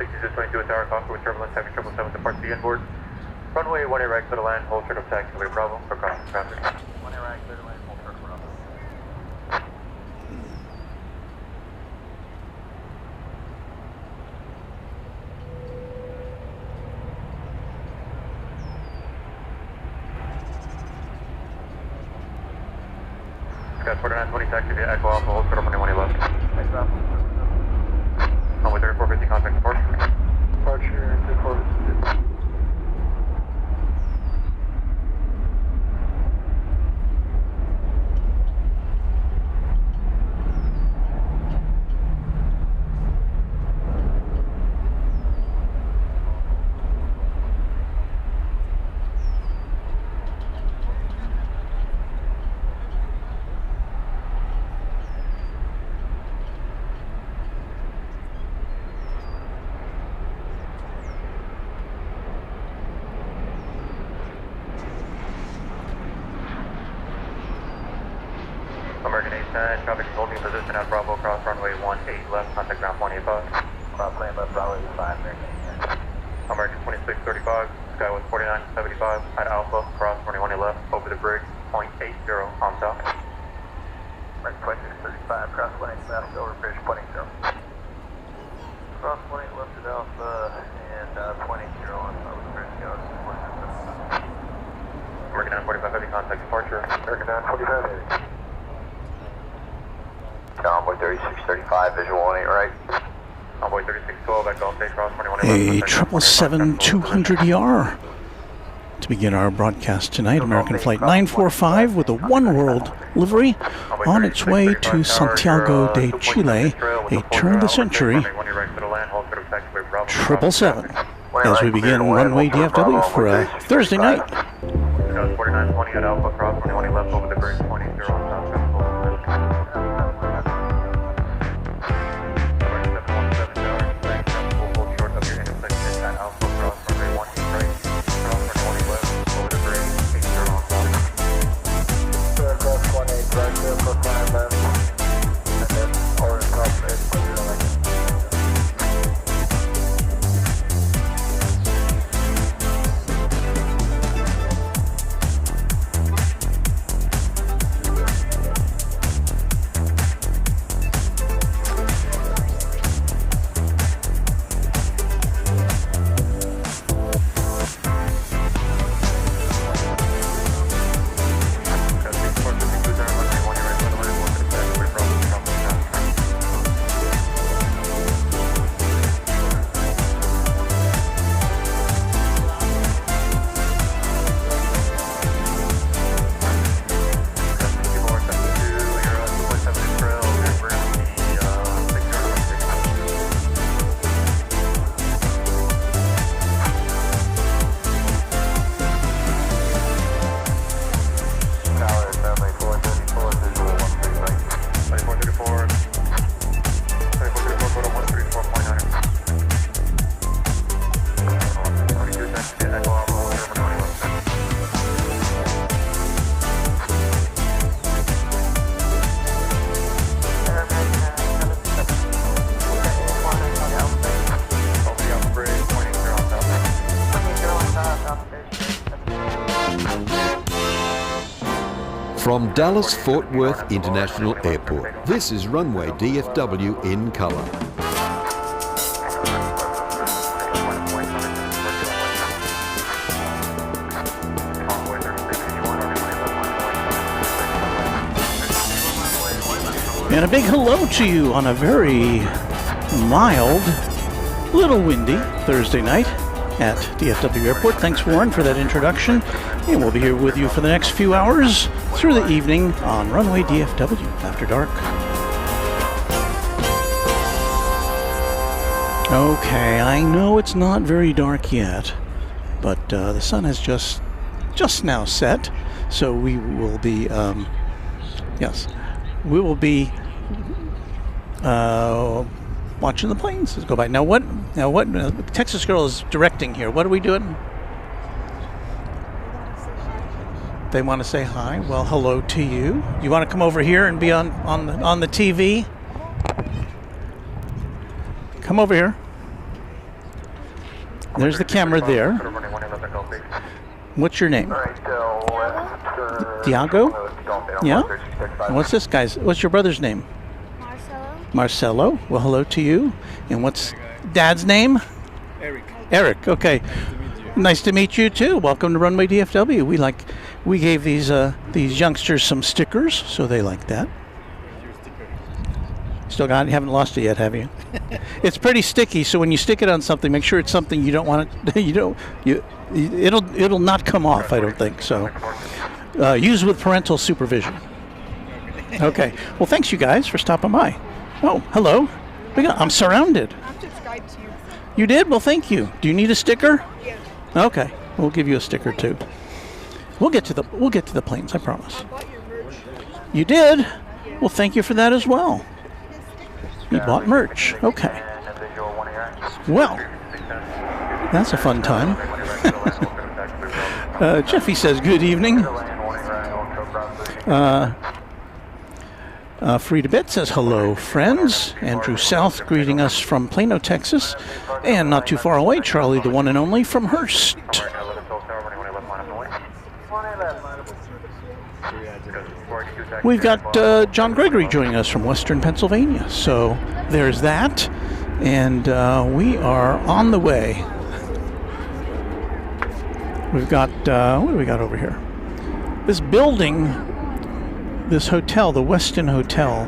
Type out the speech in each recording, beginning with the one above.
22 at Tower Coffee with turbulence, heavy 777 departs the inboard. Runway 18 right, clear to land, hold short of taxi, clear Bravo, for crossing traffic. 18 right, clear to land, hold short of Bravo. Got 4920 taxi via Echo Alpha, hold short of 21 left. Thanks, Rob. Runway 3450, contact departure. Departure, 3450. American 810, traffic is holding position at Bravo, cross runway 18 left, contact ground 185. Cross lane left, Bravo 85, American 810. American 2635, sky was 4975, at Alpha, cross 21 left, over the bridge, 0.80, on south. American 2635, cross 1 left, over bridge, 0.80. Cross 1 left at Alpha, and 0.80 on over the bridge, goes. American 945 heavy, contact departure. American 945 heavy. Convoy 3635, visual 18 right. Convoy 3612, at Gulf Bay, cross 21 left. A 777-200ER to begin our broadcast tonight. American Flight 945 with a OneWorld livery on its way to Santiago de Chile, a turn of the century 777 as we begin Runway DFW for a Thursday night. 4920 at Alpha, cross 21 left, over the bridge, 0.80 on south. From Dallas-Fort Worth International Airport, this is Runway DFW in color. And a big hello to you on a very mild, little windy Thursday night at DFW Airport. Thanks, Warren, for that introduction. And we'll be here with you for the next few hours through the evening on Runway DFW After Dark. Okay, I know it's not very dark yet, but the sun has just now set, so we will be, we will be watching the planes go by. Now what Texas Girl is directing here? What are we doing? They want to say hi. Well, hello to you. You want to come over here and be on the TV? Come over here. There's the camera there. What's your name? Diago? Yeah? And what's this guy's? What's your brother's name? Marcelo. Marcelo. Well, hello to you. And what's Dad's name? Eric. Eric. Okay. Nice to meet you too. Welcome to Runway DFW. We gave these youngsters some stickers, so they like that. Still got it? You haven't lost it yet, have you? It's pretty sticky, so when you stick it on something, make sure it's something you don't want it. It'll not come off. I don't think so. Use with parental supervision. Okay. Well, thanks you guys for stopping by. Oh, hello. I'm surrounded. I've subscribed to you. You did? Well, thank you. Do you need a sticker? Yes. Okay. We'll give you a sticker too. We'll get to the planes. I promise. I bought your merch. You did? Well, thank you for that as well. You bought merch. Okay. Well, that's a fun time. Jeffy says, good evening. Frida Bit says, hello, friends. Andrew South greeting us from Plano, Texas. And not too far away, Charlie, the one and only, from Hearst. We've got John Gregory joining us from Western Pennsylvania. So there's that. And we are on the way. We've got, what do we got over here? This building, this hotel, the Westin Hotel,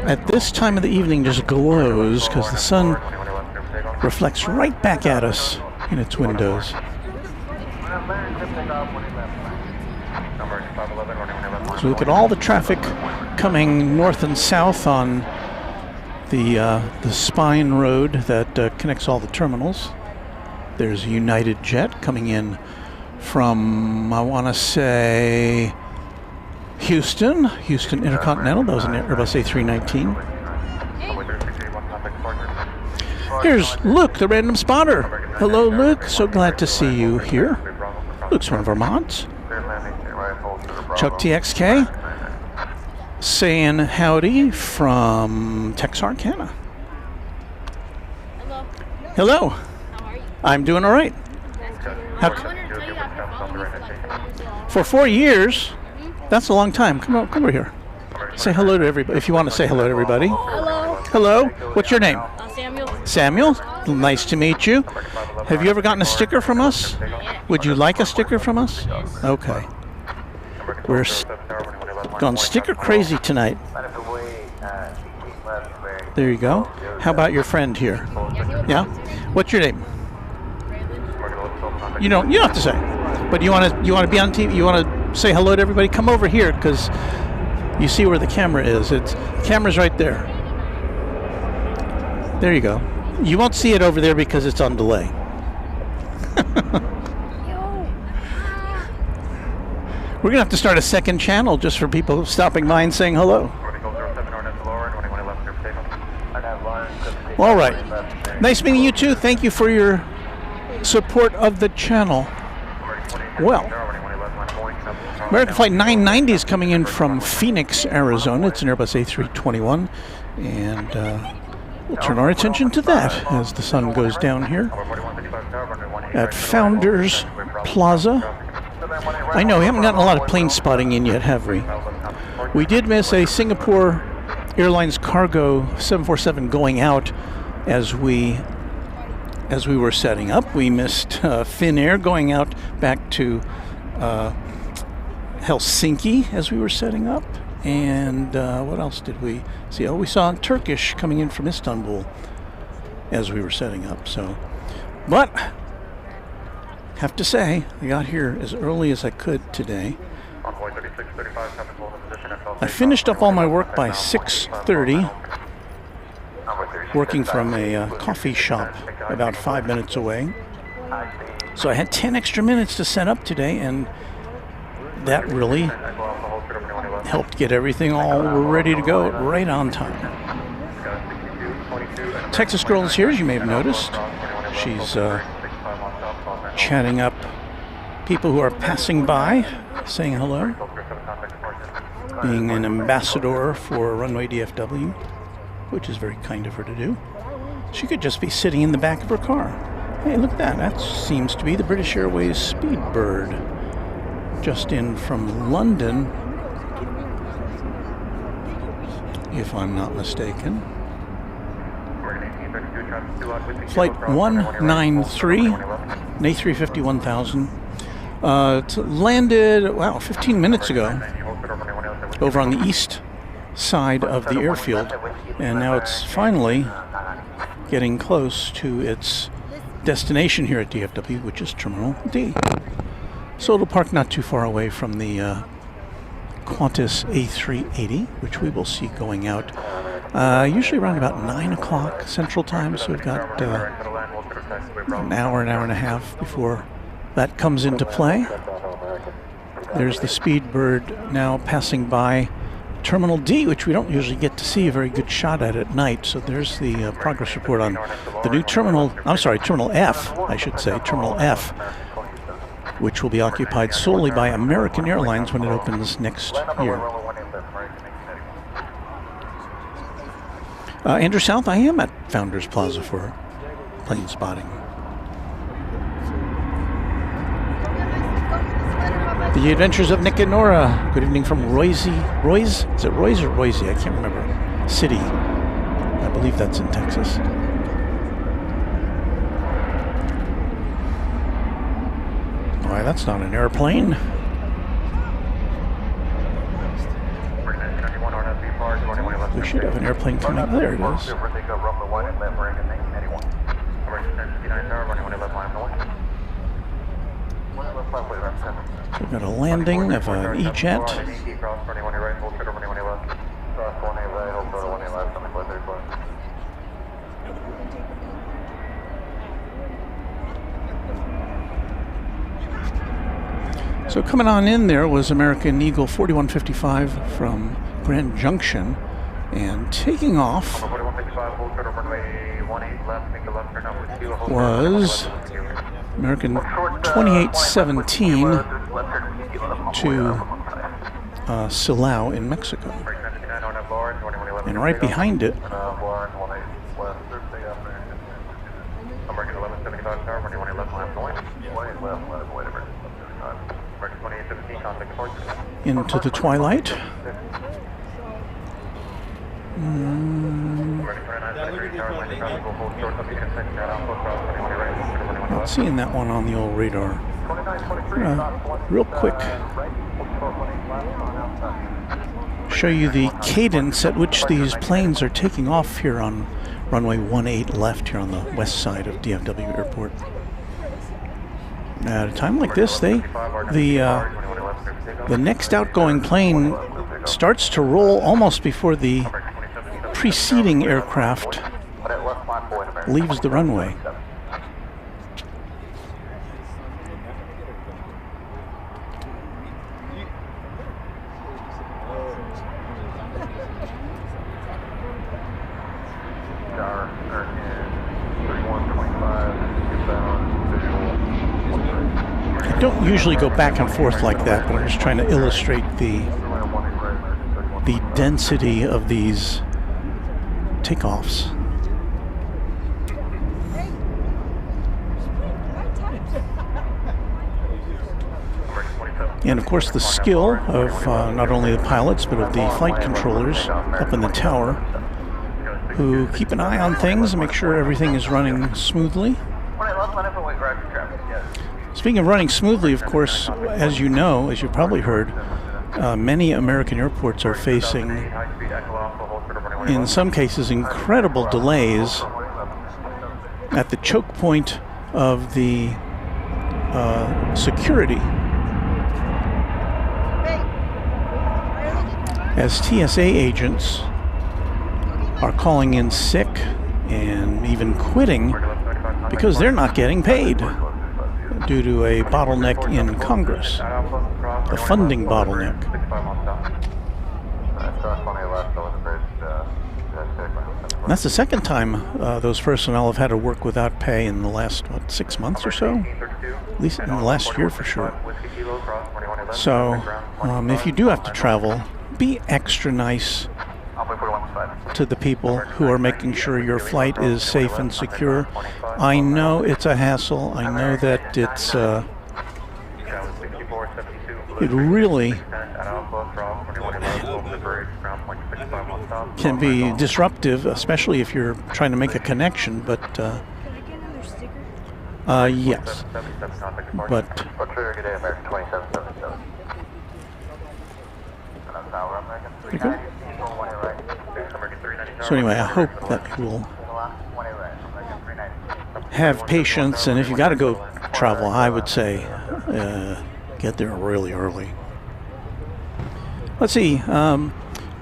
at this time of the evening just glows because the sun reflects right back at us in its windows. So look at all the traffic coming north and south on the spine road that connects all the terminals. There's United Jet coming in from, I want to say, Houston Intercontinental. That was an Airbus A319. Here's Luke, the random spotter. Hello, Luke. So glad to see you here. Luke's one of our mods. Chuck TXK saying howdy from Texarkana. Hello. Hello. How are you? I'm doing all right. I wanted to tell you that I've been following you for like 4 years now. For 4 years? That's a long time. Come over here. Say hello to everybody. If you want to say hello to everybody. Hello. Hello. What's your name? Samuel. Samuel. Nice to meet you. Have you ever gotten a sticker from us? Would you like a sticker from us? Okay. We're gone sticker crazy tonight. There you go. How about your friend here? Yeah. What's your name? You don't have to say. But you want to be on TV? You want to say hello to everybody? Come over here because you see where the camera is. The camera's right there. There you go. You won't see it over there because it's on delay. We're going to have to start a second channel just for people stopping by and saying hello. All right. Nice meeting you too. Thank you for your support of the channel. Well, American Flight 990 is coming in from Phoenix, Arizona. It's an Airbus A321. And we'll turn our attention to that as the sun goes down here at Founders Plaza. I know we haven't gotten a lot of plane spotting in yet, have we? We did miss a Singapore Airlines cargo 747 going out as we were setting up. We missed Finnair going out back to Helsinki as we were setting up. And what else did we see? Oh, we saw Turkish coming in from Istanbul as we were setting up. So, but have to say, I got here as early as I could today. I finished up all my work by 6:30, working from a coffee shop about 5 minutes away. So I had 10 extra minutes to set up today, and that really helped get everything all ready to go right on time. Texas Girl is here, as you may have noticed. She's chatting up people who are passing by, saying hello, being an ambassador for Runway DFW, which is very kind of her to do. She could just be sitting in the back of her car. Hey, look at that. That seems to be the British Airways Speedbird. Just in from London, if I'm not mistaken. Flight 193, an A350 1000. It landed, wow, 15 minutes ago over on the east side of the airfield. And now it's finally getting close to its destination here at DFW, which is Terminal D. So it'll park not too far away from the Qantas A380, which we will see going out usually around about 9 o'clock Central Time. So we've got an hour and a half before that comes into play. There's the Speedbird now passing by Terminal D, which we don't usually get to see a very good shot at night. So there's the progress report on the new terminal, I'm sorry, Terminal F, I should say, Terminal F, which will be occupied solely by American Airlines when it opens next year. Andrew South, I am at Founders Plaza for plane spotting. The Adventures of Nick and Nora. Good evening from Roise? Is it Roise or Roise? I can't remember. City. I believe that's in Texas. Why, that's not an airplane. We should have an airplane coming. Oh, there it is. We've got a landing of an E-jet. So coming on in there was American Eagle 4155 from Grand Junction, and taking off was American 2817 to Silao in Mexico. And right behind it into the twilight. Not seeing that one on the old radar. Real quick, show you the cadence at which these planes are taking off here on runway 18 left here on the west side of DFW Airport. At a time like this, the next outgoing plane starts to roll almost before the preceding aircraft leaves the runway. I don't usually go back and forth like that, but I'm just trying to illustrate the density of these takeoffs. And of course the skill of not only the pilots but of the flight controllers up in the tower, who keep an eye on things and make sure everything is running smoothly. Speaking of running smoothly, of course, as you know, as you've probably heard, many American airports are facing, in some cases, incredible delays at the choke point of the security. As TSA agents are calling in sick and even quitting because they're not getting paid due to a bottleneck in Congress, a funding bottleneck. And that's the second time those personnel have had to work without pay in the last, 6 months or so? At least in the last year for sure. So if you do have to travel, be extra nice out to the people who are making sure your flight is safe and secure. I know it's a hassle. I know that it's it really can be disruptive, especially if you're trying to make a connection, but yes. But okay. So anyway, I hope that you will have patience, and if you got to go travel, I would say get there really early. Let's see.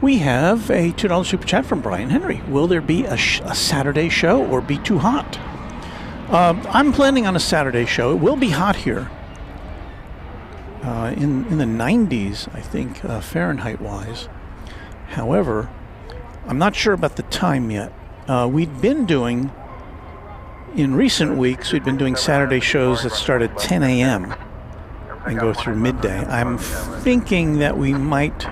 We have a $2 super chat from Brian Henry. Will there be a Saturday show or be too hot? I'm planning on a Saturday show. It will be hot here. In the 90s, I think, Fahrenheit-wise. However, I'm not sure about the time yet. We'd been doing, in recent weeks, we'd been doing Saturday shows that start at 10 a.m. and go through midday. I'm thinking that we might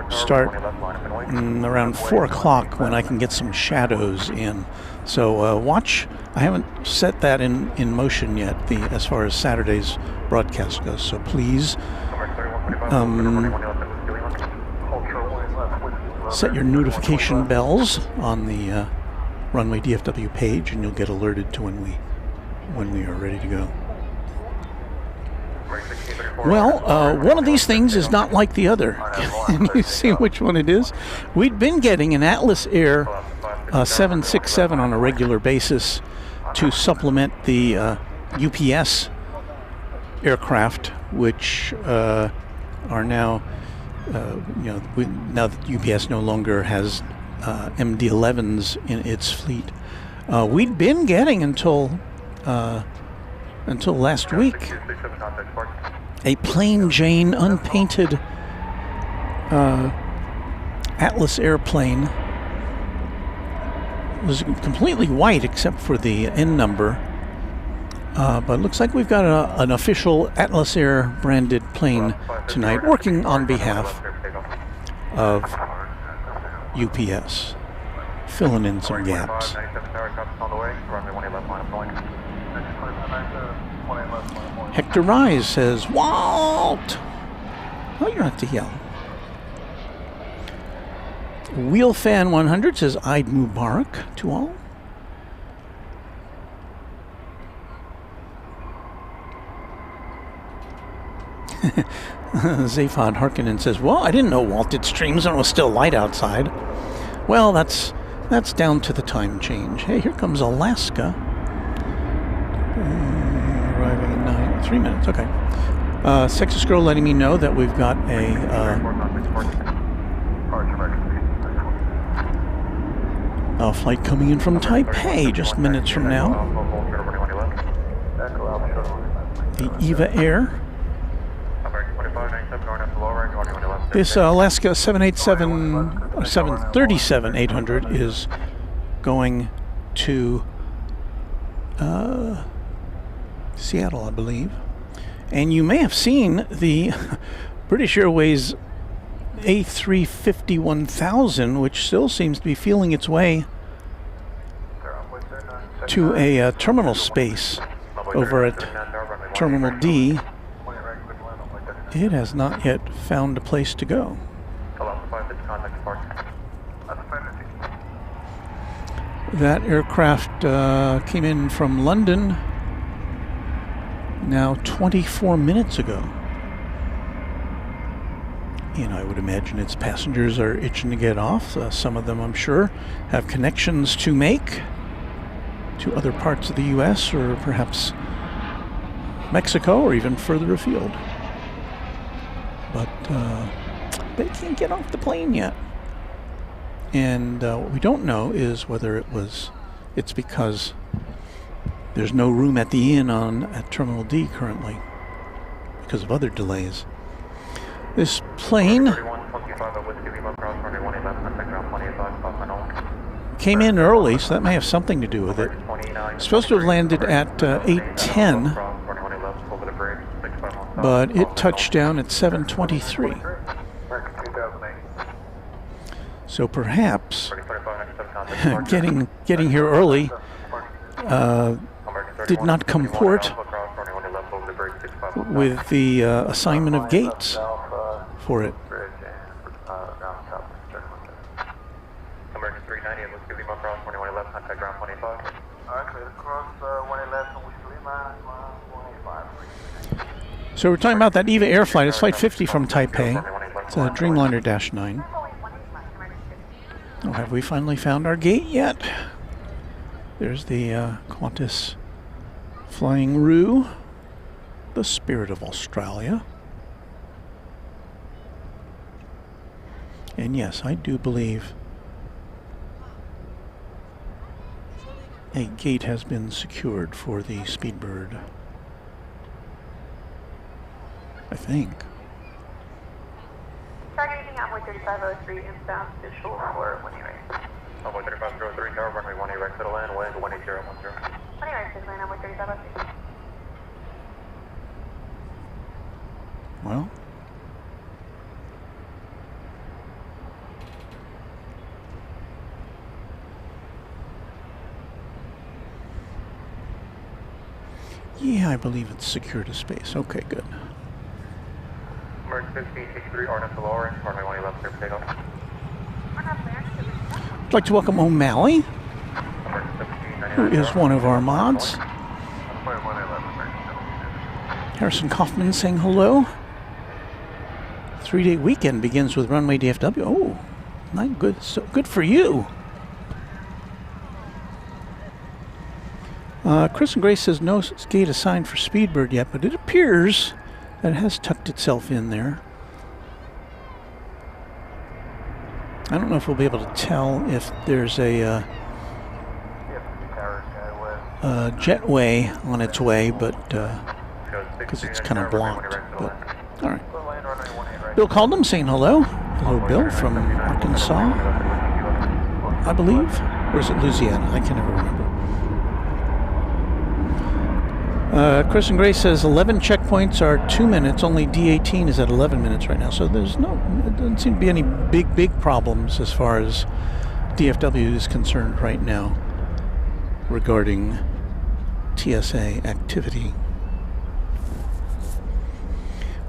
start around 4 o'clock when I can get some shadows in. So watch. I haven't set that in motion yet, as far as Saturday's broadcast goes. So please set your notification bells on the Runway DFW page, and you'll get alerted to when we are ready to go. Well, one of these things is not like the other. Can you see which one it is? We'd been getting an Atlas Air 767 on a regular basis to supplement the UPS aircraft, which are now, now that UPS no longer has MD-11s in its fleet. We'd been getting until last week a plain Jane unpainted Atlas airplane. It was completely white except for the N number, but it looks like we've got an official Atlas Air branded plane tonight working on behalf of UPS, filling in some gaps. Hector Rise says, Walt! Oh, you don't have to yell. Wheelfan 100 says, Eid Mubarak to all. Zaphod Harkonnen says, well, I didn't know Walt did streams when it was still light outside. Well, that's down to the time change. Hey, here comes Alaska. Arriving in 3 minutes, okay. Sexy Scroll letting me know that we've got a flight coming in from Taipei just minutes from now. The Eva Air. This Alaska 737-800 is going to Seattle, I believe. And you may have seen the British Airways A350-1000, which still seems to be feeling its way to a terminal space over at Terminal D. It has not yet found a place to go. That aircraft came in from London now 24 minutes ago. And I would imagine its passengers are itching to get off. Some of them, I'm sure, have connections to make to other parts of the U.S. or perhaps Mexico or even further afield. But they can't get off the plane yet. And what we don't know is whether it's because there's no room at the inn at Terminal D currently because of other delays. This plane came in early, so that may have something to do with it. It's supposed to have landed at 8:10, but it touched down at 7:23. So perhaps getting here early did not comport with the assignment of gates for it. American 390, it looks to be Lima cross 21 left, contact ground 25. Alright, clear across 111, wish to Lima, 185. So we're talking about that EVA Air flight. It's flight 50 from Taipei. It's a Dreamliner Dash 9. Oh, have we finally found our gate yet? There's the Qantas Flying Roo, the Spirit of Australia. And yes, I do believe a gate has been secured for the Speedbird. I think. Targeting Envoy 3503 inbound visual for 1A right. Envoy 3503, tower runway 1A right, settle in, wind 18010. 1A right, 6 line, Envoy 3503. Well, yeah, I believe it's secure to space. Okay, good. American 1563, RNF Lowering, runway 111, clear for takeoff. I'd like to welcome O'Malley, who is one of our mods. Harrison Kaufman saying hello. 3-day weekend begins with Runway DFW. Oh, not good. So good for you. Chris and Grace says no gate assigned for Speedbird yet, but it appears that it has tucked itself in there. I don't know if we'll be able to tell if there's a jetway on its way, but because it's kind of blocked. But all right. Bill called them saying hello. Hello, Bill from Arkansas, I believe, or is it Louisiana? I can never remember. Chris and Grace says 11 checkpoints are 2 minutes. Only D18 is at 11 minutes right now. So there's it doesn't seem to be any big problems as far as DFW is concerned right now regarding TSA activity.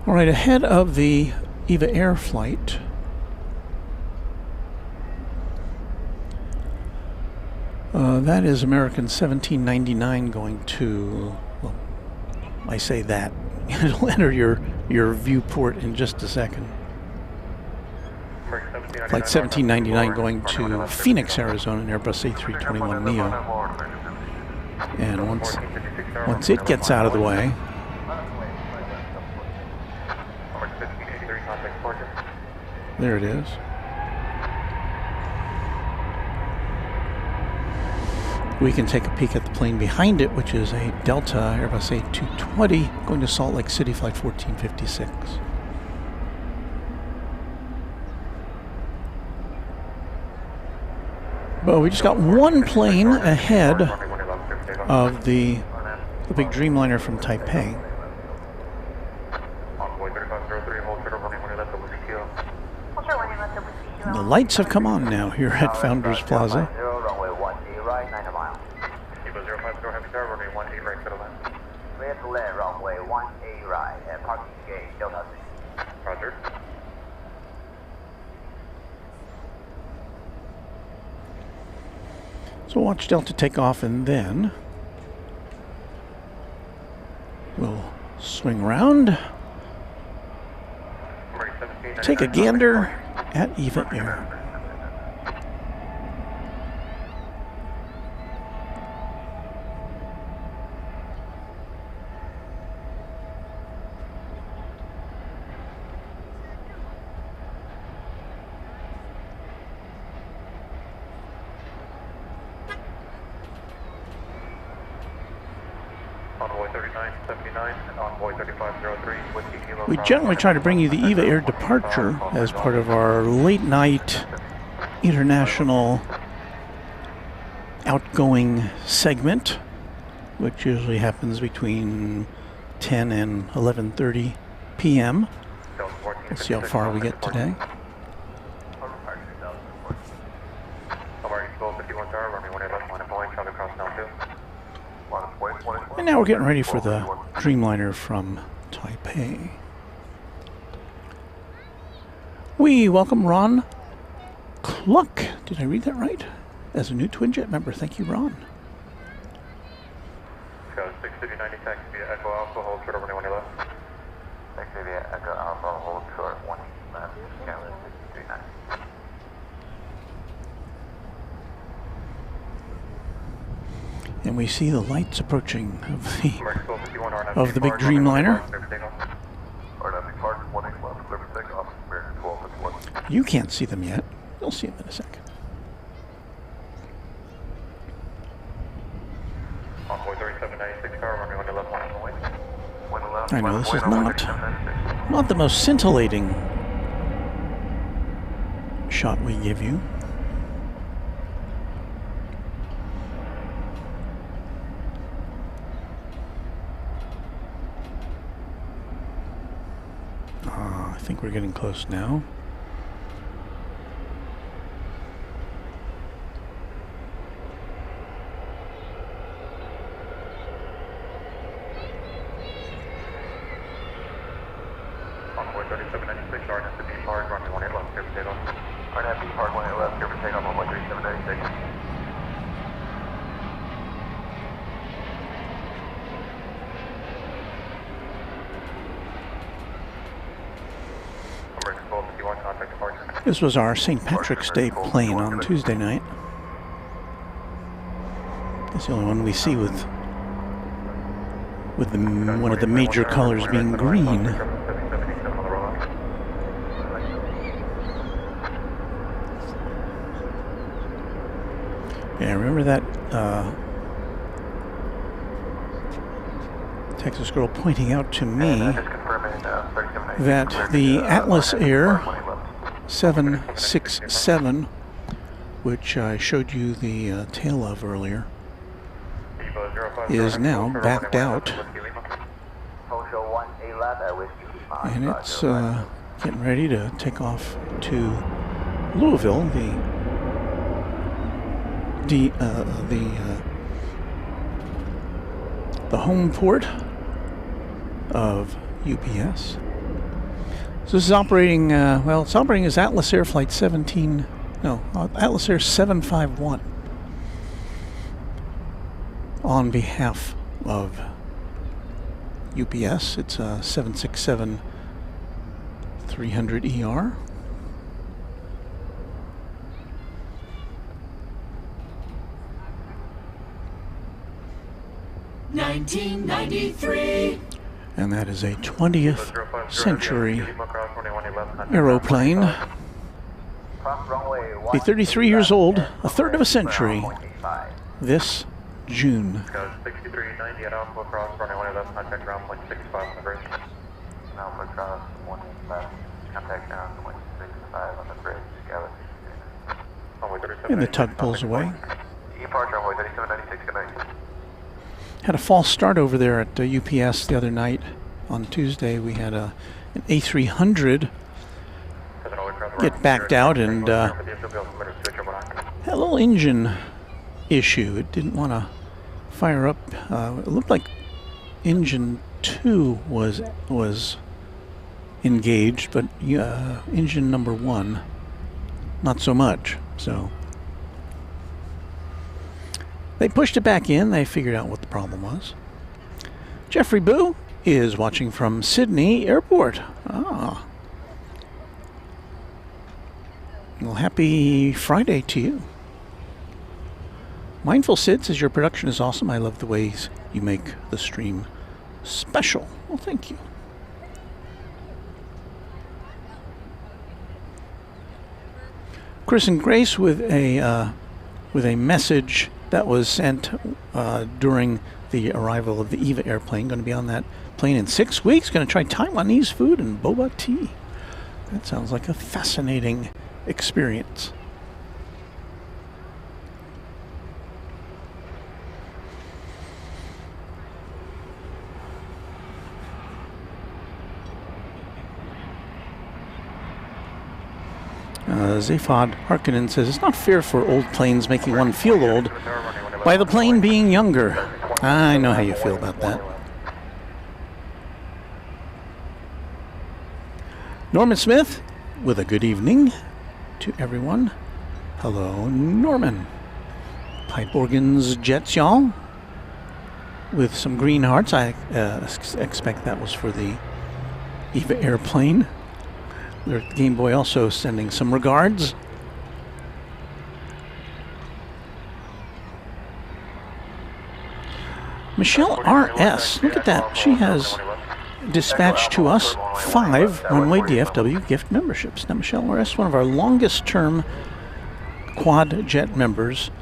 All right, ahead of the EVA Air flight, that is American 1799 going to, well, I say that. It'll enter your viewport in just a second. Flight 1799 going to Phoenix, Arizona, an Airbus A321neo. And once it gets out of the way, there it is. We can take a peek at the plane behind it, which is a Delta Airbus A220 going to Salt Lake City, flight 1456. But we just got one plane ahead of the big Dreamliner from Taipei. And the lights have come on now here at Founders Plaza. So watch Delta take off, and then we'll swing around, take a gander at EVA Air. We generally try to bring you the EVA Air departure as part of our late night international outgoing segment, which usually happens between 10 and 11:30 p.m. Let's see how far we get today. And now we're getting ready for the Dreamliner from Taipei. We welcome Ron Cluck. Did I read that right? As a new Twinjet member. Thank you, Ron. Go 690 taxi via Echo Alpha, hold short over 1 left. Taxi via Echo Alpha, hold short 1 left, Skyline 639. And we see the lights approaching of the big Dreamliner. You can't see them yet. You'll see them in a second. I know this is not the most scintillating shot we give you. I think we're getting close now. This was our St. Patrick's Day plane on Tuesday night. It's the only one we see with one of the major colors being green. Yeah, remember that Texas girl pointing out to me that the Atlas Air 767, which I showed you the tail of earlier, is now backed out, and it's getting ready to take off to Louisville, the home port of UPS. So this is operating, well, it's operating as Atlas Air Flight 17, no, Atlas Air 751 on behalf of UPS. It's a 767-300ER. (1993) And that is a 20th century aeroplane. Be 33 years old, a third of a century, this June. And the tug pulls away. Had a false start over there at UPS the other night. On Tuesday we had an A300 get backed out and had a little engine issue. It didn't want to fire up. It looked like engine 2 was engaged, but engine number 1 not so much. So they pushed it back in. They figured out what the problem was. Jeffrey Boo is watching from Sydney Airport. Ah. Well, happy Friday to you. Mindful Sid says your production is awesome. I love the ways you make the stream special. Well, thank you. Chris and Grace with a message that was sent during the arrival of the EVA airplane. Going to be on that plane in 6 weeks. Going to try Taiwanese food and boba tea. That sounds like a fascinating experience. Zaphod Harkonnen says, it's not fair for old planes making one feel old by the plane being younger. I know how you feel about that. Norman Smith with a good evening to everyone. Hello, Norman. Pipe organs, jets, y'all. With some green hearts. I expect that was for the EVA airplane. The Game Boy also sending some regards. Michelle R.S., look at that. She has dispatched to us 5 Runway DFW gift memberships. Now, Michelle R.S., one of our longest term quad jet members,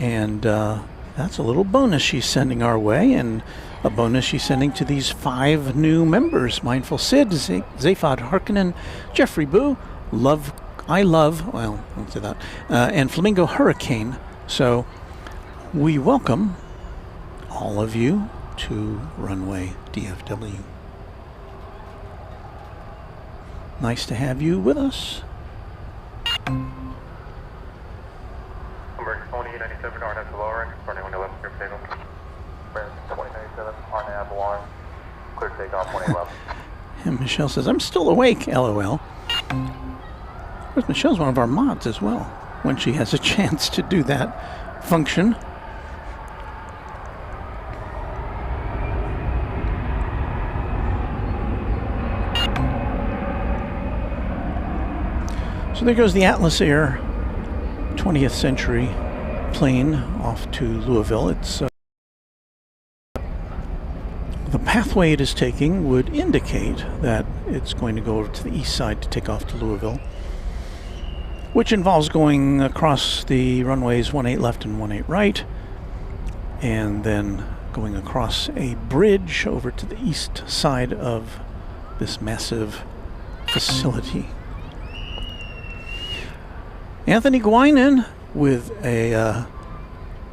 and that's a little bonus she's sending our way, and a bonus she's sending to these 5 new members: Mindful Sid, Zaphod Harkonnen, Jeffrey Boo, I Love, well, I won't say that, and Flamingo Hurricane. So we welcome all of you to Runway DFW. Nice to have you with us. Number 2097, RNAV to lowering, running 111, clear for takeoff. 2097, RNAV alarm, clear takeoff, 111. And Michelle says, I'm still awake, LOL. Of course, Michelle's one of our mods as well, when she has a chance to do that function. So there goes the Atlas Air 20th century plane off to Louisville. It's the pathway it is taking would indicate that it's going to go over to the east side to take off to Louisville, which involves going across the runways 18 left and 18 right, and then going across a bridge over to the east side of this massive facility. Anthony Guinan with a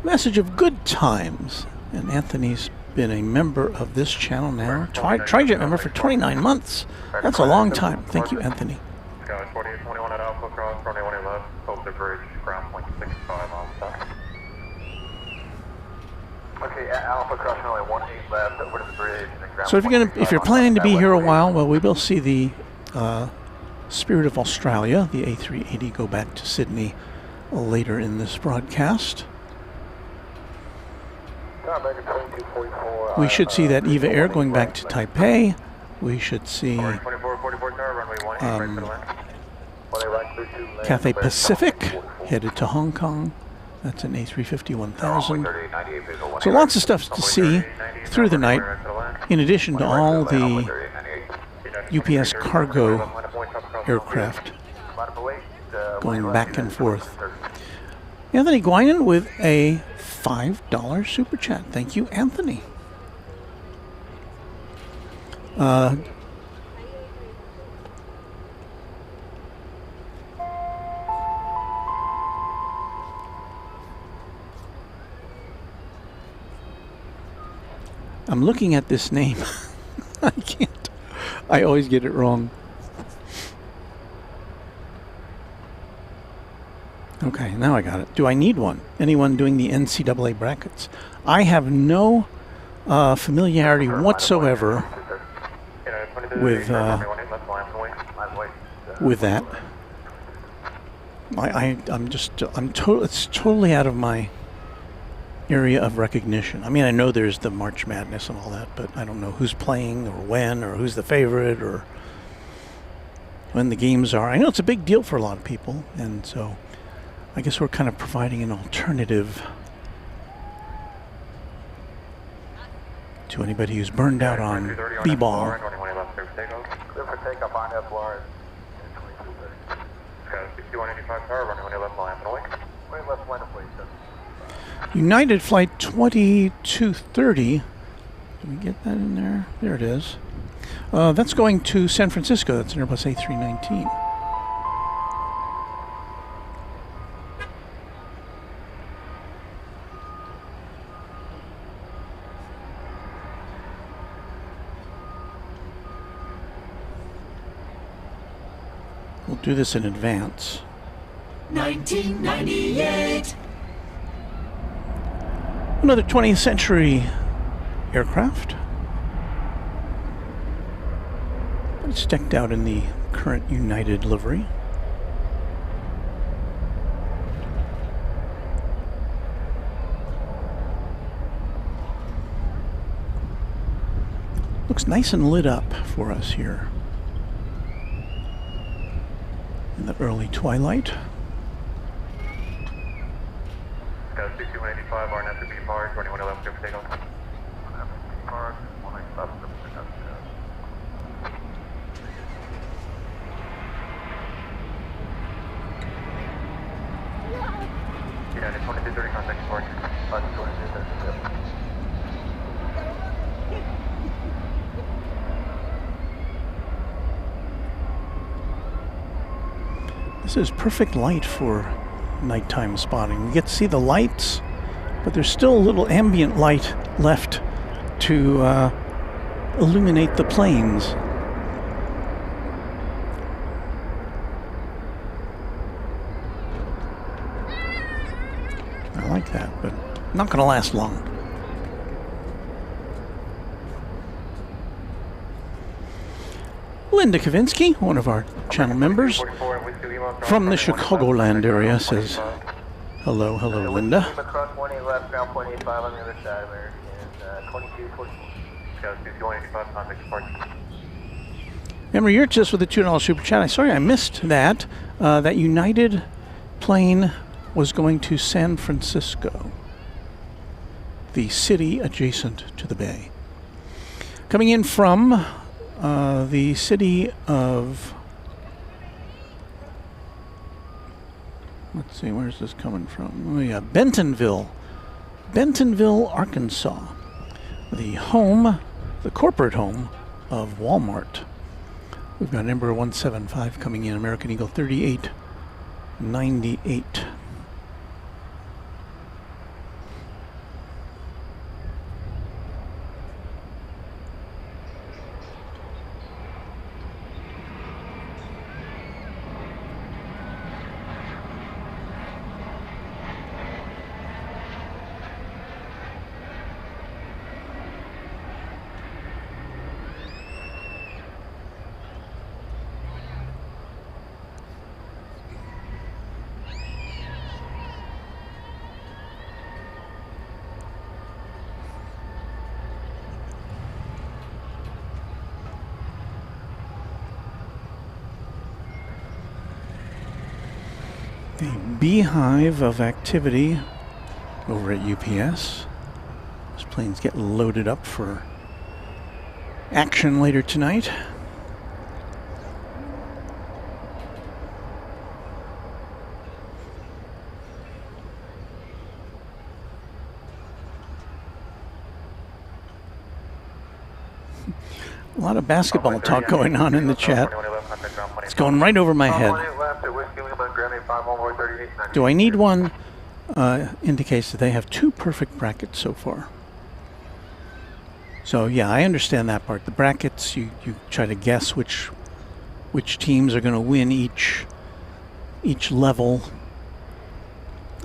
message of good times. And Anthony's been a member of this channel now, Trijet member for 29 months. That's a long time. Thank you, Anthony. Sky 4821 at Alpha Cross, runway 18 left, over the bridge, ground point 65 on south. Okay, at Alpha Cross, runway 18 left, over to the bridge. And ground So if you're planning to be here a while, well, we will see the Spirit of Australia, the A380, go back to Sydney later in this broadcast. We should see that EVA Air going back to Taipei. We should see Cathay Pacific headed to Hong Kong. That's an A350-1000. So lots of stuff to see through the night, in addition to all the UPS cargo aircraft going back and forth. Anthony Guinan with a $5 super chat. Thank you, Anthony. I'm looking at this name. I can't. I always get it wrong. Okay, now I got it. Do I need one? Anyone doing the NCAA brackets? I have no familiarity whatsoever with that. It's totally out of my area of recognition. I mean, I know there's the March Madness and all that, but I don't know who's playing or when or who's the favorite or when the games are. I know it's a big deal for a lot of people, and so I guess we're kind of providing an alternative to anybody who's burned out on b-ball. United Flight 2230. Did we get that in there? There it is. That's going to San Francisco. That's an Airbus A319. We'll do this in advance. 1998. Another 20th century aircraft. It's decked out in the current United livery. Looks nice and lit up for us here in the early twilight. Got 6185, RNF to be parked, 2111 clear for takeoff. Park, 195. Yeah, 2230 contact park. 2230. This is perfect light for nighttime spotting. You get to see the lights, but there's still a little ambient light left to illuminate the planes. I like that, but not going to last long. Linda Kavinsky, one of our channel members from the Chicagoland area, says hello, hello, Linda. Across 18 left, ground point 85 on the other side, American, 2240. Got 6185 contact park. Remember, you're just with the $2 super chat. Sorry, I missed that. That United plane was going to San Francisco, the city adjacent to the bay. Coming in from the city of, let's see, where's this coming from? Oh yeah, Bentonville, Arkansas, the home, the corporate home of Walmart. We've got Embraer 175 coming in, American Eagle 3898. The beehive of activity over at UPS. Those planes get loaded up for action later tonight. A lot of basketball talk going on in the chat. It's going right over my head. Do I need one? Indicates that they have two perfect brackets so far. So yeah, I understand that part. The brackets, you try to guess which teams are going to win each level,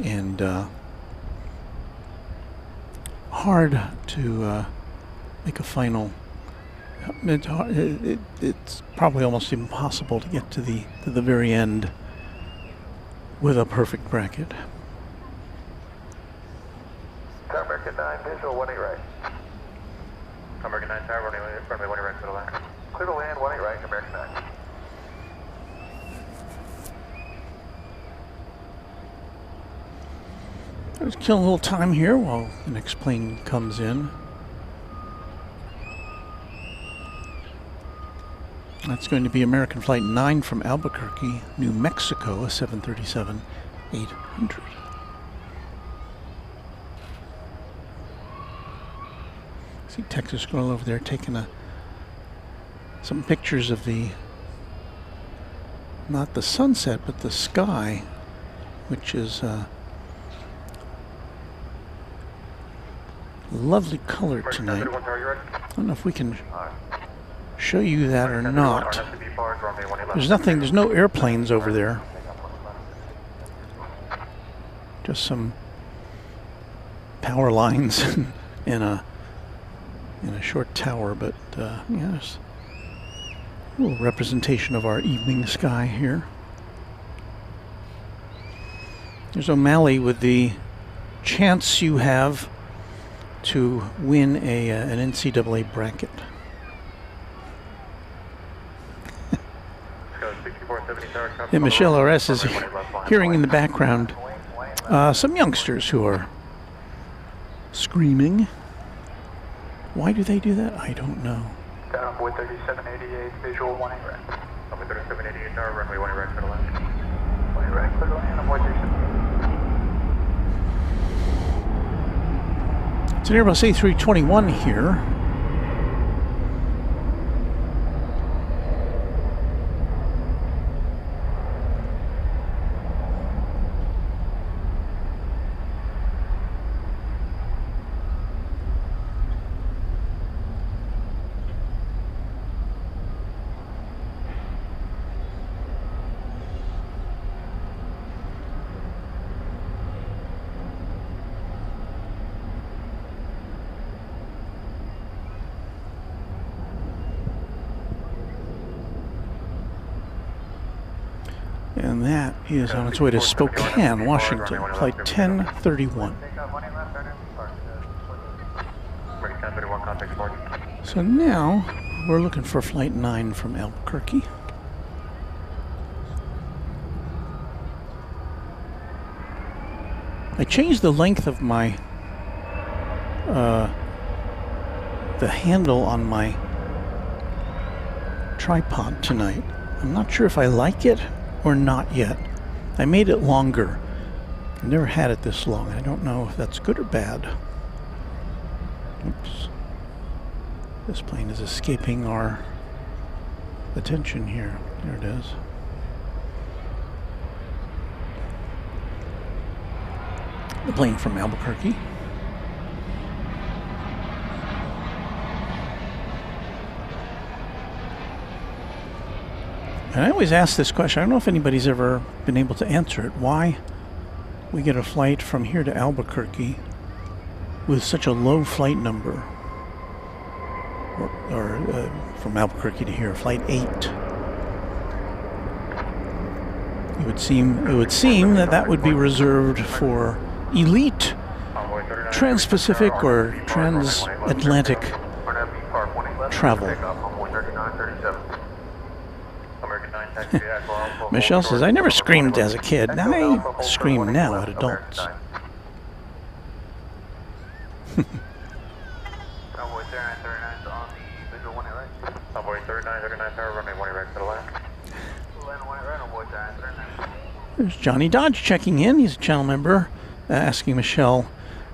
and hard to make a final. It's probably almost impossible to get to the very end with a perfect bracket. American 9, visual 18 right. American 9 tower, runway 18 right, clear to land. Clear to land, 18 right, American 9. Let's kill a little time here while the next plane comes in. That's going to be American Flight 9 from Albuquerque, New Mexico, a 737-800. See Texas girl over there taking some pictures of not the sunset, but the sky, which is lovely color tonight. I don't know if we can show you that or not. There's no airplanes over there. power lines in a short tower, but yes, a little representation of our evening sky here. There's O'Malley with the chance you have to win an NCAA bracket. And Michelle R.S. is hearing in the background some youngsters who are screaming. Why do they do that? I don't know. Boy 3788, visual 1 right. Boy 3788, runway 1 right for the land. 1 right for the land, boy 3788. It's an Airbus A321 here. And that is on its way to Spokane, Washington, flight 1031. So now we're looking for flight 9 from Albuquerque. I changed the length of my the handle on my tripod tonight. I'm not sure if I like it or not yet. I made it longer. I've never had it this long. I don't know if that's good or bad. Oops. This plane is escaping our attention here. There it is. The plane from Albuquerque. And I always ask this question. I don't know if anybody's ever been able to answer it. Why we get a flight from here to Albuquerque with such a low flight number, or from Albuquerque to here, flight 8. It would seem that would be reserved for elite trans-Pacific or transatlantic travel. Michelle says, I never screamed as a kid. I scream now at adults. There's Johnny Dodge checking in. He's a channel member, asking Michelle,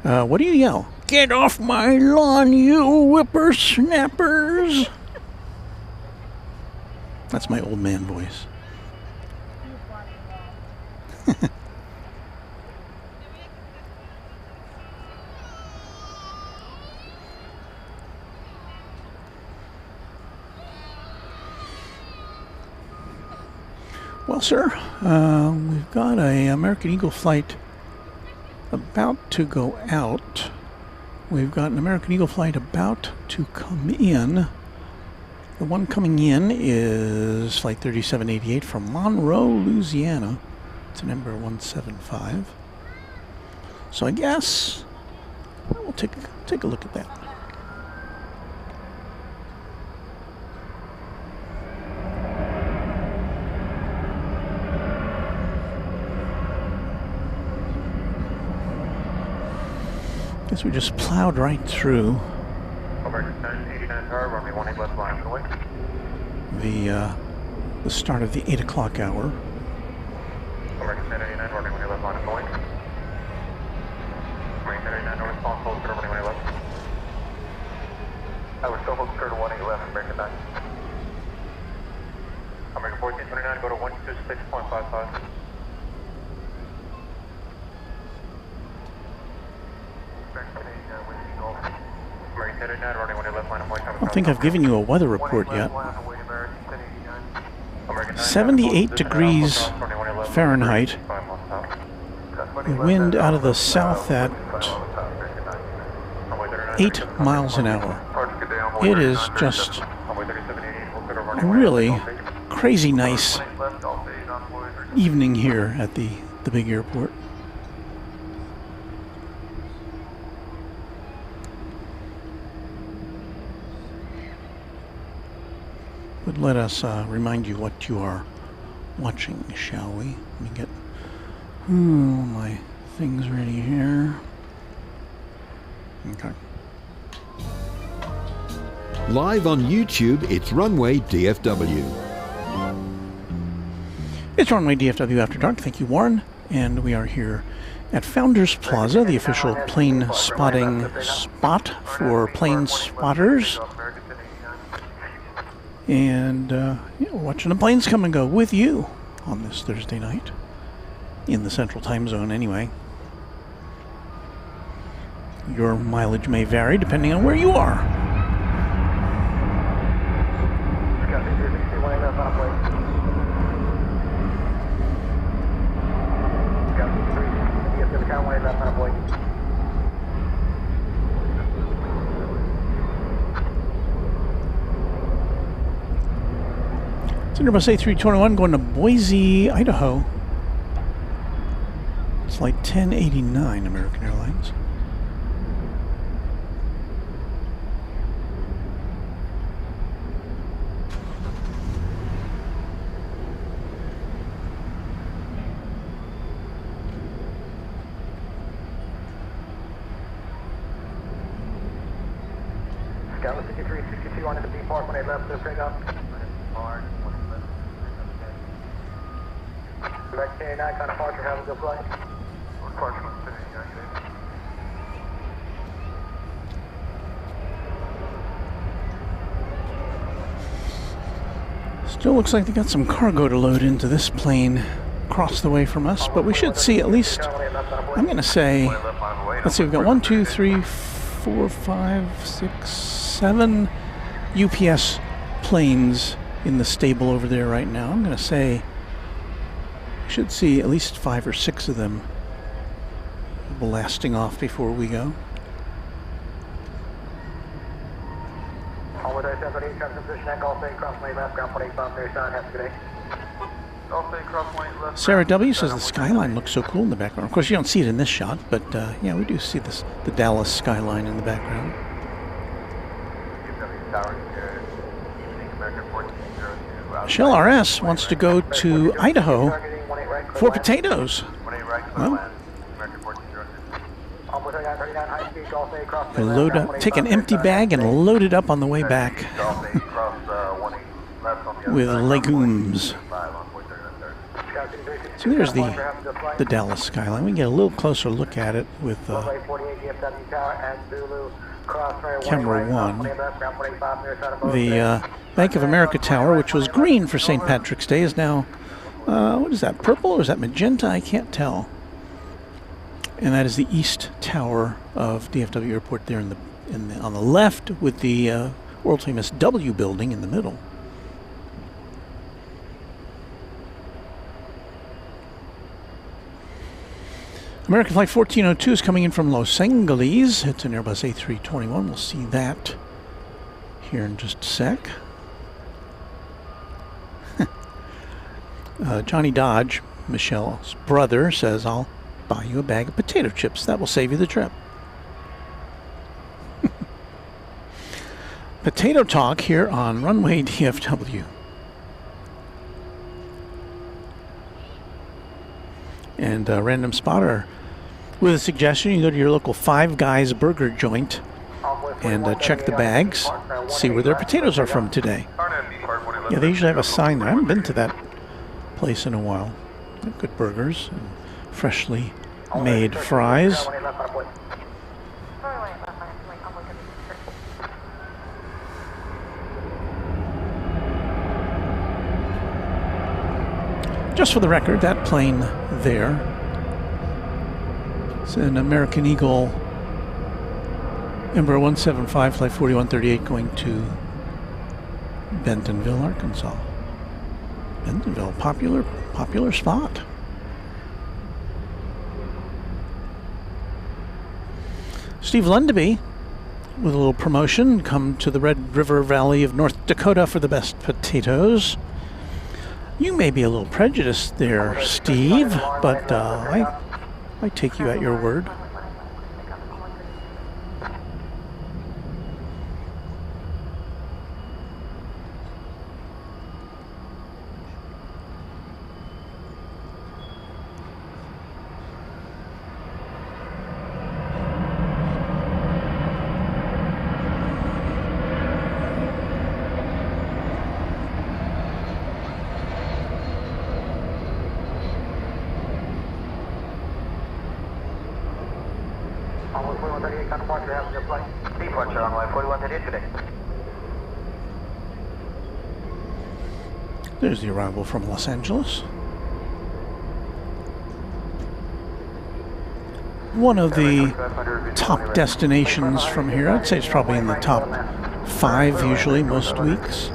what do you yell? Get off my lawn, you whippersnappers! That's my old man voice. Well, sir, we've got an American Eagle flight about to go out. We've got an American Eagle flight about to come in. The one coming in is flight 3788 from Monroe, Louisiana. It's number 175. So I guess we'll take a look at that. Guess we just plowed right through the start of the 8 o'clock hour. I was still hoping for 111, break it down. American 1429, go to 126.55. I don't think I've given you a weather report yet. 78 degrees Fahrenheit. The wind out of the south at 8 miles an hour. It is just a really crazy nice evening here at the big airport. But let us remind you what you are watching, shall we? Let me get my things ready here. Okay. Live on YouTube, it's Runway DFW. It's Runway DFW After Dark. Thank you, Warren. And we are here at Founders Plaza, the official plane spotting spot for plane spotters. And yeah, we're watching the planes come and go with you on this Thursday night. In the central time zone, anyway. Your mileage may vary depending on where you are. It's Airbus A321 going to Boise, Idaho. It's flight 1089, American Airlines. Scout 6362 on the B park when they left the pickup. Direct 1089, kind of departure, have a good flight. Departure 1089. Still looks like they got some cargo to load into this plane across the way from us, but we should see at least, I'm going to say, let's see, we've got 1, 2, 3, 4, 5, 6, 7 UPS planes in the stable over there right now. I'm going to say we should see at least 5 or 6 of them blasting off before we go. Sarah W. says the skyline looks so cool in the background. Of course, you don't see it in this shot, but yeah, we do see this, the Dallas skyline in the background. Shell RS wants to go to Idaho for potatoes. Well, load up, take an empty bag and load it up on the way back with legumes. So there's the Dallas skyline. We can get a little closer look at it with camera 1. The Bank of America Tower, which was green for St. Patrick's Day, is now, what is that, purple or is that magenta? I can't tell. And that is the East Tower of DFW Airport there on the left, with the world famous W building in the middle. American Flight 1402 is coming in from Los Angeles. It's an Airbus A321. We'll see that here in just a sec. Johnny Dodge, Michelle's brother, says, I'll buy you a bag of potato chips. That will save you the trip. Potato talk here on Runway DFW. And Random Spotter with a suggestion: you go to your local Five Guys burger joint and check the bags, see where their potatoes are from today. Yeah, they usually have a sign there. I haven't been to that place in a while. They have good burgers and freshly made fries. Just for the record, that plane there, it's an American Eagle Embraer 175 Flight 4138 going to Bentonville, Arkansas. Bentonville, popular spot. Steve Lundaby with a little promotion. Come to the Red River Valley of North Dakota for the best potatoes. You may be a little prejudiced there, Steve, but I take you at your word. Departure on runway 4138 today. There's the arrival from Los Angeles. One of the top destinations from here. I'd say it's probably in the top 5 usually, most weeks.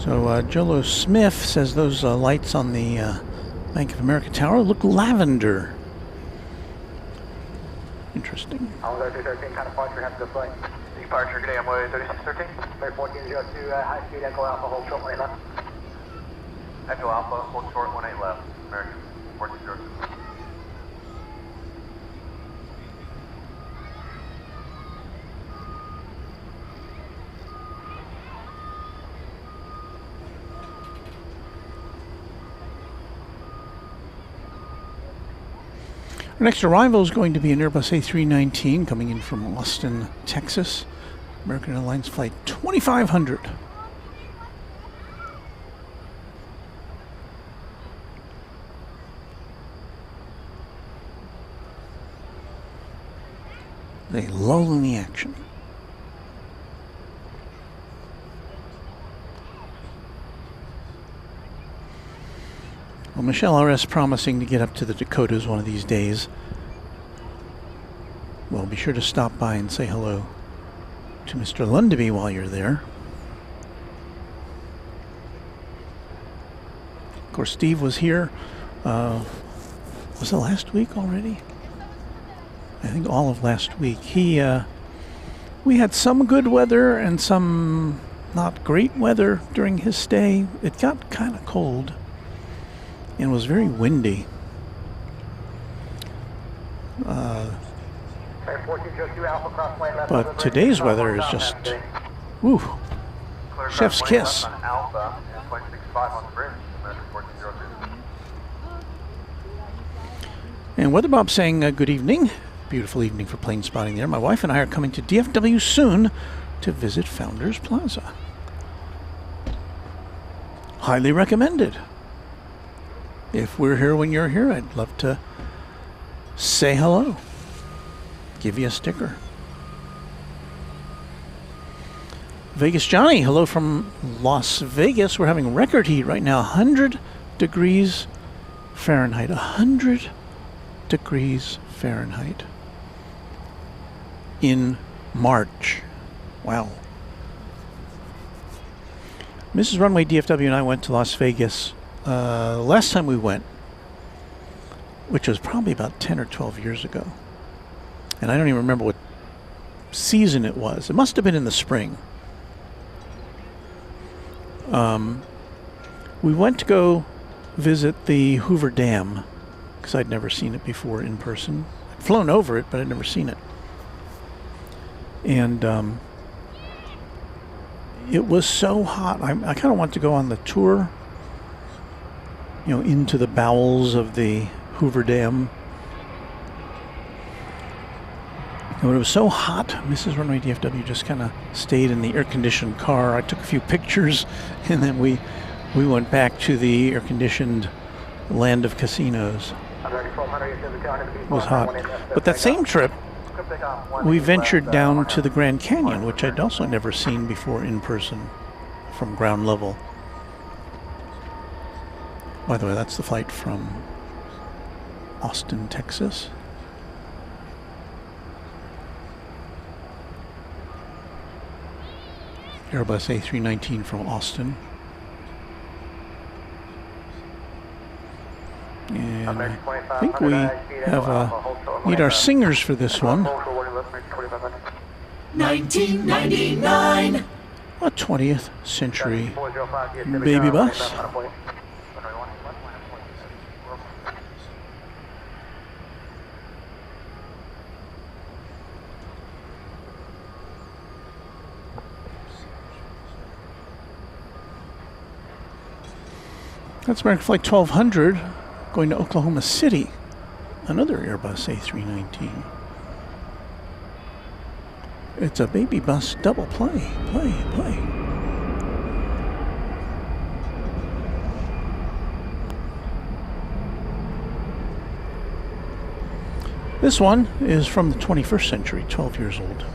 So Jolo Smith says those lights on the Bank of America Tower look lavender. Interesting. Departure today, I'm way 3613. 1402, high speed, Echo Alpha, hold short 18 left. Echo Alpha, hold short 18 left. American 1402. Our next arrival is going to be an Airbus A319 coming in from Austin, Texas. American Airlines Flight 2500. They lull in the action. Well, Michelle R.S. promising to get up to the Dakotas one of these days. Well, be sure to stop by and say hello to Mr. Lundaby while you're there. Of course, Steve was here. Was it last week already? I think all of last week. We had some good weather and some not great weather during his stay. It got kind of cold and was very windy. But today's weather is just, woo, chef's kiss. And Weather Bob saying good evening. Beautiful evening for plane spotting there. My wife and I are coming to DFW soon to visit Founders Plaza. Highly recommended. If we're here when you're here, I'd love to say hello. Give you a sticker. Vegas Johnny, hello from Las Vegas. We're having record heat right now, 100 degrees Fahrenheit. 100 degrees Fahrenheit in March. Wow. Mrs. Runway DFW and I went to Las Vegas last time we went, which was probably about 10 or 12 years ago. And I don't even remember what season it was. It must have been in the spring. We went to go visit the Hoover Dam because I'd never seen it before in person. I'd flown over it, but I'd never seen it. And it was so hot. I kind of want to go on the tour, you know, into the bowels of the Hoover Dam. And when it was so hot, Mrs. Runway DFW just kind of stayed in the air-conditioned car. I took a few pictures, and then we went back to the air-conditioned land of casinos. It was hot. But that same trip, we ventured down to the Grand Canyon, which I'd also never seen before in person from ground level. By the way, that's the flight from Austin, Texas. Airbus A319 from Austin. And And I think we have need our singers for this one. 1999. A 20th century baby bus. That's American Flight 1200 going to Oklahoma City. Another Airbus A319. It's a baby bus double play. This one is from the 21st century, 12 years old.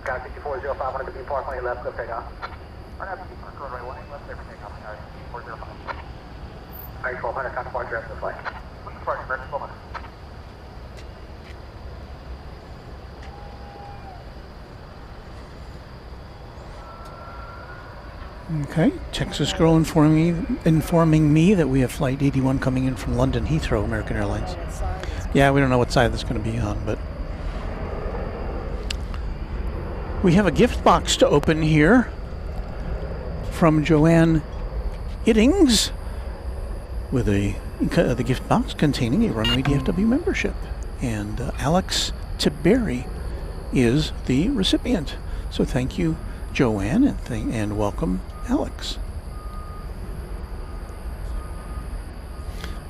Sky 6405, want to be park on your left, go take off. Runway 18, left, clear for takeoff, 405. Alright, 1200, time to park, direct the flight. What's the parking, direct 1200. Okay, Texas girl informing me that we have Flight 81 coming in from London Heathrow, American Airlines. Yeah, we don't know what side that's going to be on, but we have a gift box to open here from Joanne Iddings with the gift box containing a Runway DFW membership, and Alex Tiberi is the recipient. So thank you, Joanne, and welcome, Alex.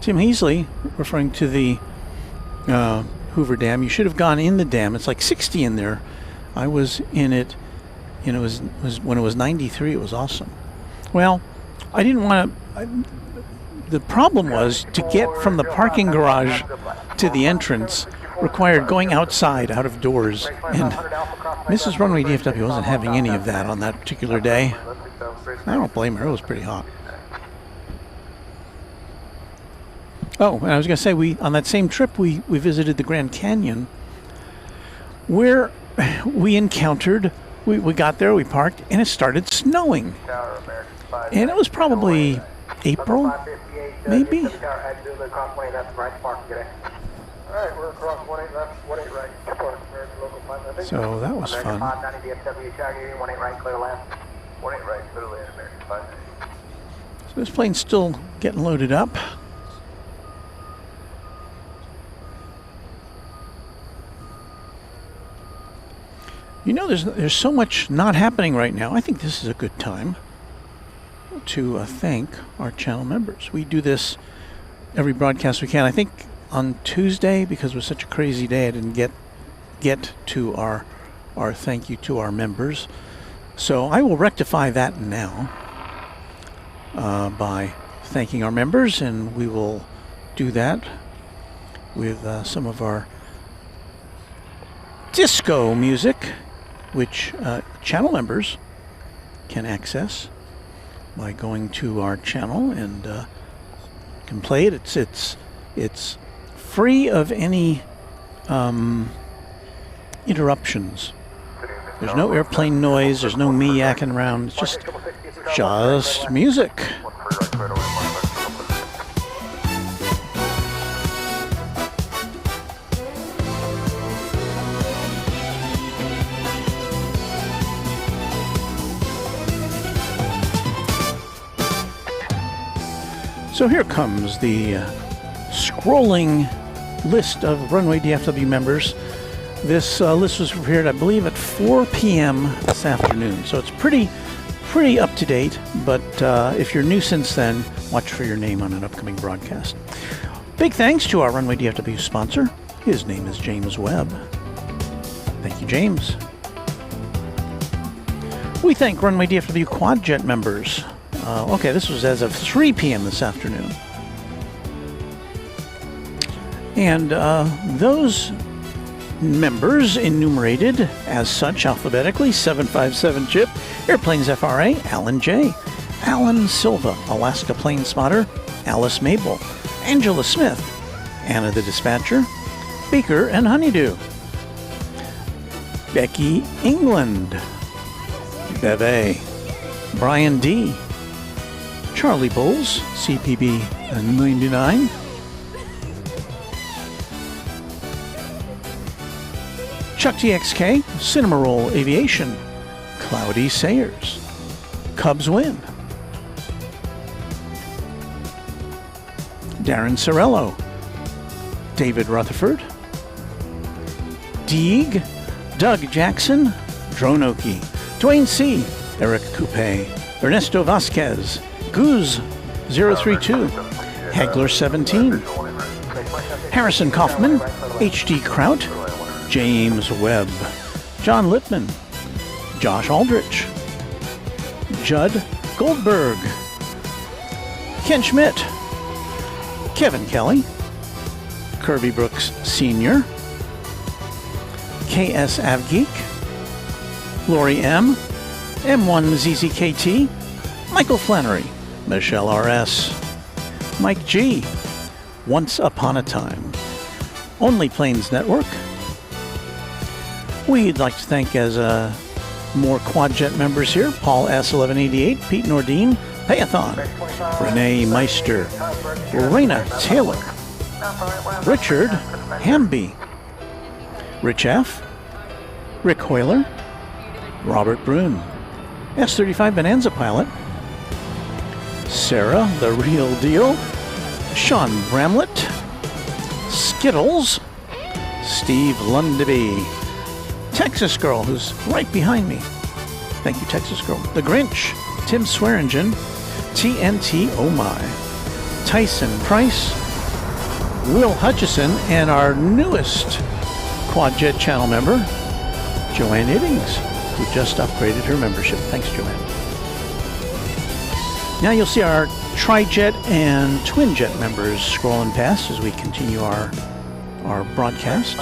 Tim Heasley, referring to the Hoover Dam, you should have gone in the dam. It's like 60 in there. I was in it, and it was when it was 93. It was awesome. Well, I didn't want to. The problem was to get from the parking garage to the entrance required going outside, out of doors, and Mrs. Runway DFW wasn't having any of that on that particular day. I don't blame her. It was pretty hot. Oh, and I was going to say, on that same trip, we visited the Grand Canyon, where we encountered, we got there, we parked, and it started snowing. And it was probably April, maybe? So that was fun. So this plane's still getting loaded up. You know, there's so much not happening right now. I think this is a good time to thank our channel members. We do this every broadcast we can. I think on Tuesday, because it was such a crazy day, I didn't get to our thank you to our members. So I will rectify that now by thanking our members, and we will do that with some of our disco music, which channel members can access by going to our channel and can play it. It's free of any interruptions. There's no airplane noise. There's no me yakking around. It's just music. So here comes the scrolling list of Runway DFW members. This list was prepared, I believe, at 4 p.m. this afternoon. So it's pretty up to date, but if you're new since then, watch for your name on an upcoming broadcast. Big thanks to our Runway DFW sponsor. His name is James Webb. Thank you, James. We thank Runway DFW Quadjet members. Okay, this was as of 3 p.m. this afternoon. And those members enumerated as such alphabetically: 757 Chip, Airplanes FRA, Alan J., Alan Silva, Alaska Plane Spotter, Alice Mabel, Angela Smith, Anna the Dispatcher, Baker and Honeydew, Becky England, Beve, Brian D., Charlie Bowles, CPB 99, Chuck TXK, Cinema Roll Aviation, Cloudy Sayers, Cubs Win, Darren Sorello, David Rutherford, Deeg, Doug Jackson, Dronoki, Dwayne C., Eric Coupe, Ernesto Vasquez, Goose 032, Hagler 17, Harrison Kaufman, H.D. Kraut, James Webb, John Lippman, Josh Aldrich, Judd Goldberg, Ken Schmidt, Kevin Kelly, Kirby Brooks Sr., KS Avgeek, Lori M., M1ZZKT, Michael Flannery, Michelle R.S., Mike G., Once Upon a Time, Only Planes Network. We'd like to thank as more Quadjet members here: Paul S1188, Pete Nordine, Payathon, Renee Meister, Lorena Taylor, Richard Hamby, Rich F., Rick Hoyler, Robert Brune, S35 Bonanza Pilot, Sarah the Real Deal, Sean Bramlett, Skittles, Steve Lundeby, Texas Girl, who's right behind me. Thank you, Texas Girl. The Grinch, Tim Swearingen, TNT Oh My, Tyson Price, Will Hutchison, and our newest Quadjet channel member, Joanne Iddings, who just upgraded her membership. Thanks, Joanne. Now you'll see our Trijet and Twinjet members scrolling past as we continue our broadcast.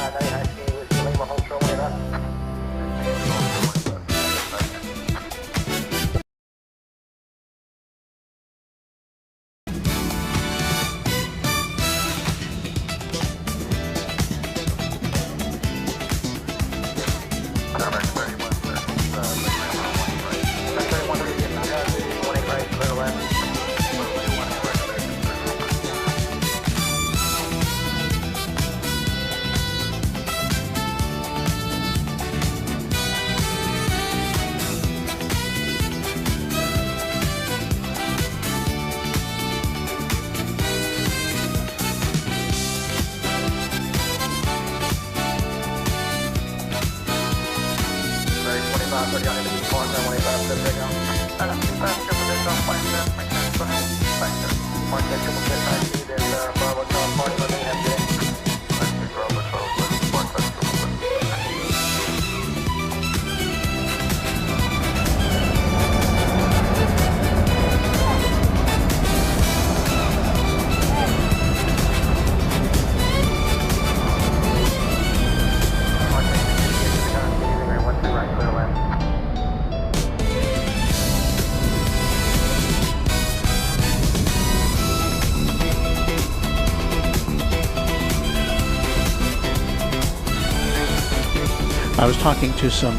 I was talking to some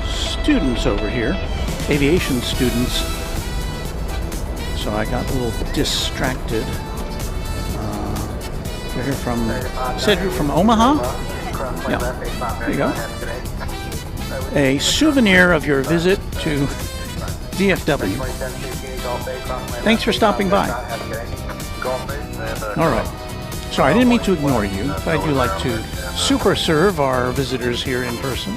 students over here, aviation students, so I got a little distracted. We're here from Cedric from Omaha. Yeah, there you go. A souvenir of your visit to DFW. Thanks for stopping by. All right. Sorry, I didn't mean to ignore you, but I do like to super serve our visitors here in person.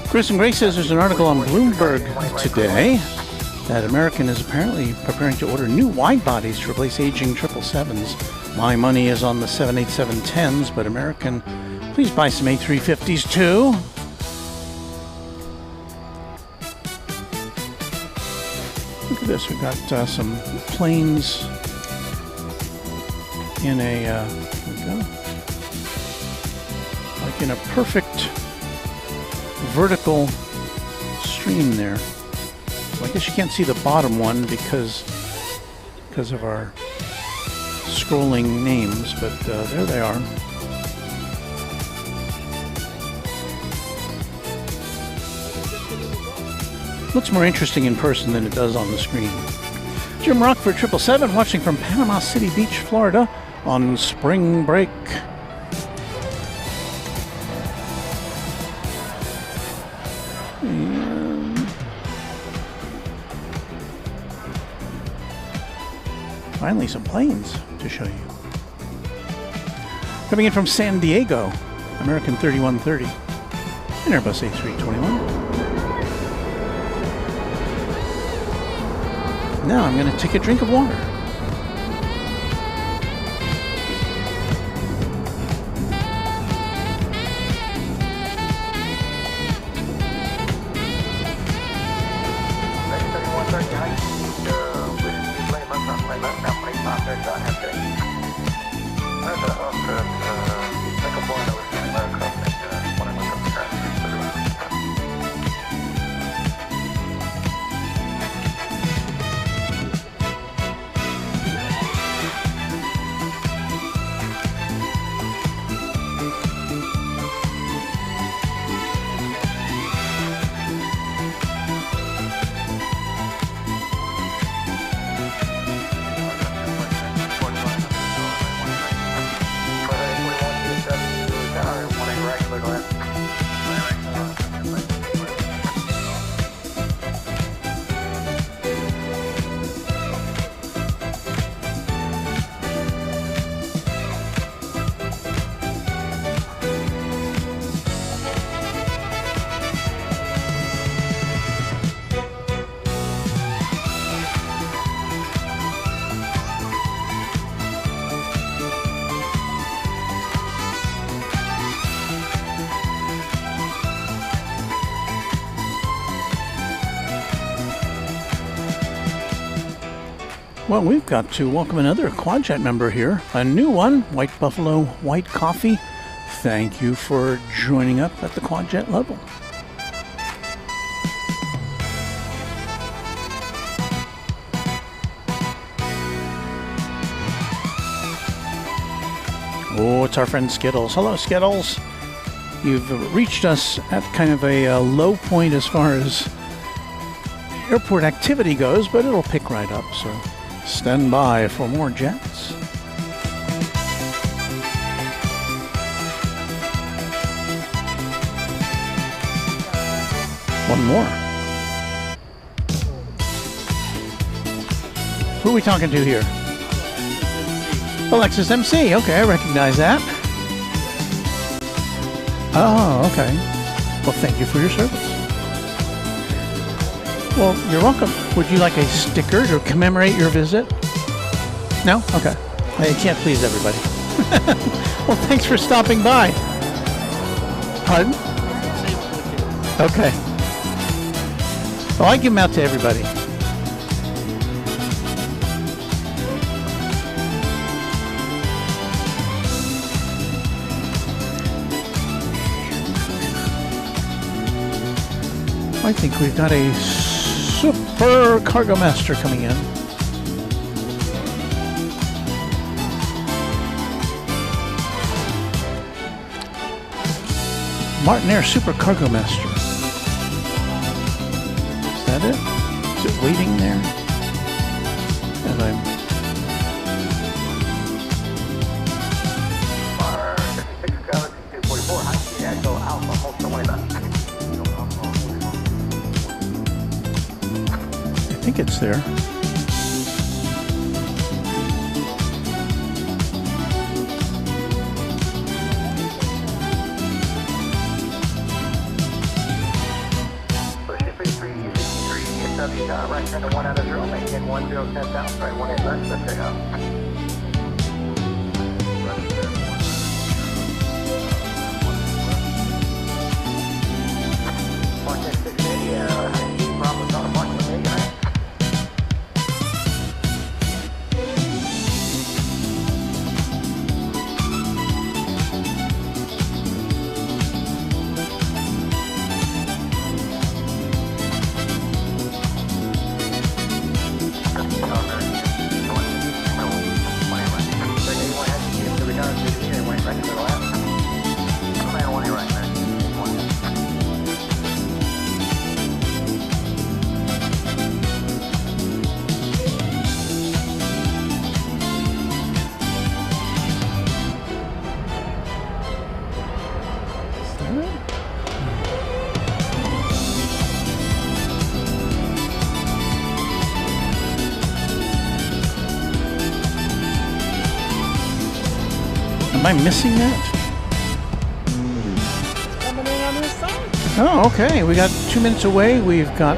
Chris and Grace says there's an article on Bloomberg today that American is apparently preparing to order new wide bodies to replace aging 777s. My money is on the 787-10s, but American, please buy some A350s too. Look at this, we've got some planes in a, here we go, like in a perfect vertical stream there. Well, I guess you can't see the bottom one because of our scrolling names, but there they are. Looks more interesting in person than it does on the screen. Jim Rockford 777 watching from Panama City Beach, Florida on spring break. And finally some planes to show you. Coming in from San Diego, American 3130 and Airbus A321. Now I'm going to take a drink of water. Well, we've got to welcome another Quadjet member here. A new one, White Buffalo White Coffee. Thank you for joining up at the Quadjet level. Oh, it's our friend Skittles. Hello, Skittles. You've reached us at kind of a low point as far as airport activity goes, but it'll pick right up, so stand by for more jets. One more. Who are we talking to here? Alexis MC. Okay, I recognize that. Oh, okay. Well, thank you for your service. Well, you're welcome. Would you like a sticker to commemorate your visit? No? Okay. I can't please everybody. Well, thanks for stopping by. Pardon? Okay. Well, I give them out to everybody. I think we've got a super cargo master coming in. Martin Super Cargo Master. Is that it? Is it waiting there? And I'm... I think it's there. right, turn to 1 out of 0, maintain 10 south, right, 18 left, let's take out. 680, Bravo's on approximately 89. Am I missing that? Coming in on this side. Oh, okay. We got 2 minutes away. We've got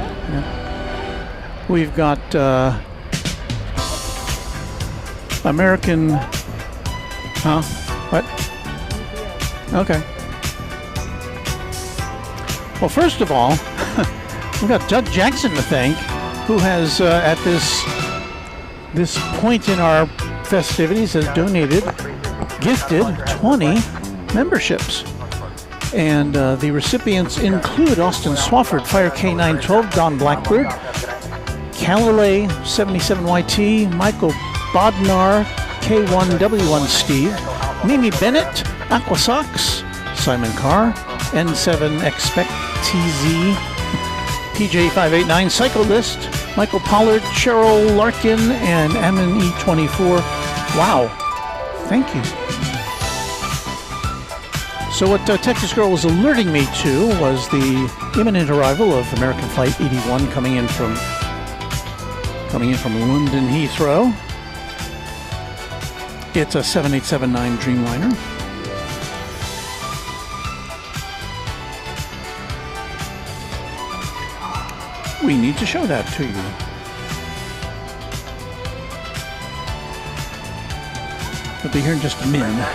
American. Huh? What? Okay. Well, first of all, we've got Judge Jackson to thank, who has at this point in our festivities has gifted 20 memberships. And the recipients include Austin Swafford, Fire K912, Don Blackbird, Calalay 77YT, Michael Bodnar, K1W1 Steve, Mimi Bennett, Aquasox, Simon Carr, N7 Expect TZ, PJ589, Cyclist, Michael Pollard, Cheryl Larkin, and Ammon E24. Wow. Thank you. So what Texas Girl was alerting me to was the imminent arrival of American Flight 81 coming in from London Heathrow. It's a 7879 Dreamliner. We need to show that to you. We'll be here in just a minute.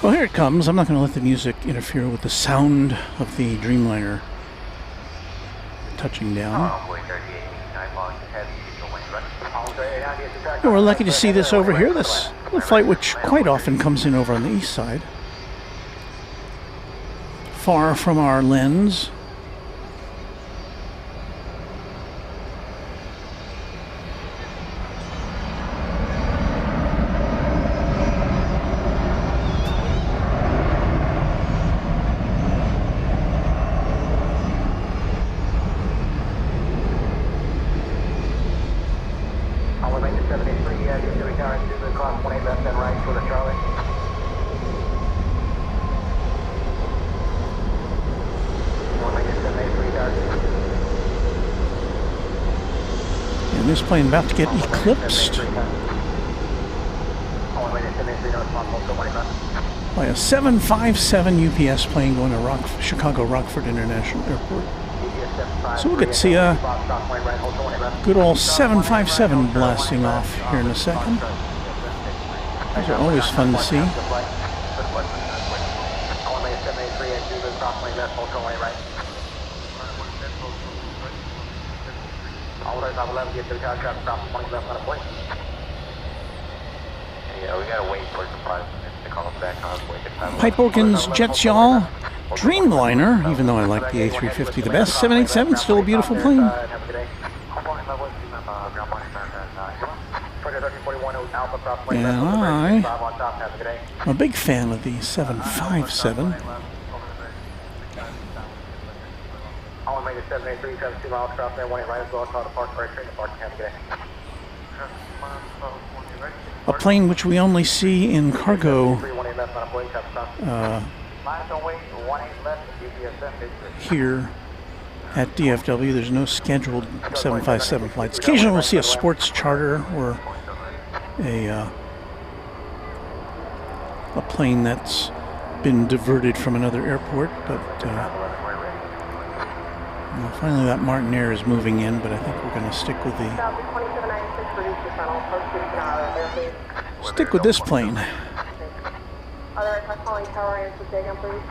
Well, here it comes. I'm not going to let the music interfere with the sound of the Dreamliner touching down. And we're lucky to see this over here. This little flight, which quite often comes in over on the east side, far from our lens. This plane about to get eclipsed by a 757 UPS plane going to Chicago Rockford International Airport. So we'll get to see a good old 757 blasting off here in a second. Those are always fun to see. Yeah, we gotta wait for surprise to call us back on. Pipe organs, jets, y'all. Dreamliner, even though I like the A350 the best. 787, still a beautiful plane. And I'm a big fan of the 757. Runway 783, traffic 2 miles, cross there, 18 right as well, call to park, right train to parking, have a good day. A plane which we only see in cargo here at DFW. There's no scheduled 757 flights. Occasionally we'll see a sports charter or a plane that's been diverted from another airport, but well, finally that Martinair is moving in, but I think we're going to stick with this plane. Other calling tower answer taken, please.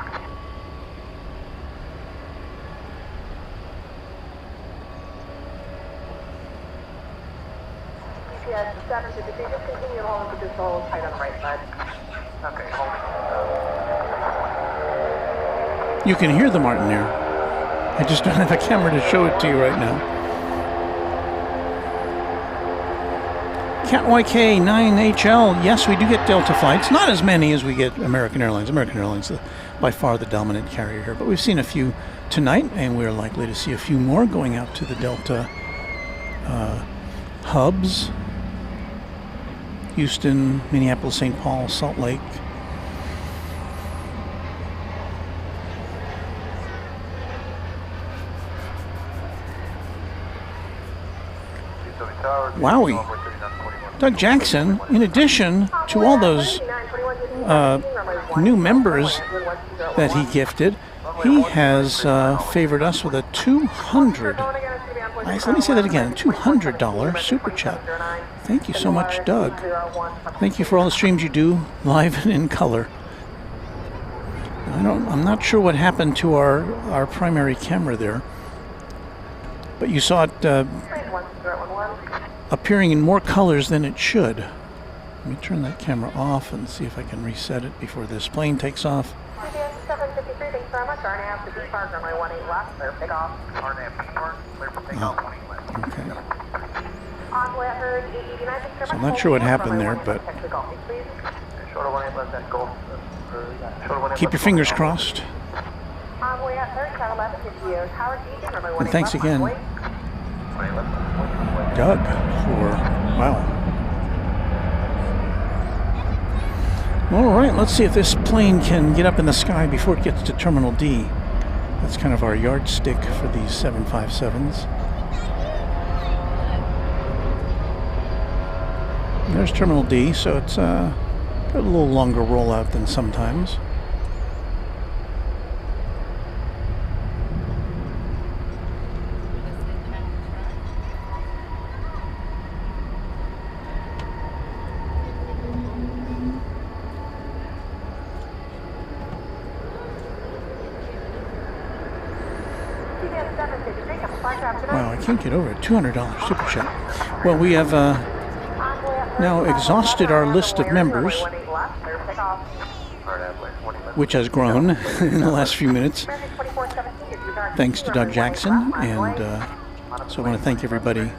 GPS 753, just continue to hold the control tight on the right side. Okay, holding. You can hear the Martinair. I just don't have a camera to show it to you right now. Cat YK 9HL, yes, we do get Delta flights. Not as many as we get American Airlines. American Airlines is by far the dominant carrier here, but we've seen a few tonight, and we're likely to see a few more going out to the Delta hubs. Houston, Minneapolis, St. Paul, Salt Lake. Wowie. Doug Jackson, in addition to all those new members that he gifted, he has favored us with a $200. Let me say that again, $200 super chat. Thank you so much, Doug. Thank you for all the streams you do, live and in color. I'm not sure what happened to our primary camera there, but you saw it appearing in more colors than it should. Let me turn that camera off and see if I can reset it before this plane takes off. GPS 753, thanks very much. RNAV to P-Park, runway 18 left, clear for takeoff. RNAV P-Park, clear for takeoff, 18 left. Okay. Envoy at Herd 889, thanks very much. So I'm not sure what happened there, but keep your fingers crossed. Envoy at Herd, Cat 11, 50 Howard Egan, runway 18 And thanks left, again, envoy. Doug, for, wow. All right, let's see if this plane can get up in the sky before it gets to Terminal D. That's kind of our yardstick for these 757s. There's Terminal D, so it's got a little longer rollout than sometimes. Wow, I can't get over it. $200 super chat. Well, we have now exhausted our list of members, which has grown in the last few minutes, thanks to Doug Jackson. And so I want to thank everybody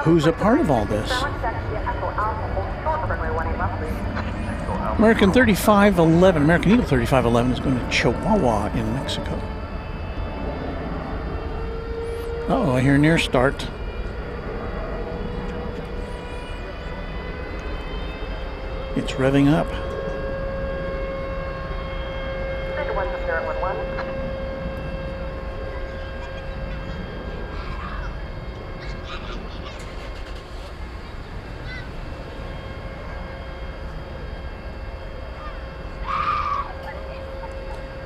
who's a part of all this. American 3511, American Eagle 3511 is going to Chihuahua in Mexico. Uh-oh, I hear near start. It's revving up.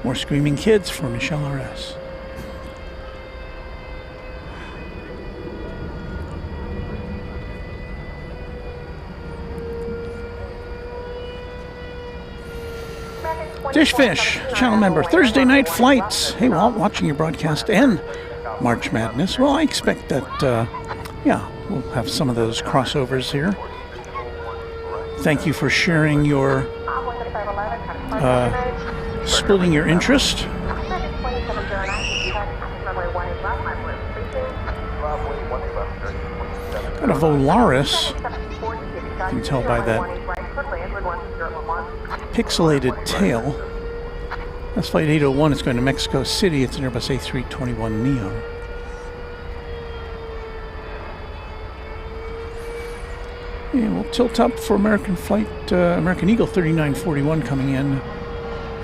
More screaming kids for Michelle R.S. Dishfish, channel member, Thursday night flights. Hey, Walt, watching your broadcast and March Madness. Well, I expect that, yeah, we'll have some of those crossovers here. Thank you for sharing your, splitting your interest. Got a Volaris, you can tell by that pixelated tail. That's flight 801. It's going to Mexico City. It's an Airbus A321neo. Yeah, we'll tilt up for American Eagle 3941 coming in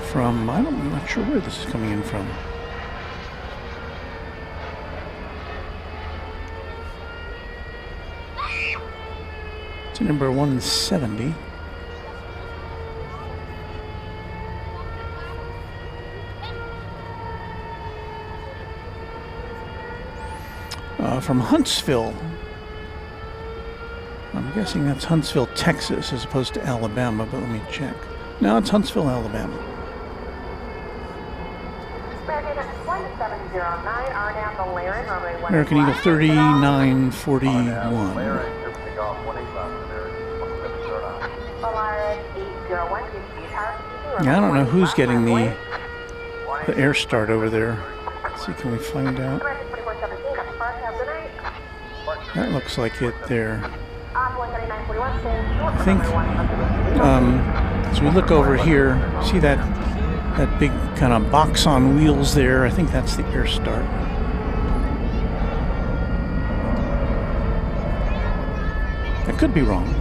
from, I'm not sure where this is coming in from. It's number 170. From Huntsville. I'm guessing that's Huntsville, Texas, as opposed to Alabama, but let me check. No, it's Huntsville, Alabama. American Eagle 3941. Yeah, I don't know who's getting the air start over there. Let's see, can we find out? That looks like it there. I think, as we look over here, see that big kind of box on wheels there? I think that's the air start. I could be wrong.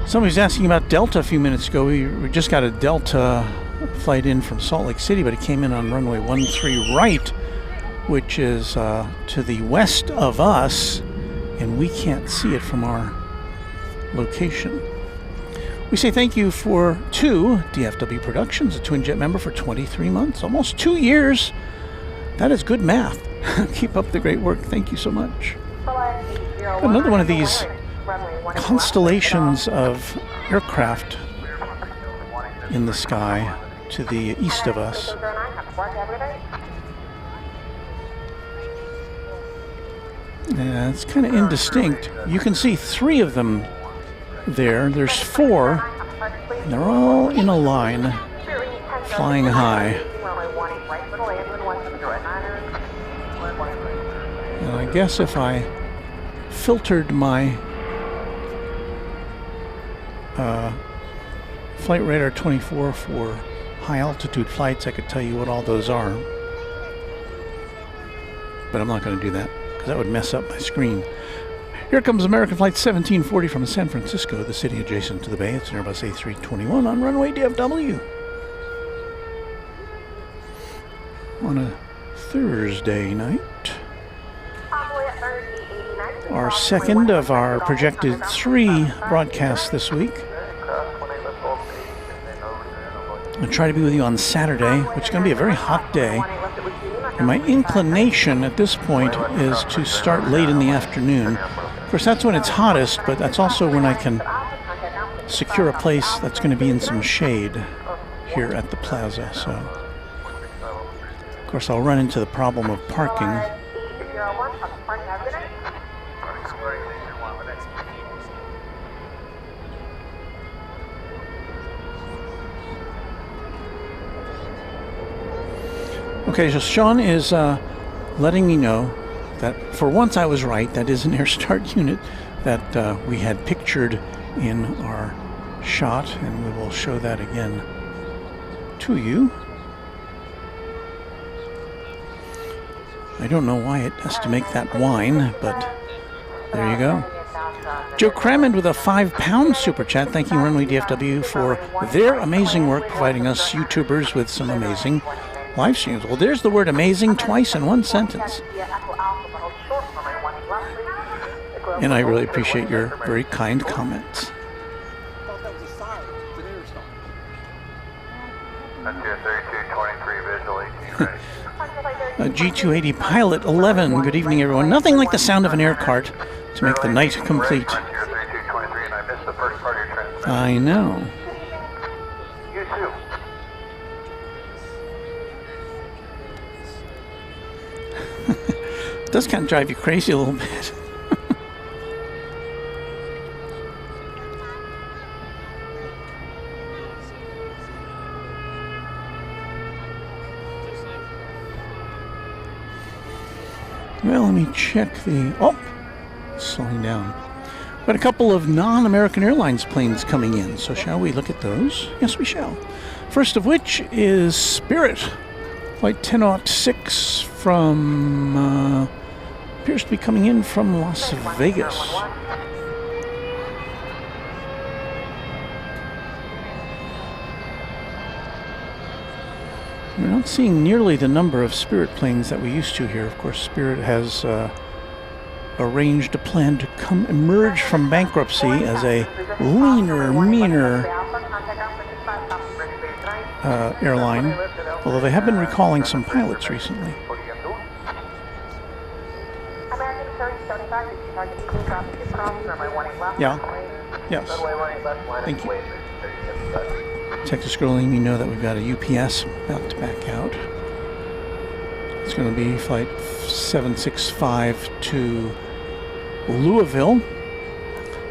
Somebody was asking about Delta a few minutes ago. We just got a Delta flight in from Salt Lake City, but it came in on runway 13 right, which is to the west of us, and we can't see it from our location. We say thank you to DFW Productions, a Twin Jet member, for 23 months, almost 2 years. That is good math. Keep up the great work. Thank you so much. Another one of these constellations of aircraft in the sky to the east of us. Yeah, it's kind of indistinct. You can see 3 of them there. There's 4. And they're all in a line, flying high. And I guess if I filtered my Flight Radar 24 for high altitude flights, I could tell you what all those are. But I'm not going to do that, because that would mess up my screen. Here comes American Flight 1740 from San Francisco, the city adjacent to the bay. It's an Airbus A321 on runway DFW. On a Thursday night. Our second of our projected 3 broadcasts this week. I'll try to be with you on Saturday, which is going to be a very hot day. And my inclination at this point is to start late in the afternoon. Of course, that's when it's hottest, but that's also when I can secure a place that's going to be in some shade here at the Plaza. So, of course, I'll run into the problem of parking. Okay, so Sean is letting me know that for once I was right. That is an air start unit that we had pictured in our shot, and we will show that again to you. I don't know why it has to make that whine, but there you go. Joe Crammond with a £5 super chat, thanking Runway DFW for their amazing work, providing us YouTubers with some amazing live streams. Well, there's the word amazing twice in one sentence. And I really appreciate your very kind comments. G280 Pilot 11, good evening everyone. Nothing like the sound of an air cart to make the night complete. I know. It does kind of drive you crazy a little bit. Well, let me check the... Oh, slowing down. Got a couple of non-American Airlines planes coming in, so shall we look at those? Yes, we shall. First of which is Spirit, flight 1006 from, appears to be coming in from Las Vegas. We're not seeing nearly the number of Spirit planes that we used to here. Of course, Spirit has arranged a plan to emerge from bankruptcy as a leaner, meaner airline, although they have been recalling some pilots recently. Yeah. Yes. Thank you. Texas Girl letting me know that we've got a UPS about to back out. It's going to be flight 765 to Louisville.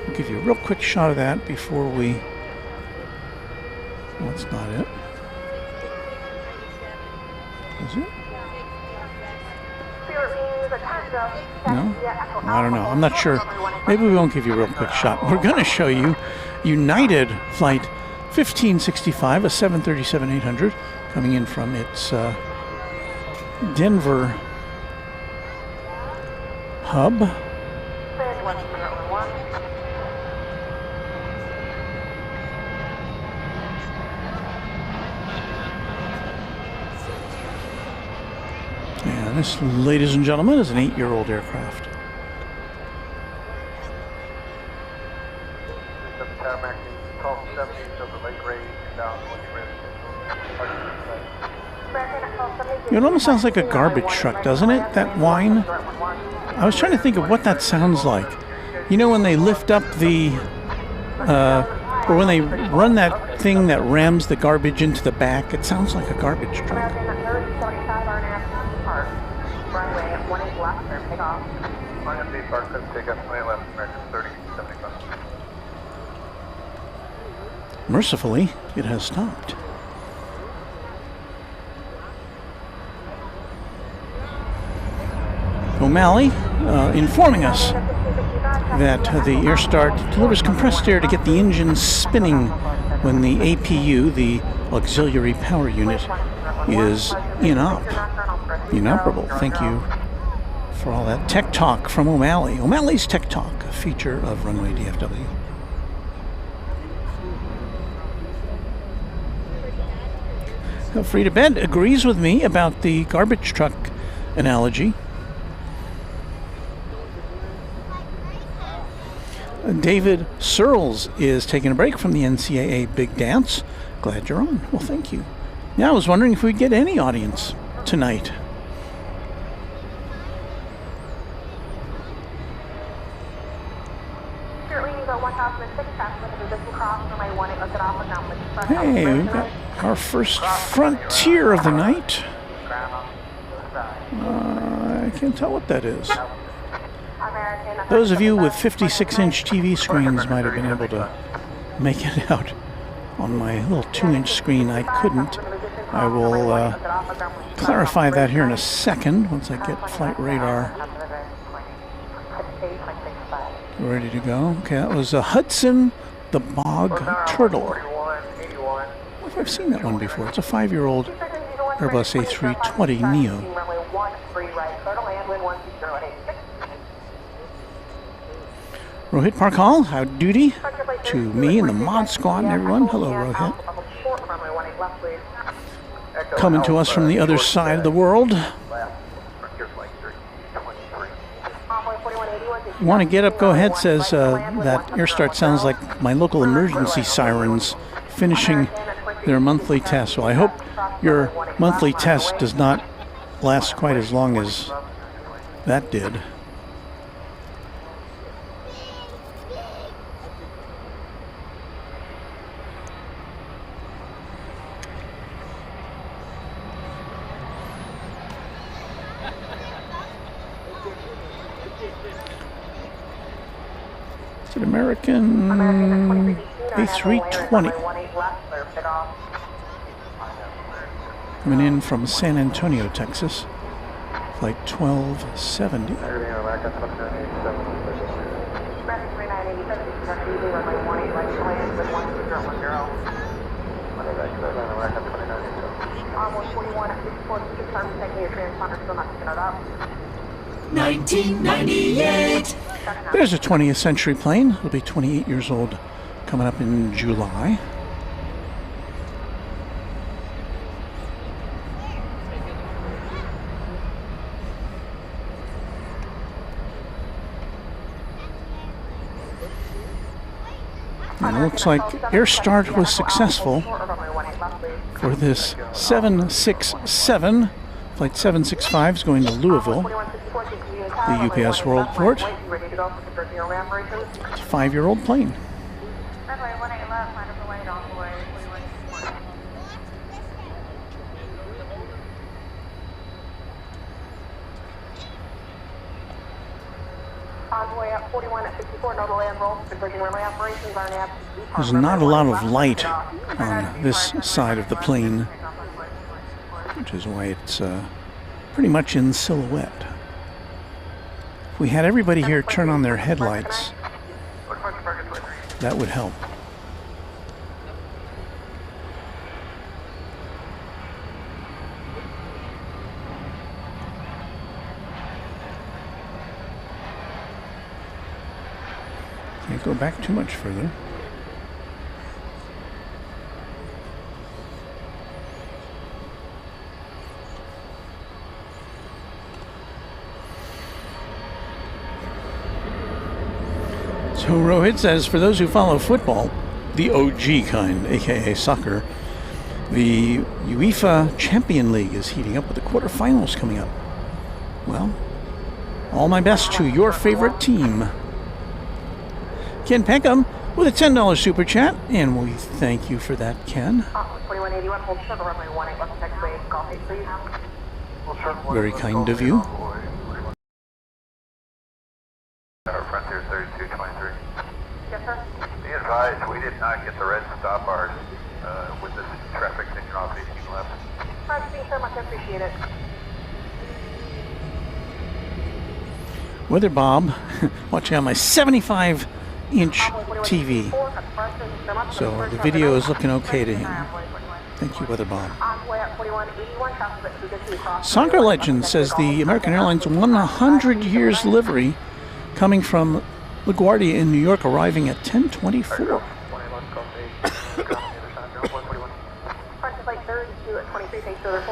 I'll give you a real quick shot of that before we... Well, that's not it. Is it? No? I don't know. I'm not sure. Maybe we won't give you a real quick shot. We're going to show you United flight 1565, a 737-800, coming in from its Denver hub. And this, ladies and gentlemen, is an 8-year-old aircraft. It almost sounds like a garbage truck, doesn't it? That whine. I was trying to think of what that sounds like. You know, when they lift up the, or when they run that thing that rams the garbage into the back, it sounds like a garbage truck. Mercifully, it has stopped. O'Malley informing us that the AirStart delivers compressed air to get the engine spinning when the APU, the auxiliary power unit, is inoperable. Thank you for all that tech talk from O'Malley. O'Malley's Tech Talk, a feature of Runway DFW. Free to Bed agrees with me about the garbage truck analogy. David Searles is taking a break from the NCAA Big Dance. Glad you're on. Well, thank you. Yeah, I was wondering if we'd get any audience tonight. Hey, we've got our first Frontier of the night. I can't tell what that is. Those of you with 56-inch TV screens might have been able to make it out. On my little 2-inch screen, I couldn't. I will clarify that here in a second once I get flight radar ready to go. Okay, that was a Hudson the Bog Turtle. I don't know if I've seen that one before. It's a 5-year-old Airbus A320neo. Rohit Parkal, howdy doody to me and the Mod Squad and everyone. Hello, Rohit. Coming to us from the other side of the world. Want to get up, go ahead, says that AirStart sounds like my local emergency sirens finishing their monthly test. Well, I hope your monthly test does not last quite as long as that did. It's an American A320 coming in from San Antonio, Texas, flight 1270. 141 at 64, confirm taking your transponder, still not picking it up. 1998. There's a 20th century plane. It'll be 28 years old coming up in July. And it looks like air start was successful for this 767. Flight 765 is going to Louisville, the UPS World Port. It's a 5-year-old plane. There's not a lot of light on this side of the plane, which is why it's pretty much in silhouette. If we had everybody here turn on their headlights, that would help. Can't go back too much further. So Rohit says, for those who follow football, the OG kind, aka soccer, the UEFA Champion League is heating up with the quarterfinals coming up. Well, all my best to your favorite team. Ken Peckham with a $10 super chat, and we thank you for that, Ken. Very kind of you. Frontier 3223. Yes, sir. Be advised, we did not get the red stop bars with this traffic taking off 18 left. Thank you so much, I appreciate it. Weather Bob, watching on my 75-inch TV. So the video is looking okay to him. Thank you, Weather Bob. Soccer Legend says the American Airlines 100 years livery coming from LaGuardia in New York, arriving at 10:24.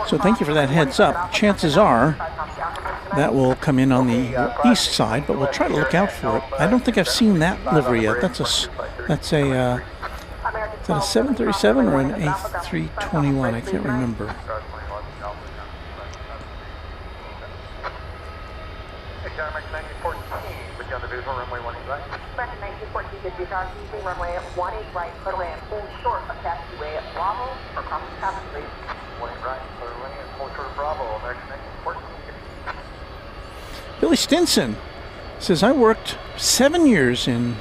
So thank you for that heads up. Chances are that will come in on the east side, but we'll try to look out for it. I don't think I've seen that livery yet. That's a is that a 737 or an A321? I can't remember. Runway 18 right, clear land, full short of taxiway at Bravo or cross the cabin, please. 18 right, clear land, full short of Bravo, American 1914. Billy Stinson says, I worked 7 years in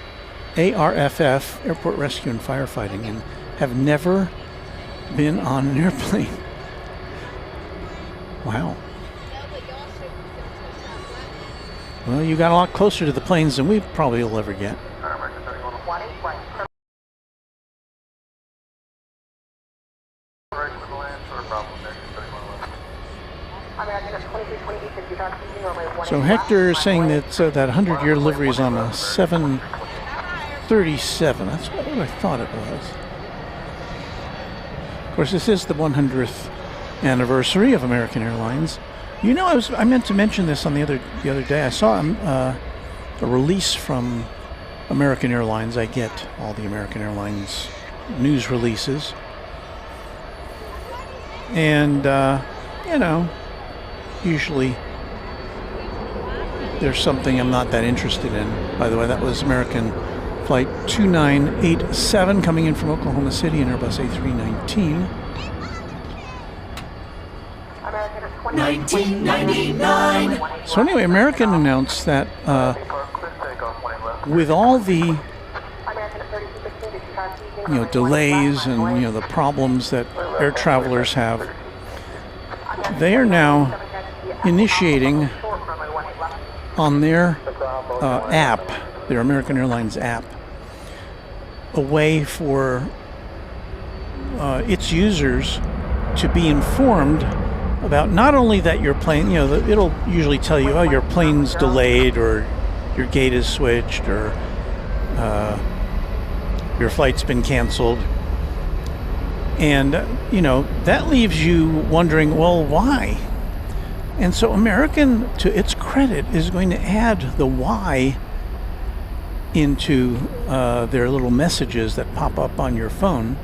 ARFF, Airport Rescue and Firefighting, and have never been on an airplane. Wow. Well, you got a lot closer to the planes than we probably will ever get. So Hector is saying that that 100-year livery is on a 737. That's what I thought it was. Of course, this is the 100th anniversary of American Airlines. You know, I meant to mention this on the other day. I saw a release from American Airlines. I get all the American Airlines news releases, and you know, usually there's something I'm not that interested in. By the way, that was American Flight 2987 coming in from Oklahoma City in Airbus A319. 1999. So anyway, American announced that with all the delays and the problems that air travelers have, they are now initiating on their app their American Airlines app, a way for its users to be informed about not only that your plane, it'll usually tell you, oh, your plane's delayed, or your gate is switched, or your flight's been canceled. And, that leaves you wondering, well, why? And so American, to its credit, is going to add the why into their little messages that pop up on your phone.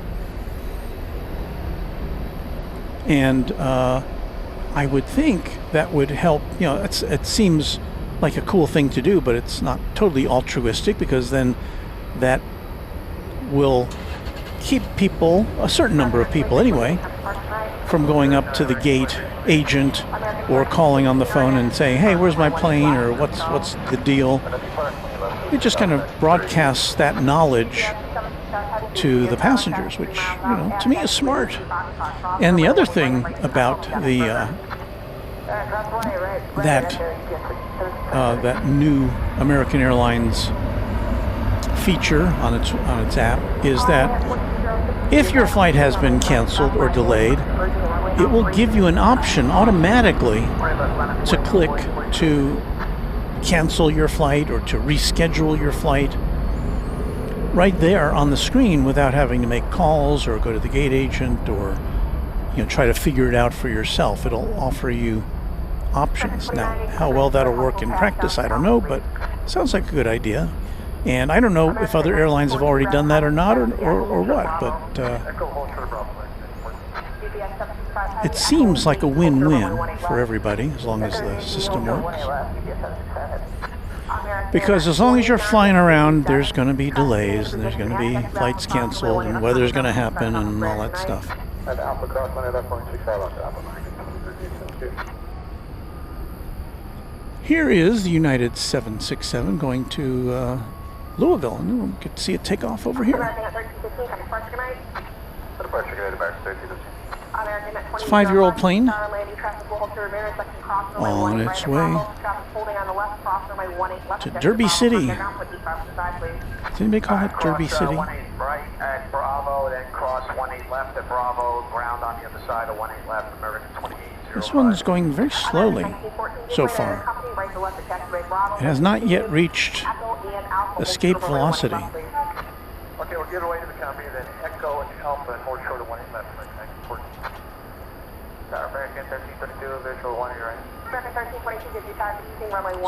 And I would think that would help. It seems like a cool thing to do, but it's not totally altruistic, because then that will keep people, a certain number of people anyway, from going up to the gate agent or calling on the phone and saying, hey, where's my plane, or what's the deal. It just kind of broadcasts that knowledge to the passengers, which, to me is smart. And the other thing about that new American Airlines feature on its app is that if your flight has been canceled or delayed, it will give you an option automatically to click to cancel your flight or to reschedule your flight right there on the screen, without having to make calls or go to the gate agent or try to figure it out for yourself. It'll offer you options. Now, how well that'll work in practice, I don't know, but it sounds like a good idea. And I don't know if other airlines have already done that or not, or what, but it seems like a win-win for everybody, as long as the system works. Because as long as you're flying around, there's going to be delays, and there's going to be flights canceled, and weather's going to happen, and all that stuff. Here is the United 767 going to Louisville, and we'll get to see it take off over here. It's a 5-year-old plane on its way to Derby City. Does anybody call it Derby City? This one's going very slowly so far. It has not yet reached escape velocity. Okay, we'll get away to the company, then Echo and Alpha and hold short of 18 left. American 1332, visual 1 right.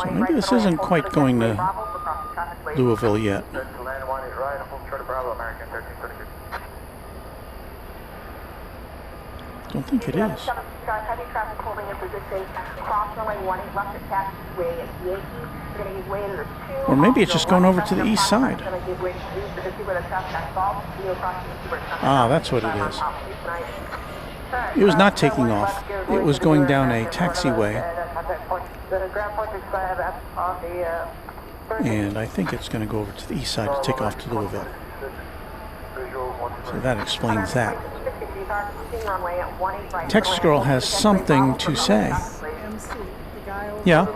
So maybe this isn't quite going to Louisville yet. Don't think it is. Or maybe it's just going over to the east side. Ah, that's what it is. It was not taking off. It was going down a taxiway. And I think it's going to go over to the east side to take off to Louisville. So that explains that. Text Girl has something to say. Yeah.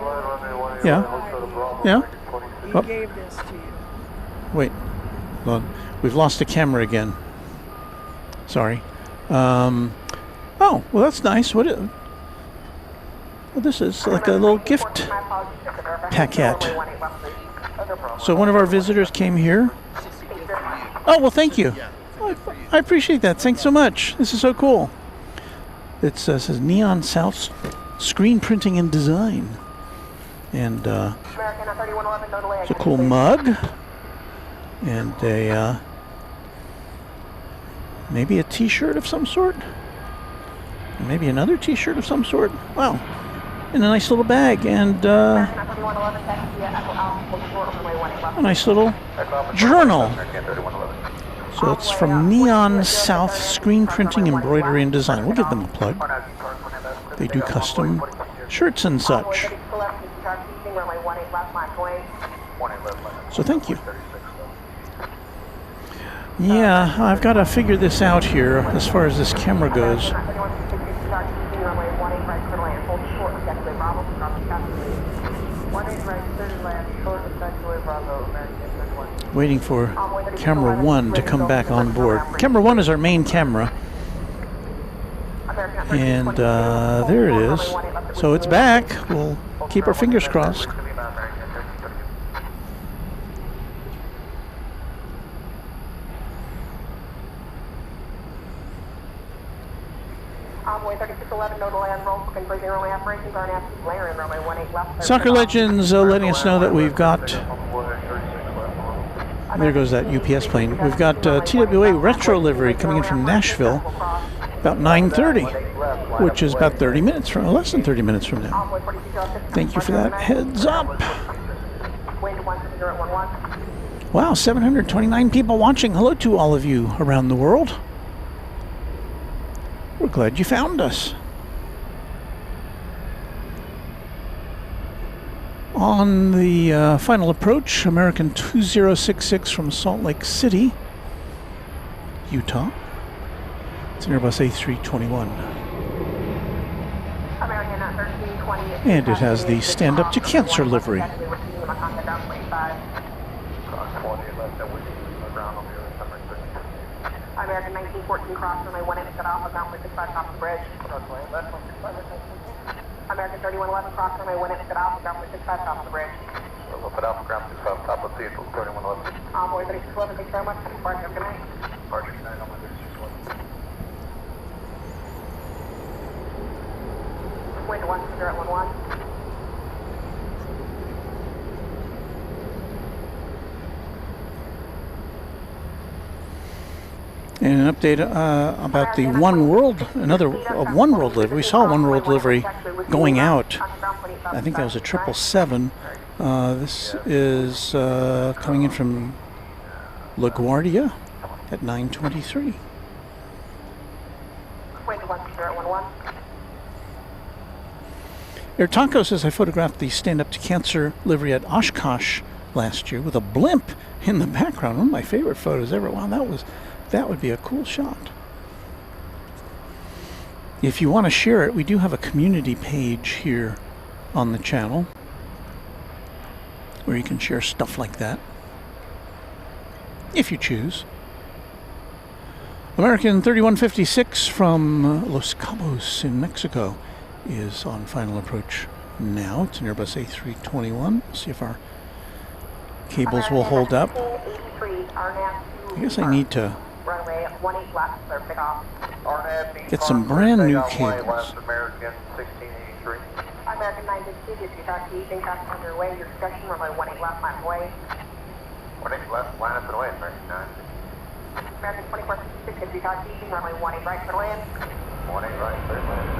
Yeah. Yeah. He gave this to you. Wait. Well, we've lost the camera again. Sorry. Oh, well, that's nice. Well, this is like a little gift packet. So one of our visitors came here. Oh, well, thank you. I appreciate that. Thanks so much. This is so cool. It says Neon South Screen Printing and Design. And it's a cool mug. And a maybe a t-shirt of some sort. Maybe another t-shirt of some sort. Wow. In a nice little bag. And a nice little journal. So it's from Neon South Screen Printing, Embroidery and Design. We'll give them a plug. They do custom shirts and such. So thank you. Yeah, I've got to figure this out here as far as this camera goes. Waiting for camera 1 to come back on board. Camera 1 is our main camera. And there it is. So it's back. We'll keep our fingers crossed. Soccer Legends letting us know that we've got, there goes that UPS plane. We've got TWA retro livery coming in from Nashville about 9:30, which is about 30 minutes from, less than 30 minutes from now. Thank you for that heads up. Wow, 729 people watching. Hello to all of you around the world. We're glad you found us. On the final approach, American 2066 from Salt Lake City, Utah. It's an Airbus A321. And it has the stand-up to cancer livery. American 1914 cross runway 18 set off, about 65 off the bridge. American 3111 cross runway 18 set off, about 65 off the bridge. We'll put Alpha ground 65 top of vehicle 3111. Envoy 3611, thanks very much. Departure, good night. Departure 9 on my 3611. Wind 1011. And an update about the OneWorld, another OneWorld livery. We saw OneWorld livery going out. I think that was a 777. This is coming in from LaGuardia at 9:23. Wind 1011. Air Taco says I photographed the stand-up to cancer livery at Oshkosh last year with a blimp in the background. One of my favorite photos ever. Wow, that would be a cool shot. If you want to share it, we do have a community page here on the channel where you can share stuff like that, if you choose. American 3156 from Los Cabos in Mexico is on final approach now. It's an Airbus A321. See if our cables will hold up. I guess I need to get some brand new cables. American 1683. American 952, if you talk to evening traffic on your way, your discussion, runway 18 left, line away. 18 left, line up and away, American 9. American 2466, if you talk to evening, runway 18 right, for land. 18 right, clear land.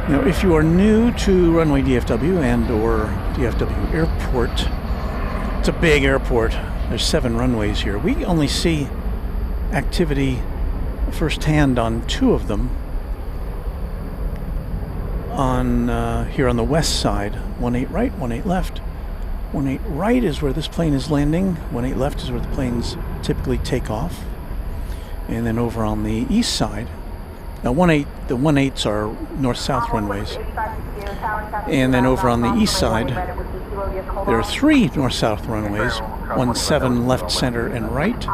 Now, if you are new to Runway DFW and or DFW Airport, it's a big airport. There's 7 runways here. We only see activity firsthand on 2 of them. On here on the west side, 18 right, 18 left. 18 right is where this plane is landing. 18 left is where the planes typically take off. And then over on the east side, now the 18s are north-south runways. And then over on the east side, there are 3 north-south runways, 17 left, center, and right.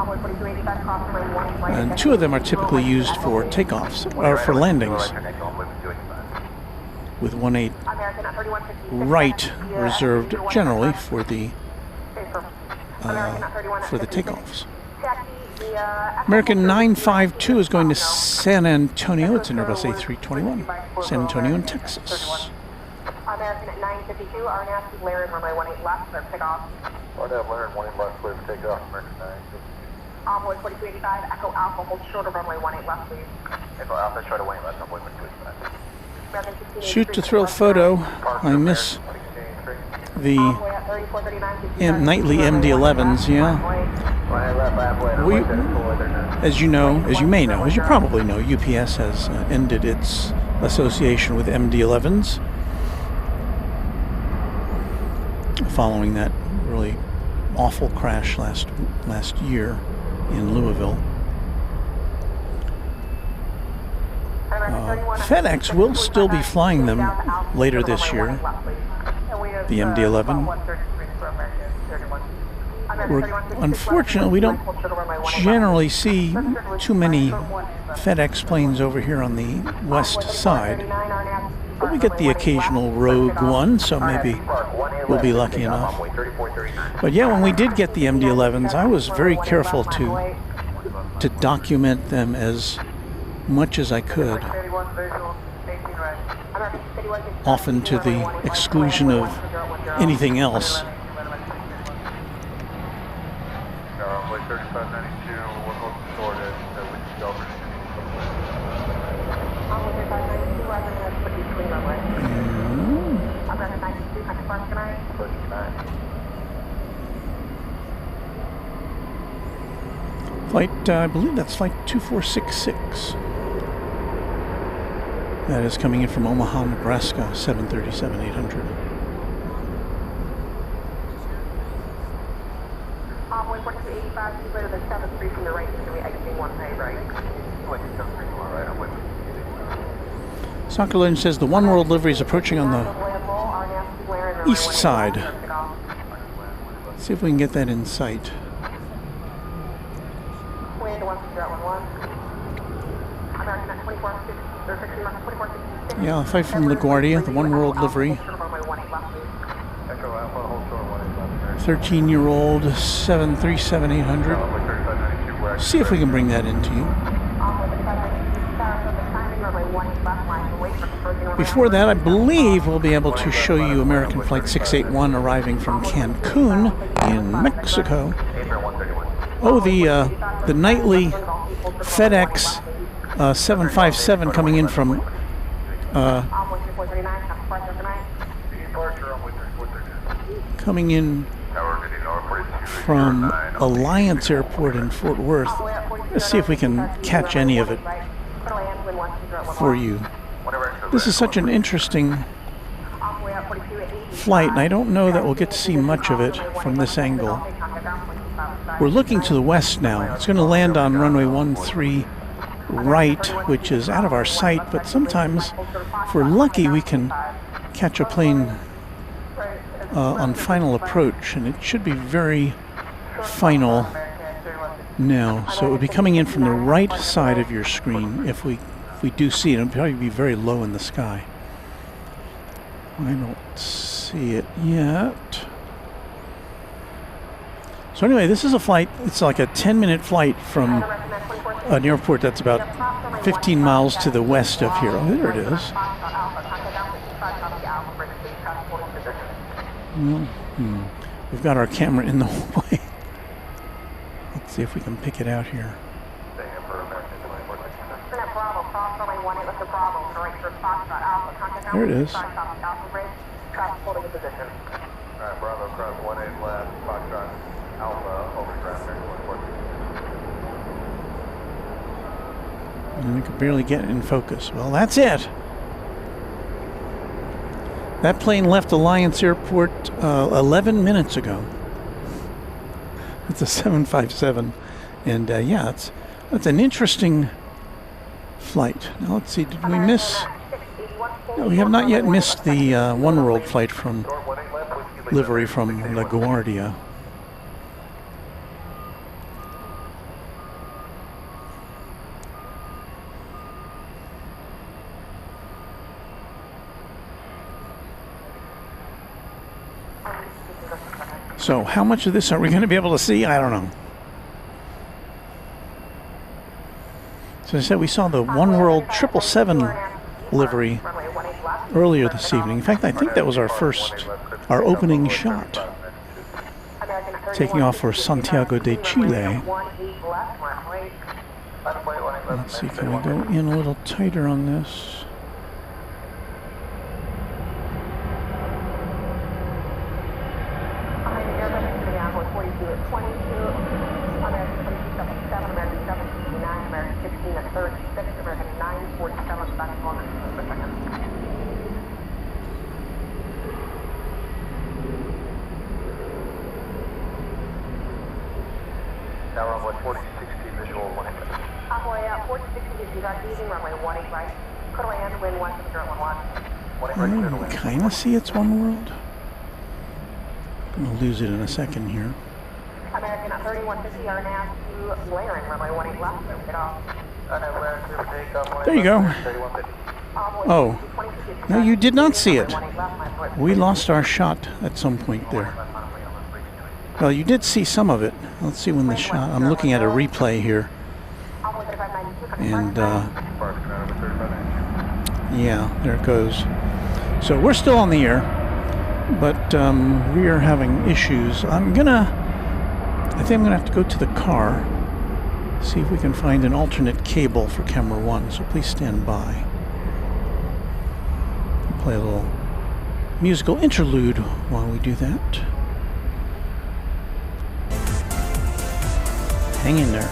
And 2 of them are typically used for takeoffs, or for landings, with 18 right reserved generally for the takeoffs. American 952 is going to San Antonio. It's an Airbus A321. San Antonio in Texas. American 952, RNAV, Larry, runway 18 left, clear takeoff. RNAV, Larry, 18 left, clear for takeoff, American 952. Envoy 4285, Echo Alpha, hold short of runway 18 left, please. Echo Alpha, short of 18 left, runway 4285. Shoot to thrill photo. I miss the nightly MD-11s, yeah. We, as you know, as you may know, as you probably know, UPS has ended its association with MD-11s following that really awful crash last year in Louisville. FedEx will still be flying them later this year. the MD-11. Unfortunately, we don't generally see too many FedEx planes over here on the west side. But we get the occasional rogue one, so maybe we'll be lucky enough. But yeah, when we did get the MD-11s, I was very careful to document them as much as I could, often to the exclusion of anything else. Flight, I believe that's flight 2466. That is coming in from Omaha, Nebraska, 737-800. Soccer Legend says the OneWorld livery is approaching on the east side. Let's see if we can get that in sight. Yeah, flight from LaGuardia, the OneWorld livery. 13-year-old 737-800. See if we can bring that into you. Before that, I believe we'll be able to show you American Flight 681 arriving from Cancun in Mexico. Oh, the nightly FedEx 757 coming in from Alliance Airport in Fort Worth. Let's see if we can catch any of it for you. This is such an interesting flight, and I don't know that we'll get to see much of it from this angle. We're looking to the west now. It's going to land on runway 13 right, which is out of our sight, but sometimes, if we're lucky, we can catch a plane on final approach, and it should be very final now. So it would be coming in from the right side of your screen if we do see it. It'll probably be very low in the sky. I don't see it yet. So anyway, this is a flight. It's like a 10-minute flight from an airport that's about 15 miles to the west of here. Oh, there it is. We've got our camera in the way. Let's see if we can pick it out here. There it is. And we could barely get it in focus. Well, that's it. That plane left Alliance Airport 11 minutes ago. It's a 757. And yeah, that's an interesting flight. Now let's see, did we miss? No, we have not yet missed the OneWorld flight from livery from LaGuardia. So how much of this are we going to be able to see? I don't know. So I said we saw the OneWorld 777 livery earlier this evening. In fact, I think that was our opening shot. Taking off for Santiago de Chile. Let's see, can we go in a little tighter on this? I can kind of see it's OneWorld. I'll lose it in a second here. American at 3150 are now to Blaring, runway 18 left, clear for takeoff. There you go. Oh, no, you did not see it. We lost our shot at some point there. Well, you did see some of it. Let's see when the shot. I'm looking at a replay here. And, yeah, there it goes. So we're still on the air, but we are having issues. I think I'm gonna have to go to the car, see if we can find an alternate cable for camera 1, so please stand by. Play a little musical interlude while we do that. Hang in there.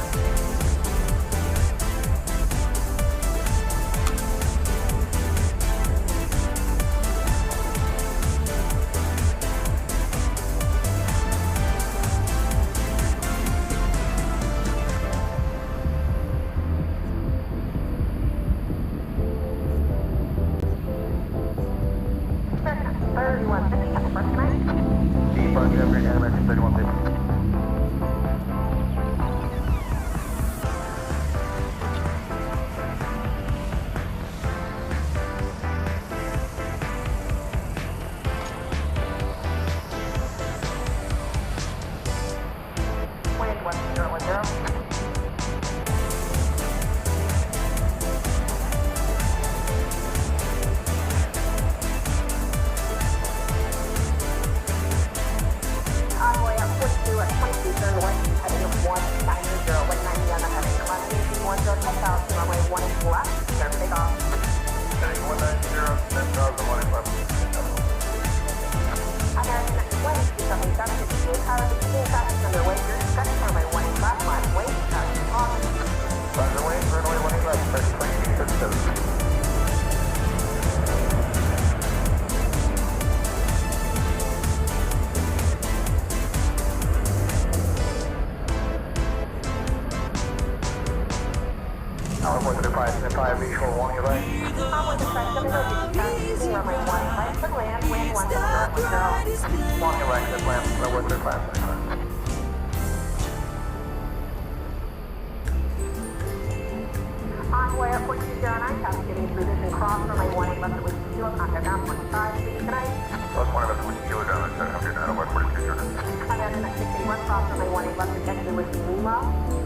Envoy Airport 209, getting through this and cross runway 18 left with kilo, contact down 25, speaking tonight. Plus 1 of us with kilo down at 700 over 42 Jordan. American at 61, cross runway 18 left with exit with Lima,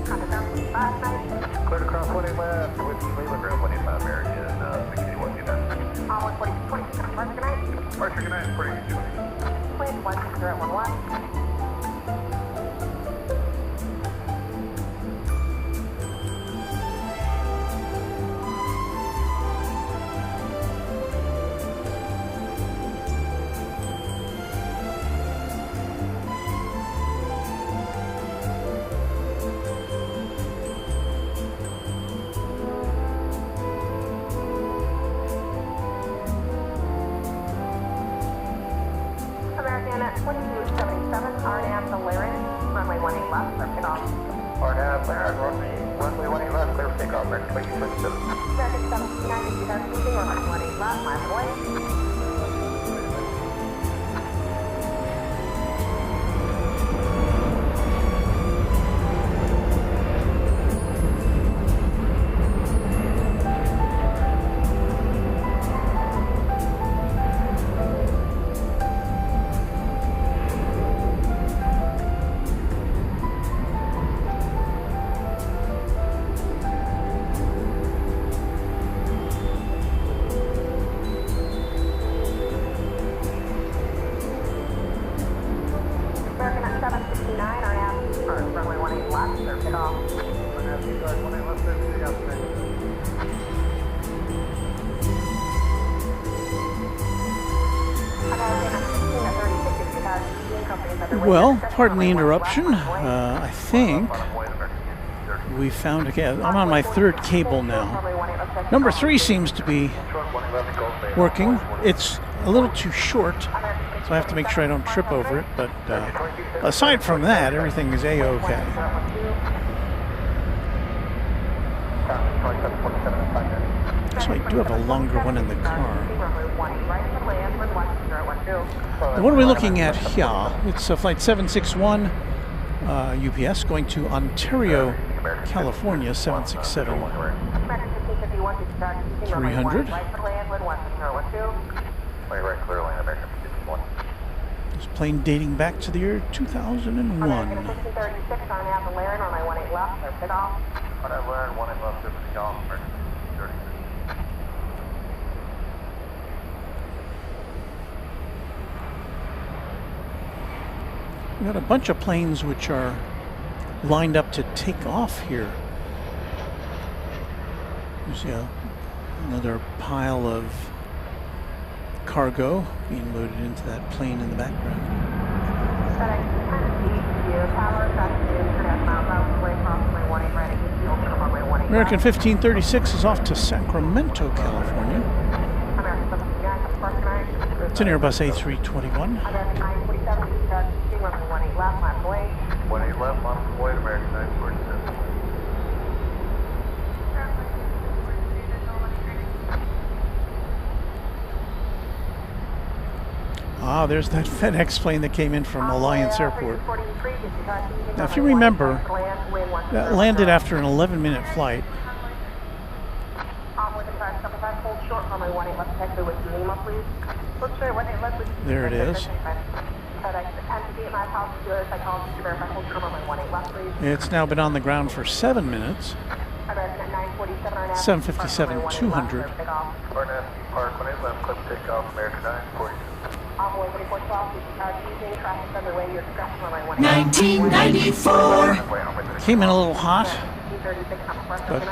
contact down 25 tonight. Clear to cross 1 left with Lima, ground 25 American, 61 Unit. Onward 42, departure good night. Departure good night, 42. Wind 16011. American at 2277, RNAV to Laren, runway 18 left, clear for takeoff. RNAV, runway 18 left, clear for takeoff, American 2277. American 790, start moving, runway 18 left, miles away. American at 769, RNAV for runway 18 left, clear for takeoff. RNAV, 18 left, clear for takeoff, Well, pardon the interruption. I think we found a cable. I'm on my third cable now. Number 3 seems to be working. It's a little too short, so I have to make sure I don't trip over it. But aside from that, everything is A-OK. So I do have a longer one in the car. And what are we looking at here? It's flight 761 UPS going to Ontario, California, 767. 300. This plane dating back to the year 2001. We got a bunch of planes which are lined up to take off here. You see another pile of cargo being loaded into that plane in the background. American 1536 is off to Sacramento, California. It's an Airbus A321. Ah, there's that FedEx plane that came in from Alliance Airport. Now, if you remember, that landed after an 11-minute flight. There it is. It's now been on the ground for 7 minutes. 757-200. 1994. Came in a little hot, but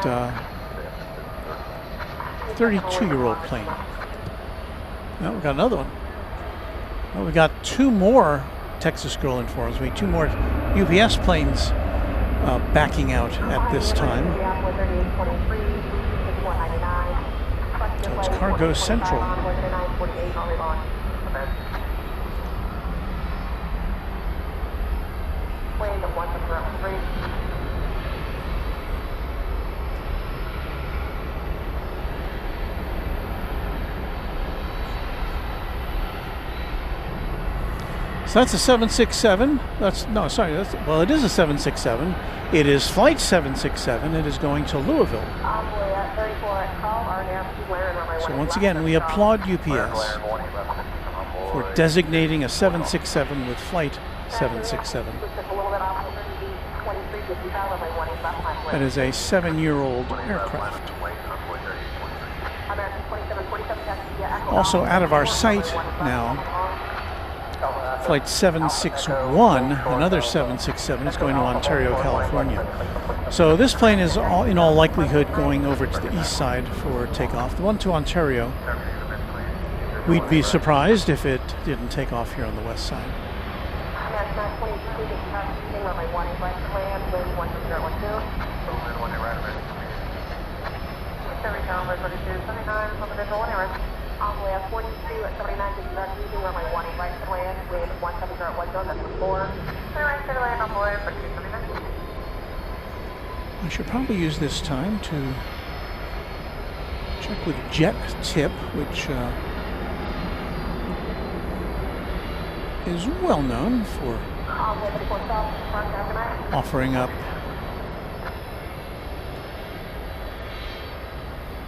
32-year-old plane. Now we got another one. Well, we got two more Texas Girl informs me, two more UPS planes backing out at this time. So it's Cargo Central. So that's a 767. Well, it is a 767. It is flight 767. It is going to Louisville. So once again, we applaud UPS for designating a 767 with flight 767. That is a 7-year-old aircraft. Also out of our sight now, flight 761, another 767, is going to Ontario, California. So this plane is in all likelihood going over to the east side for takeoff. The one to Ontario, we'd be surprised if it didn't take off here on the west side. I should probably use this time to check with Jet Tip, which is well known for offering up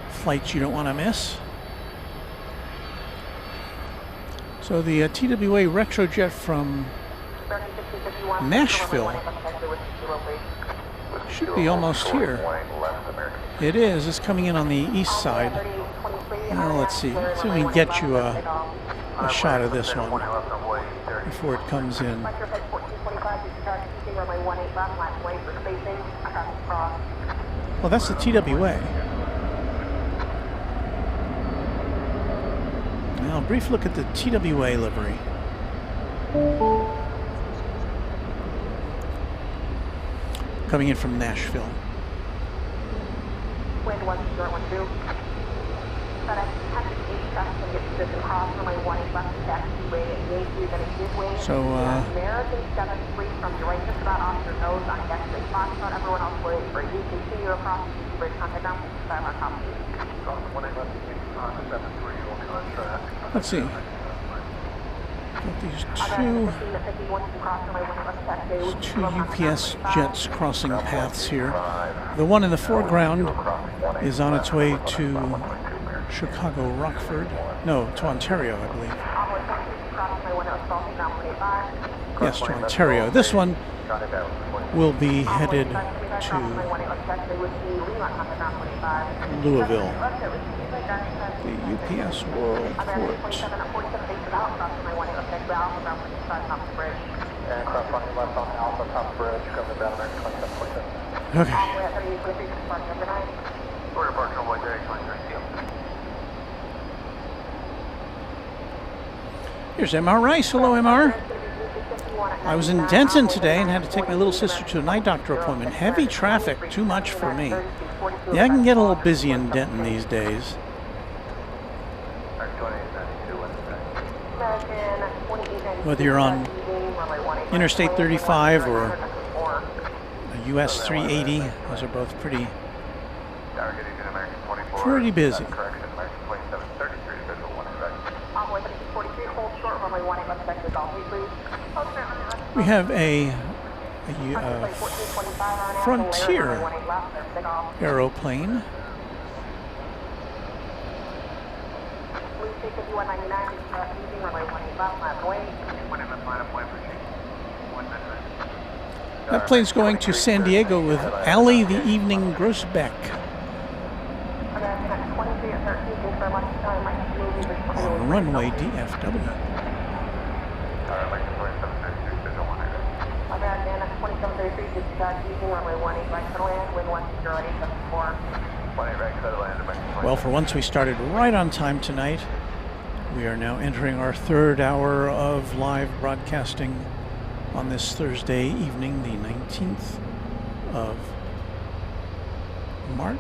flights you don't want to miss. So the TWA Retrojet from Nashville should be almost here. It is. It's coming in on the east side. Now let's see. Let's see if we can get you a shot of this one before it comes in. Well, that's the TWA. Now, a brief look at the TWA livery. Coming in from Nashville. So, I bridge, contact ground 5 on top. Let's see. Got these two UPS jets crossing paths here. The one in the foreground is on its way to Chicago, Rockford. No, to Ontario, I believe. Yes, to Ontario. This one will be headed to Louisville. The UPS World Port. Okay. Here's MR Rice. Hello, MR. I was in Denton today and had to take my little sister to an eye doctor appointment. Heavy traffic, too much for me. Yeah, I can get a little busy in Denton these days. Whether you're on Interstate 35 or a US 380, those are both pretty busy. We have a Frontier aeroplane. That plane's going to San Diego with Allie the Evening Grossbeck. On Runway DFW. Well, for once we started right on time tonight. We are now entering our third hour of live broadcasting on this Thursday evening, the 19th of March.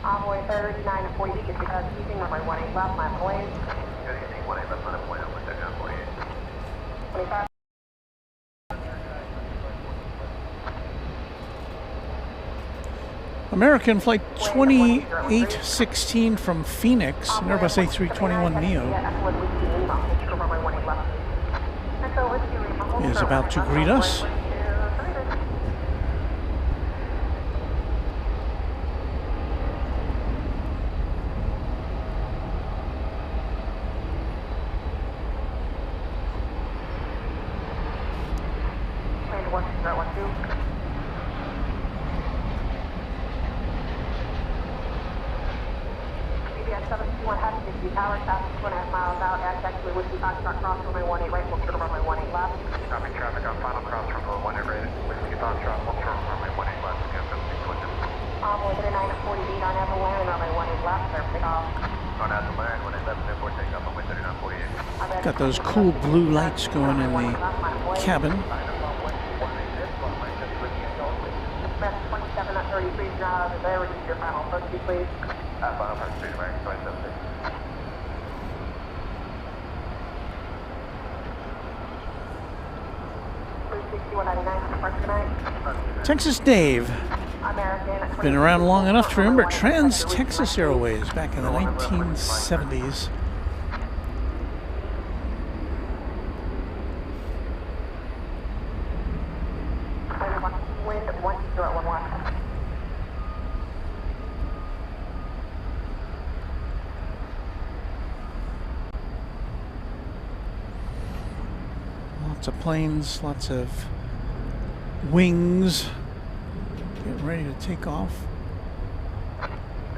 Envoy 39 and 40 tickets because using runway 18 left, lap away. 25. American Flight 2816 from Phoenix, an Airbus A321neo, is about to greet us. Got those cool blue lights going in the cabin. Texas Dave. Been around long enough to remember Trans-Texas Airways back in the 1970s. Lots of planes, lots of wings. Getting ready to take off.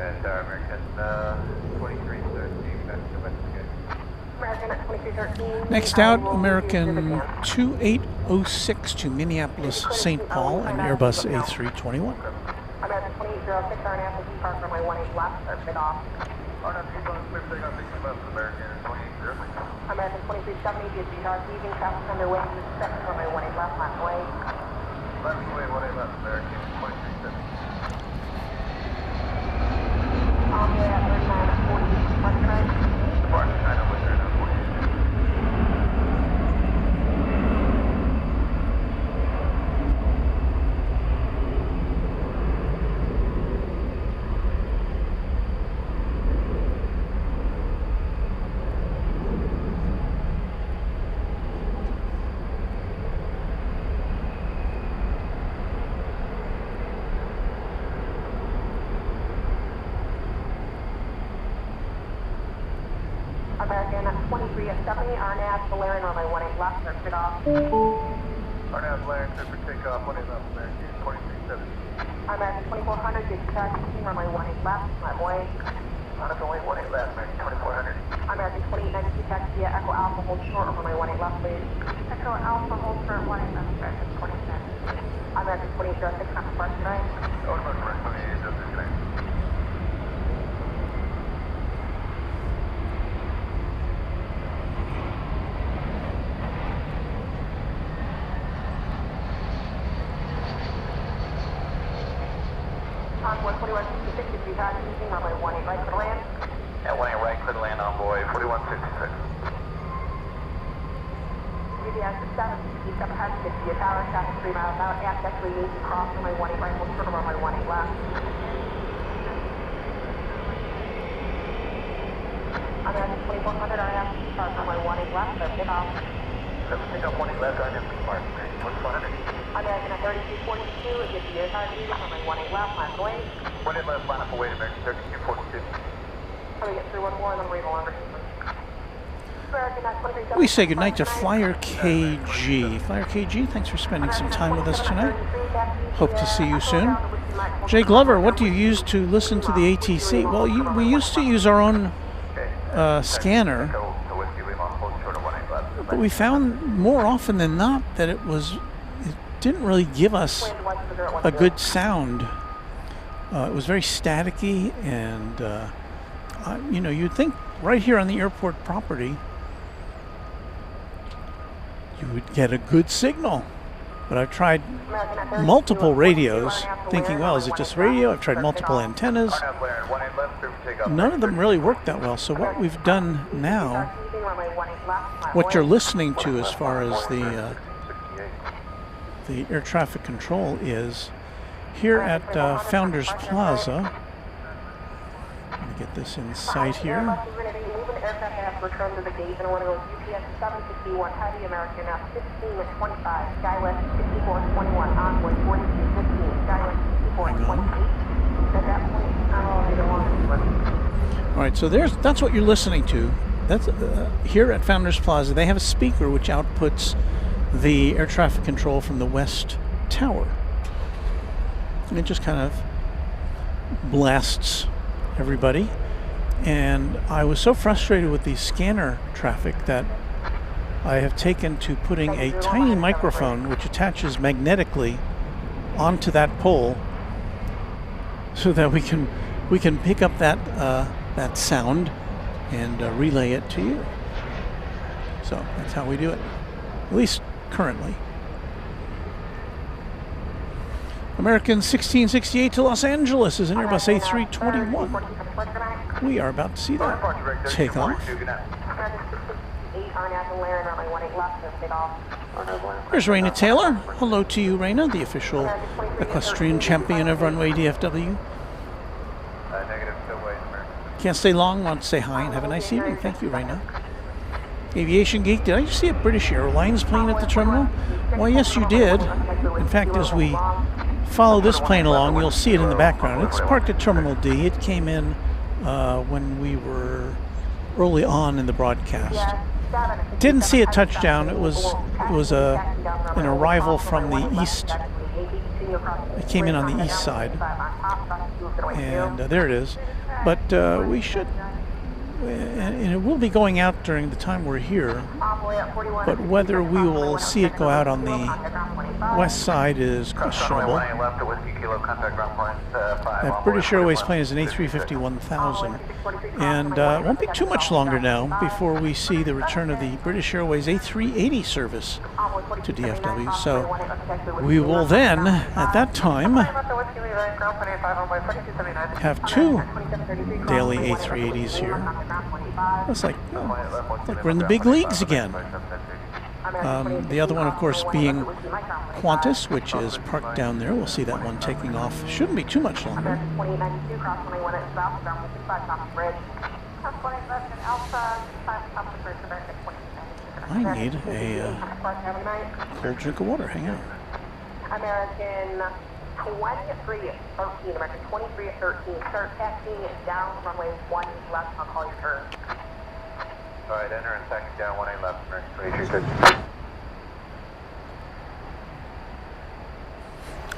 And American 2313. Next out, American 2806 to Minneapolis, St. Paul, an Airbus A321. American 2806, RNAV, depart runway 18 left, or take off. American 2803. American 2370, DSR, leaving traffic underway, second runway 18 left, lap away. Runway 18 left, American 2370. Envoy American 23 at 70, RNAV, Valerian, runway 18 left, clear for takeoff. RNAV, Valerian, clear for takeoff, 18 left, American 2370. American 2400, good touch, runway 18 left, my boy. Runway 18 left, American 2400. American 2892, taxi via Echo Alpha, hold short, runway 18 left, please. Echo Alpha, hold short, 18 left, American 27. American 2806, not first tonight. Over, 2806 tonight. Onboard 4166, if you got anything, runway 18 right for land. At 18 right, clear to land on boy 4166. UDS 7, keep up ahead, 50 tower, traffic 3 miles out, access leading cross runway 18 right, hold short, runway 18 left. American 2400, RF, start runway 18 left, clear takeoff. Pick up 18 left, RNAV, Mark, 2400. American at 3242, if you get your runway 18 left, line away. 18 left, line up away, American 3242. Let me get through one more and then we'll read the longer. We say goodnight to Flyer KG. Flyer KG, thanks for spending some time with us tonight. Hope to see you soon. Jay Glover, what do you use to listen to the ATC? Well, we used to use our own scanner, but we found more often than not that it didn't really give us a good sound. It was very staticky, and you know, you'd think right here on the airport property you would get a good signal. But I've tried multiple radios, thinking, well, is it just radio? I've tried multiple antennas. None of them really work that well. So what we've done now, what you're listening to as far as the air traffic control is here at Founders Plaza. Let me get this in sight here. Return to the gate, and I want to go UPS 761, heavy American 15 at 25, Skywest 5421, Onboard 4215, Skywest 5428. At that point, I'm either one. All right, so that's what you're listening to. That's here at Founders Plaza. They have a speaker which outputs the air traffic control from the West Tower, and it just kind of blasts everybody. And I was so frustrated with the scanner traffic that I have taken to putting a tiny microphone which attaches magnetically onto that pole so that we can pick up that sound and relay it to you. So that's how we do it, at least currently. American 1668 to Los Angeles is an Airbus A321. We are about to see that take off. There's Raina Taylor. Hello to you, Raina, the official equestrian champion of Runway DFW. Can't stay long, want to say hi and have a nice evening. Thank you, Raina. Aviation Geek, did I just see a British Airlines plane at the terminal? Well, yes, you did. In fact, as we follow this plane along, you'll see it in the background. It's parked at Terminal D. It came in when we were early on in the broadcast. Didn't see a touchdown. It was an arrival from the east. It came in on the east side, and there it is. But we should, and it will be going out during the time we're here. But whether we will see it go out on the west side is questionable. That British Airways plane is an A350-1000, and it won't be too much longer now before we see the return of the British Airways A380 service to DFW. So we will then, at that time, have two daily A380s here. It's like we're in the big leagues again. The other one, of course, being Qantas, which is parked down there. We'll see that one taking off. Shouldn't be too much longer. I need a cold drink of water. Hang on. American 23 at 13, American 23 at 13. Start taxiing down runway 1 left. I'll call your turn. Alright, enter and second down 18 left, American 23.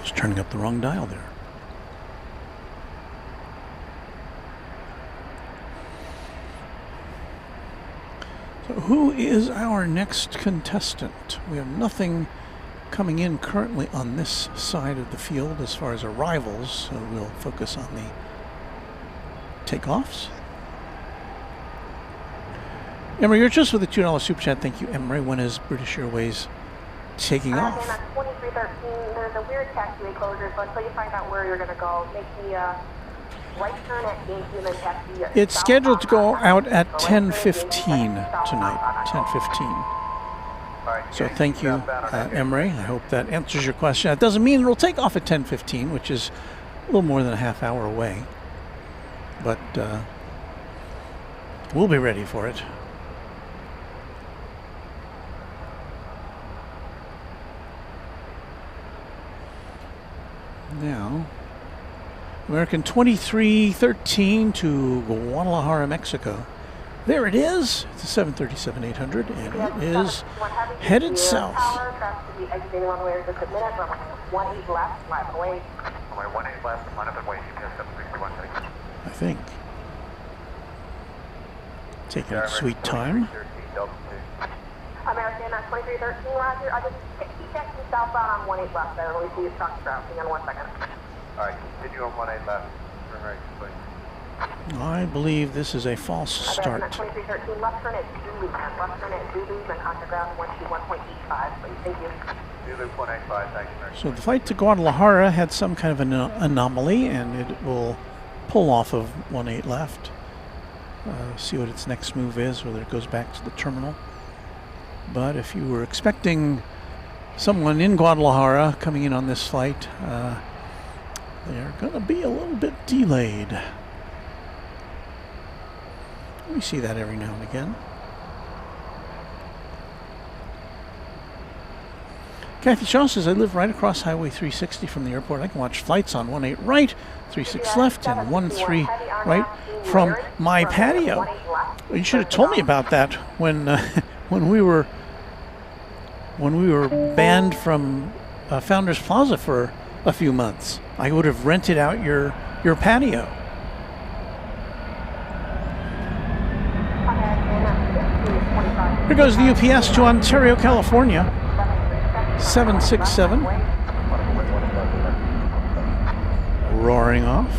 Just turning up the wrong dial there. So who is our next contestant? We have nothing coming in currently on this side of the field as far as arrivals, so we'll focus on the takeoffs. Emery, you're just with a $2 super chat. Thank you, Emery. When is British Airways taking off? On 2313, there's a weird taxiway closure, so until you find out where you're going to go, make the right turn at gate and then taxi. It's scheduled to go out at 10:15 tonight, 10:15. So thank you, Emery. I hope that answers your question. That doesn't mean it'll take off at 10:15, which is a little more than a half hour away. But we'll be ready for it. Now, American 2313 to Guadalajara, Mexico. There it is. It's a 737-800, and it is headed south. Exiting runway just a minute, runway 18 left, fly away. Runway 18 left, line up and wait, GPS 731. I think. Taking its sweet time. American 2313, Roger. I just keep checking southbound on 18 left there. Let me see you stop ground. Hang on 1 second. Alright, continue on 18 left. Turn right, please. I believe this is a false start. American 2313, left turn at Zulu, and left turn at Zulu, and contact ground 121.85. Please, thank you. Zulu 185, thank you, sir. So the flight to Guadalajara had some kind of an anomaly, and it will pull off of 18 left. See what its next move is, whether it goes back to the terminal. But if you were expecting someone in Guadalajara coming in on this flight, they're going to be a little bit delayed. We see that every now and again. Kathy Shaw says, I live right across Highway 360 from the airport. I can watch flights on 18 right, 36 left, and 13 right from my patio. Well, you should have told me about that when when we were banned from Founders Plaza for a few months. I would have rented out your patio. Here goes the UPS to Ontario, California. 767. Roaring off.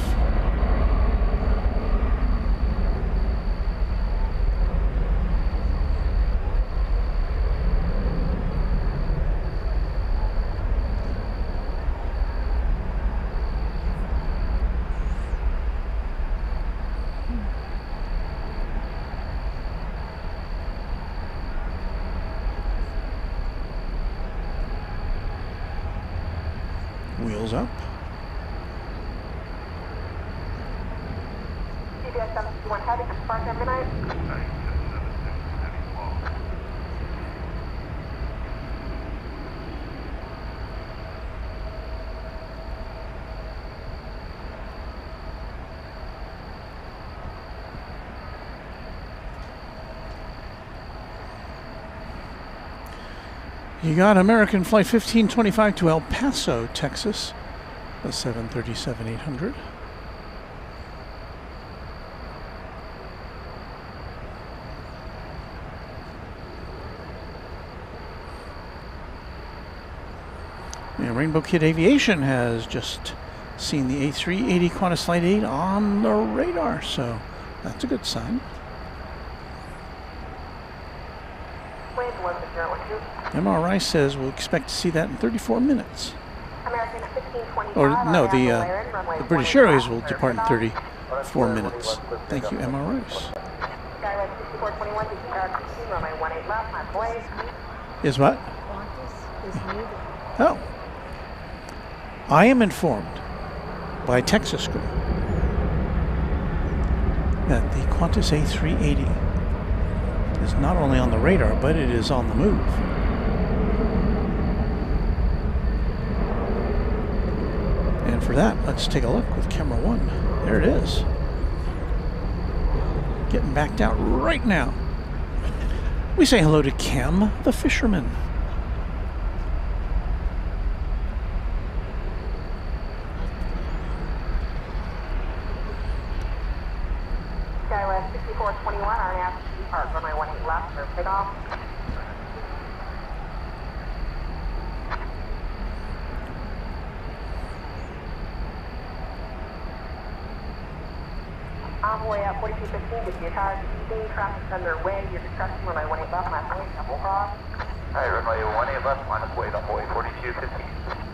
Wheels up. CBS 761 heavy, park every night. You got American Flight 1525 to El Paso, Texas, a 737-800. And Rainbow Kid Aviation has just seen the A380 Qantas Flight 8 on the radar, so that's a good sign. MRI says we'll expect to see that in 34 minutes. Or no, the British Airways will depart in 34 minutes. Thank you, MRIs. Is what? Oh. I am informed by Texas Crew that the Qantas A380 is not only on the radar, but it is on the move. And for that, let's take a look with camera one. There it is. Getting backed out right now. We say hello to Cam, the fisherman. Skywest 6421, RNAV Park, runway 18 left for takeoff. Envoy at 4215, if your tires are traffic's underway, your discretion, runway 18 left, my point, double cross. Alright, runway 18 left, minus weight on boy 4215.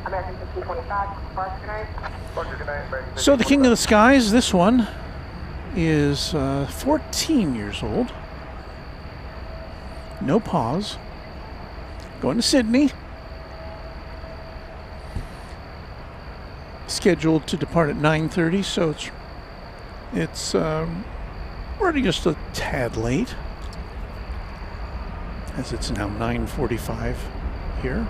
American 1525, departure tonight. Roger, good night, American So the King of the Skies, this one, is 14 years old. No pause. Going to Sydney. Scheduled to depart at 9:30, so it's running just a tad late, as it's now 9:45 here.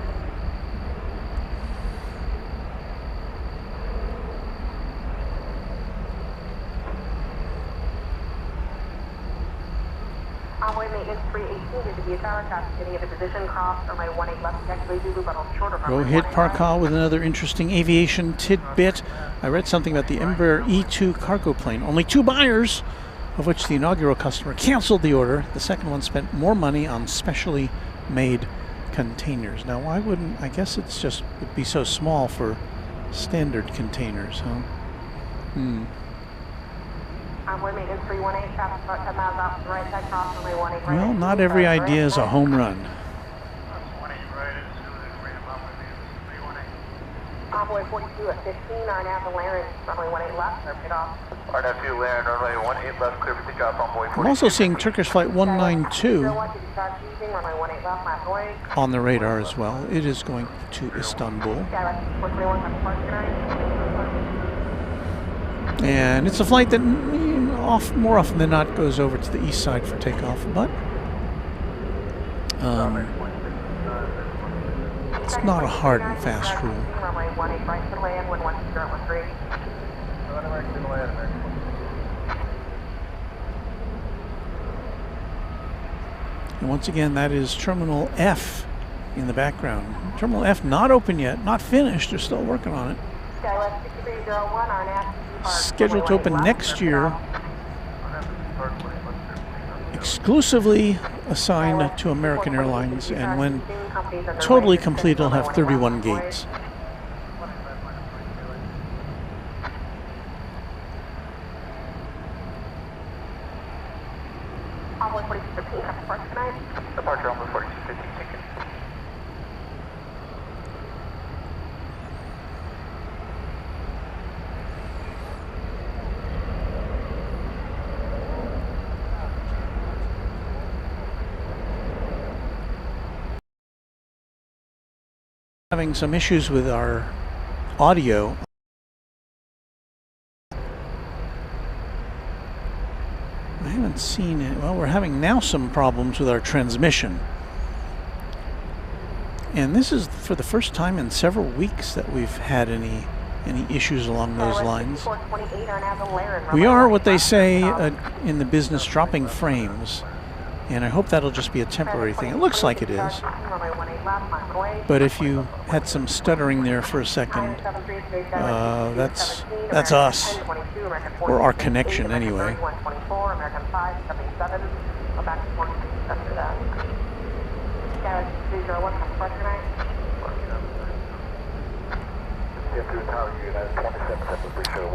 Envoy maintenance 318 to the tower, traffic getting into position, cross, runway 18 left, actually Zulu, but on shorter runway. Rohit Parkal with another interesting aviation tidbit. I read something about the Embraer E2 cargo plane. Only 2 buyers, of which the inaugural customer canceled the order. The second one spent more money on specially made containers. Now, why wouldn't, I guess it's just, would be so small for standard containers, huh? Envoy maintenance 318, traffic about 10 miles off the right side, cross, runway 18 right. Well, not every idea is a home run. Envoy 42 at 15, RNAV to Laren, runway 18 left, or pick off. RNAV to Laren, runway 18 left, clear for takeoff on boy 42. I'm also seeing Turkish Flight 192 runway 18 left, my boy. on the radar as well. It is going to Istanbul. Skywest 431, come departure tonight. And it's a flight that more often than not goes over to the east side for takeoff, but it's not a hard and fast rule. Runway 18 right to land, 11013. And once again, that is Terminal F in the background. Terminal F not open yet, not finished. They're still working on it. Skywest 6301, RNAV. Scheduled to open next year. Exclusively assigned to American Airlines, and when totally complete, it'll have 31 gates. Envoy 4215, come departure tonight. Departure on boy 4215, ticket. Having some issues with our audio. I haven't seen it. Well, we're having now some problems with our transmission. And this is for the first time in several weeks that we've had any issues along those lines. We are what they say in the business, dropping frames. And I hope that'll just be a temporary thing. It looks like it is. But if you had some stuttering there for a second, that's us, or our connection anyway.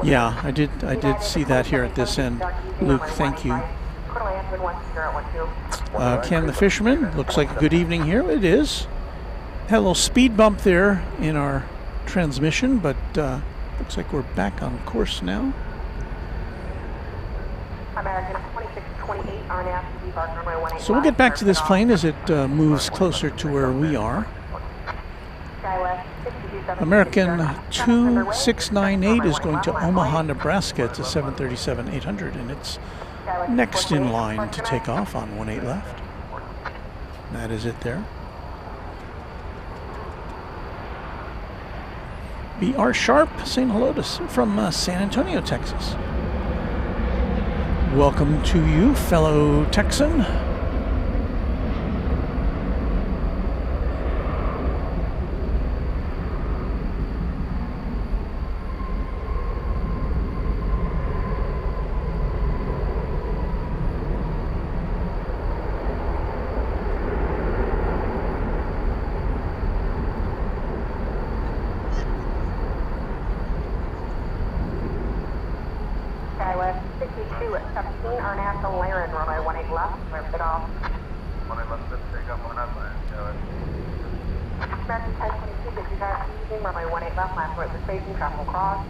Yeah, I did see that here at this end. Luke, thank you. Ken the Fisherman, looks like a good evening here. It is. Had a little speed bump there in our transmission, but looks like we're back on course now. So we'll get back to this plane as it moves closer to where we are. American 2698 is going to Omaha, Nebraska. It's a 737-800, and it's next in line to take off on 18 left. That is it there. B.R. Sharp saying hello to from San Antonio, Texas. Welcome to you, fellow Texan. National Laren, runway 18 left, clear for takeoff. 18 left, take up on Auckland. American 1022, 55, using runway 18 left, last word for spacing, travel across.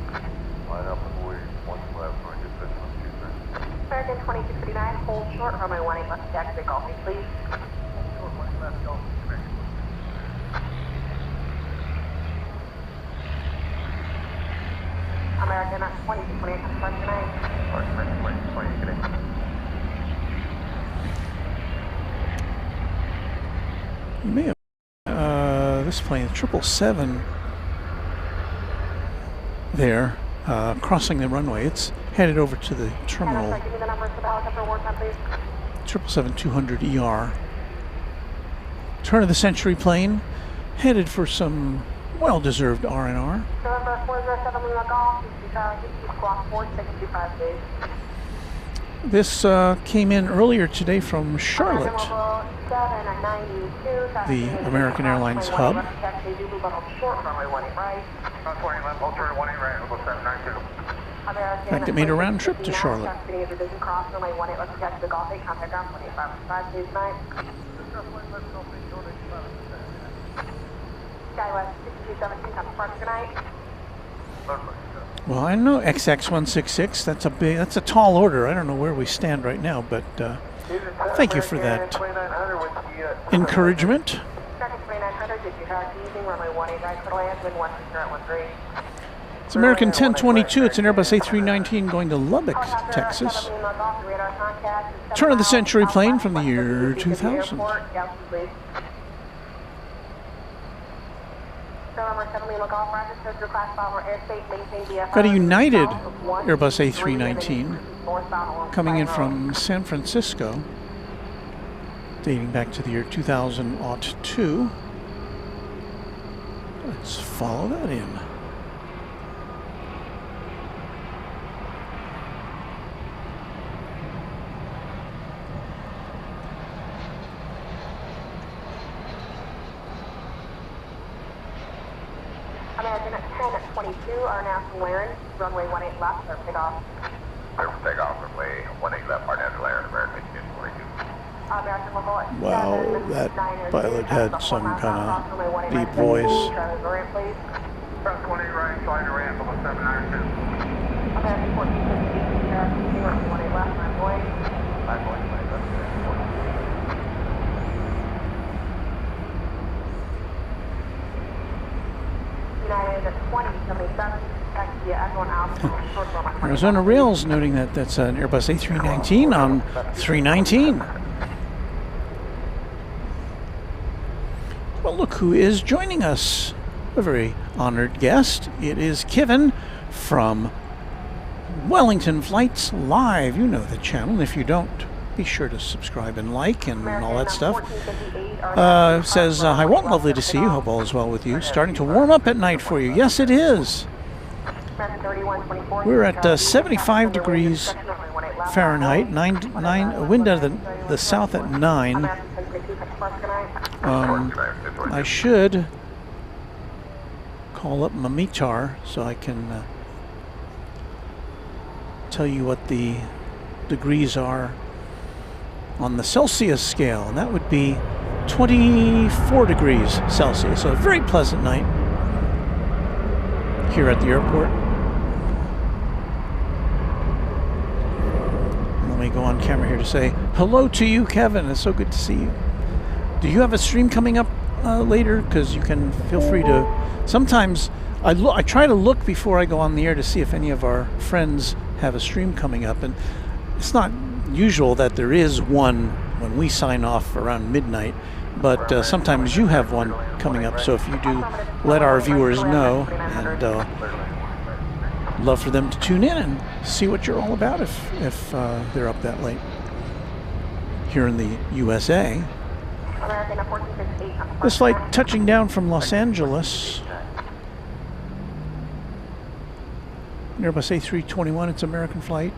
Line up and wait, 1 left, going to fit on Tuesday. American 2239, hold short, runway 18 left, taxi, golf me, please. Short 1 left, go. American 2228, confirm tonight. American 20, good day. You may have this plane, 777, there, crossing the runway. It's headed over to the terminal. Give me the numbers for the helicopter war time, please. 777-200ER. Turn of the century plane, headed for some well-deserved R&R. November 407 Lima Golf, squawk 4625 days. This came in earlier today from Charlotte, the American Airlines hub. In fact, it made a round trip to Charlotte. Well, I know XX166. That's a tall order. I don't know where we stand right now, but thank you for that encouragement. It's American 1022. It's an Airbus A319 going to Lubbock, Texas. Turn of the century plane from the year 2000. Got a United Airbus A319 coming in from San Francisco, dating back to the year 2002. Let's follow that in. American 1022, our national Laren, runway 18 left, clear for takeoff. Clear for takeoff, runway 18 left, our national Laren, American 1022. Wow, that pilot had some kind of deep voice. Press 20 right, slide to ramp, 792. American 1458, runway 18 left, 9 boy. 9 boy, 20 left, 40. United 2077, taxi Echo Alpha, short runway. Arizona Rails noting that that's an Airbus A319 on 319. Well, look who is joining us. A very honored guest. It is Kevin from Wellington Flights Live. You know the channel. If you don't, be sure to subscribe and like and all that stuff. Says, hi, Walt, lovely to see you. Hope all is well with you. Starting to warm up at night for you. Yes, it is. We're at 75 degrees Fahrenheit, a wind out of the south at 9. I should call up my METAR so I can tell you what the degrees are on the Celsius scale, and that would be 24 degrees Celsius. So a very pleasant night here at the airport. Let me go on camera here to say hello to you, Kevin. It's so good to see you. Do you have a stream coming up later? Because you can feel free to. Sometimes I try to look before I go on the air to see if any of our friends have a stream coming up, and it's not usual that there is one when we sign off around midnight, but sometimes you have one coming up. So if you do, let our viewers know, and love for them to tune in and see what you're all about if they're up that late here in the USA. This flight touching down from Los Angeles. Airbus A321, it's American flight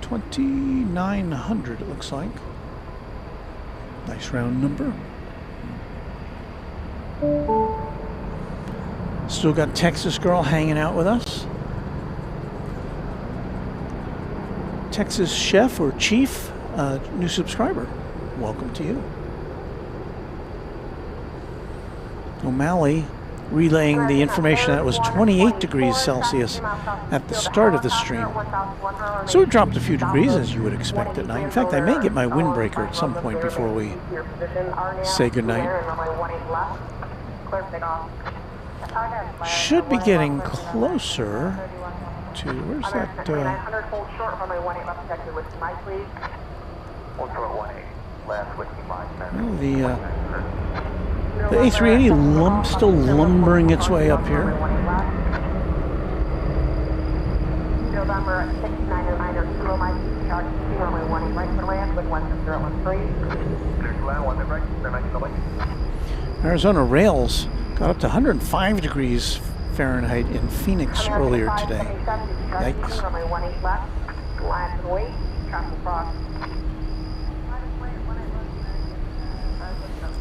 2900, it looks like. Nice round number. Still got Texas Girl hanging out with us. Texas chef or chief, new subscriber. Welcome to you. O'Malley relaying the information that it was 28 degrees Celsius at the start of the stream. So it dropped a few degrees, as you would expect at night. In fact, I may get my windbreaker at some point before we say goodnight. Should be getting closer to, where's that? The A380 still lumbering its way up here. Arizona Rails got up to 105 degrees Fahrenheit in Phoenix earlier today. Yikes.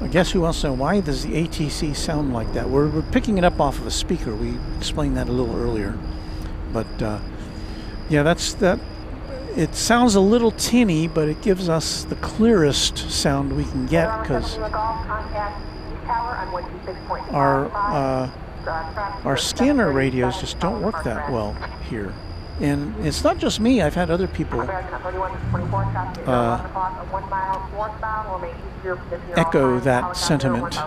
I guess who else knows why does the ATC sound like that? We're picking it up off of a speaker. We explained that a little earlier. But yeah, that's that. It sounds a little tinny, but it gives us the clearest sound we can get because our scanner radios just don't work that well here. And it's not just me. I've had other people echo that sentiment.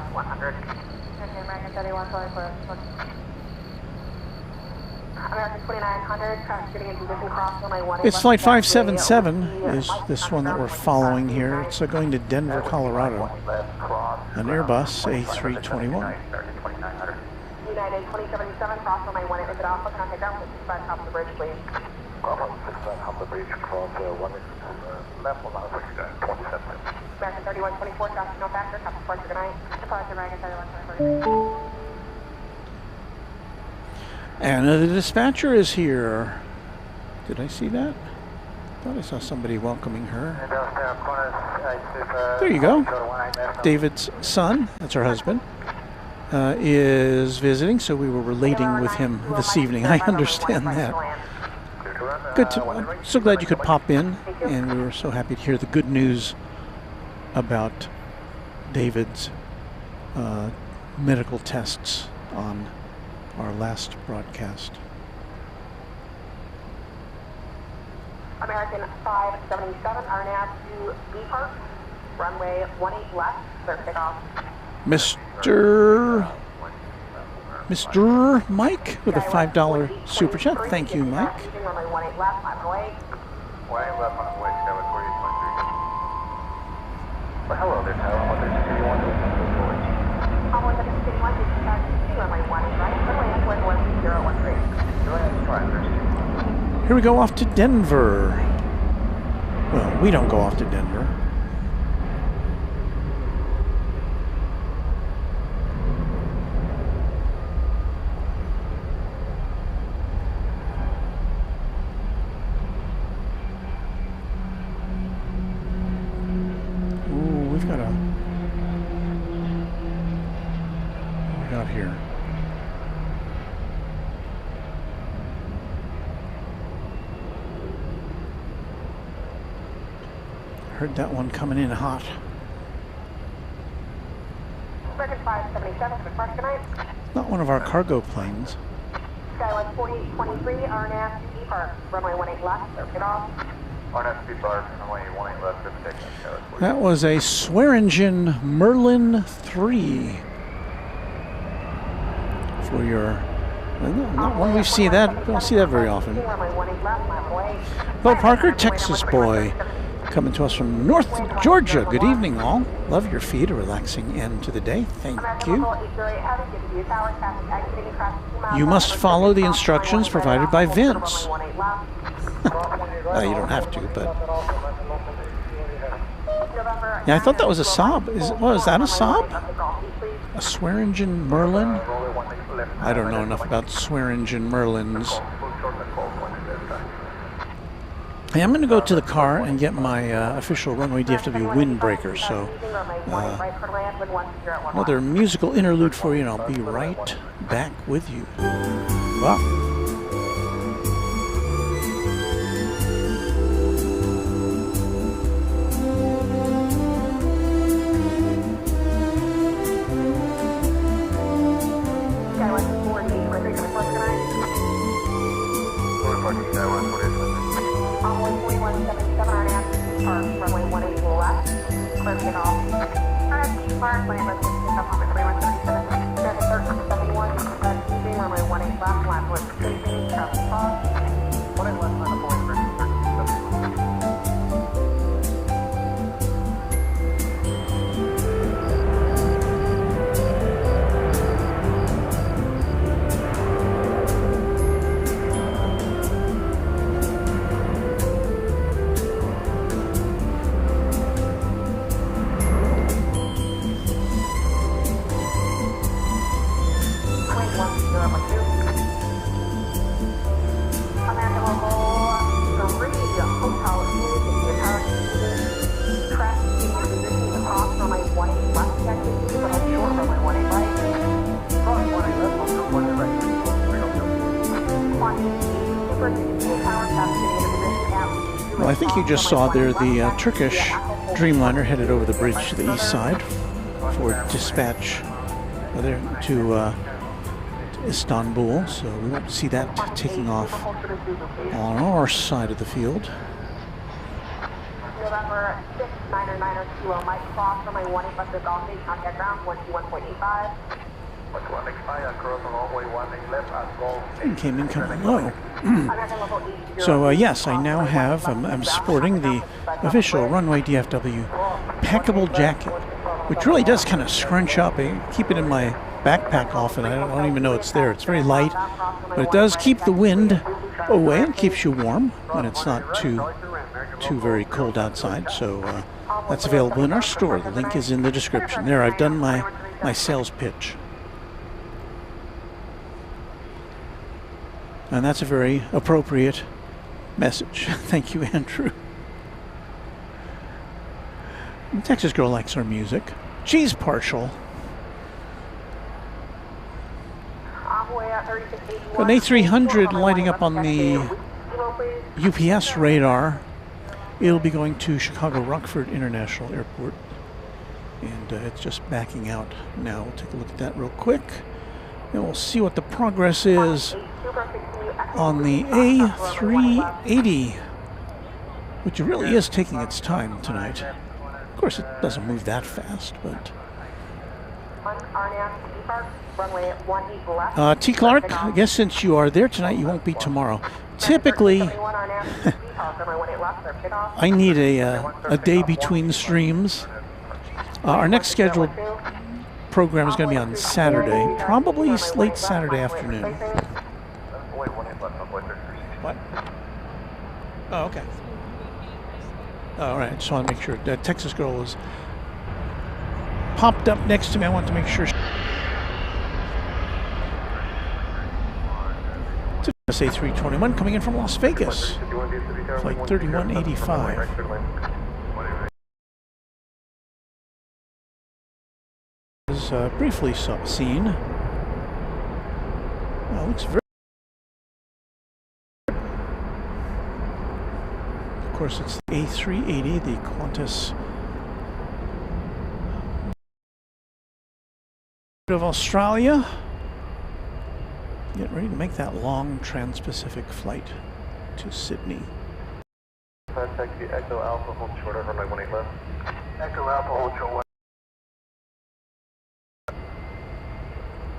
It's flight 577 is this one that we're following here. It's going to Denver, Colorado. An Airbus A321. United 2077, cross runway 18 with Alpha, contact ground 65 top of the bridge, please. Alpha 65 top of the bridge, cross 1 left 1 mile, 27. American 3124, traffic no factor, top departure, good night. Departure, American 3124. And the dispatcher is here. Did I see that? I thought I saw somebody welcoming her. There you go. David's son, that's her husband, is visiting, so we were relating with him this evening. I understand that. Good. I'm so glad you could pop in, and we were so happy to hear the good news about David's medical tests on our last broadcast. American 577, RNAV to B Park, runway 18 left, clear takeoff. Mr. Mike with a $5 super chat. Thank you, Mike. Runway 18 left, 5 away. Well, hello there, Tyler. Runway 113. Here we go off to Denver. Well, we don't go off to Denver. Ooh, we've got a... What we got here? Heard that one coming in hot. American 577, departure, good night. Not one of our cargo planes. Skywest 4823, RNAV to B Park, runway 18 left, clear takeoff. RNAV to B Park, runway 18 left, clear takeoff. That was a Swearingen Merlin 3. For your... Not one we see that. We don't see that very often. Bill Parker, Texas boy. Coming to us from North Georgia. Good evening, all. Love your feed. A relaxing end to the day. Thank you. You must follow the instructions provided by Vince. Well, you don't have to, but... Yeah, I thought that was a Saab. Is that a Saab? A Swearingen Merlin? I don't know enough about Swearingen Merlins. Hey, I'm going to go to the car and get my official Runway DFW windbreaker, so another musical interlude for you, and I'll be right back with you. Wow. clear takeoff. RFC Park, land left 6 up on runway 137. Traffic 1371, using runway 18 left, line with facing, traffic pause. 18 left, line of board, 1371. Well, I think you just saw there the Turkish Dreamliner headed over the bridge to the east side for dispatch there to Istanbul, so we won't see that taking off on our side of the field. November 6990 Kilo Mike cross runway 18 left of Golf 8, contact ground 121.85. Came in kind of low. So yes, I now have, I'm sporting the official Runway DFW packable jacket, which really does kind of scrunch up. I keep it in my backpack often. I don't even know it's there. It's very light, but it does keep the wind away and keeps you warm when it's not too very cold outside. So that's available in our store. The link is in the description. There, I've done my sales pitch. And that's a very appropriate message. Thank you, Andrew. The Texas girl likes our music. She's partial. An A300 lighting up on the UPS radar. It'll be going to Chicago Rockford International Airport. And it's just backing out now. We'll take a look at that real quick. And we'll see what the progress is on the A380, which really is taking its time tonight. Of course, it doesn't move that fast, but... T. Clark, I guess since you are there tonight, you won't be tomorrow. Typically, I need a day between streams. Our next scheduled program is going to be on Saturday, probably late Saturday afternoon. What? Oh, okay. Oh, all right, I just want to make sure. That Texas girl was popped up next to me. I want to make sure. It's A321 coming in from Las Vegas. Flight 3185. Is briefly seen. Looks very. Of course, it's the A380, the Qantas of Australia. Get ready to make that long trans-Pacific flight to Sydney. Contact the Echo Alpha, hold short of runway 18 left. Echo Alpha, hold short.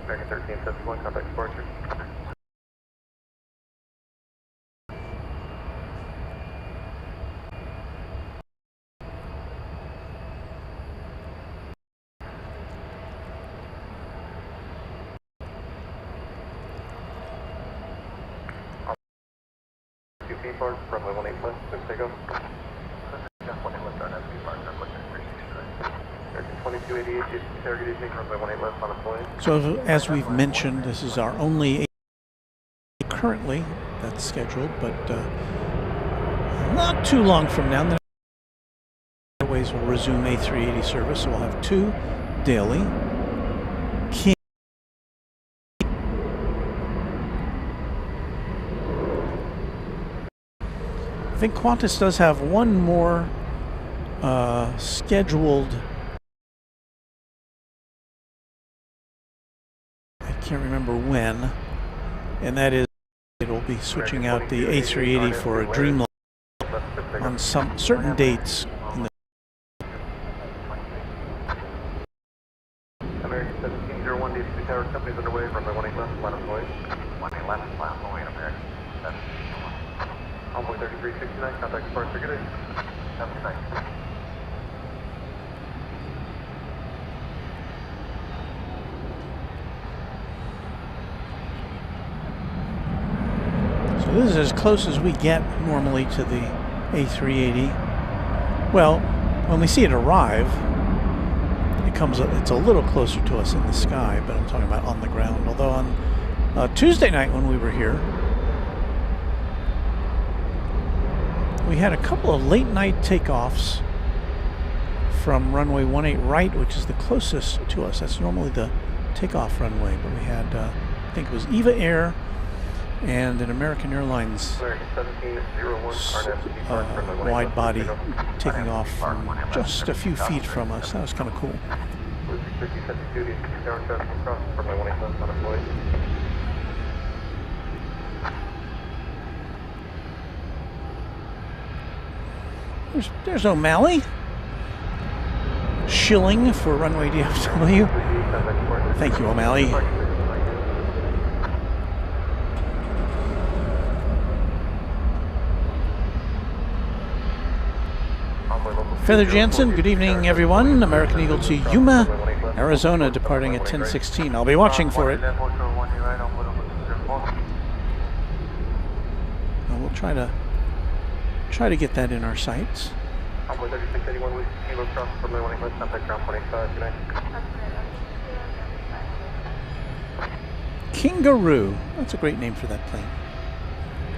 American 1371, contact departure. Park, runway 18 left, quick takeoff. 2288, interrogated, runway 18 left on a plane. So as we've mentioned, this is our only currently that's scheduled, but not too long from now, the Airways will resume A380 service, so we'll have 2 daily. I think Qantas does have one more scheduled. I can't remember when, and that is it'll be switching out the A380 for a Dreamliner on some certain dates. contact departure, good day. Have a good night. So this is as close as we get normally to the A380. Well, when we see it arrive, it's a little closer to us in the sky, but I'm talking about on the ground. Although on Tuesday night when we were here, we had a couple of late night takeoffs from runway 18 right, which is the closest to us. That's normally the takeoff runway, but we had, I think it was Eva Air and an American Airlines wide body taking off from just a few feet from us. That was kind of cool. There's O'Malley. Shilling for runway DFW. Thank you, O'Malley. Feather Jansen, good evening, everyone. American Eagle to Yuma, Arizona, departing at 10:16. I'll be watching for it. We'll try to get that in our sights. Kangaroo. That's a great name for that plane.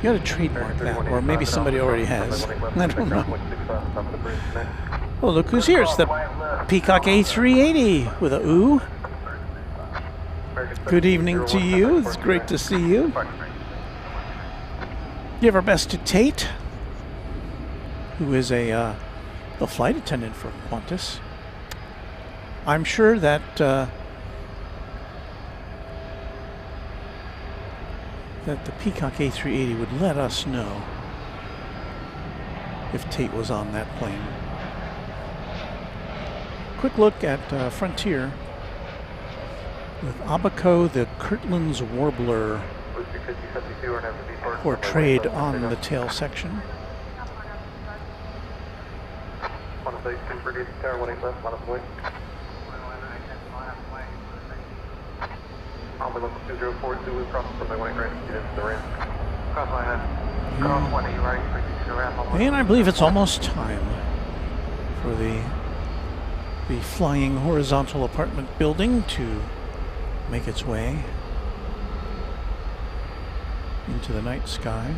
You got to trademark that, or maybe somebody already has. I don't know. Oh, look who's here. It's the Peacock A380 with a ooh. Good evening to you. It's great to see you. Give our best to Tate, who is the flight attendant for Qantas. I'm sure that that the Peacock A380 would let us know if Tate was on that plane. Quick look at Frontier with Abaco, the Kirtland's Warbler, portrayed on the tail section. And I believe it's almost time for the flying horizontal apartment building to make its way into the night sky.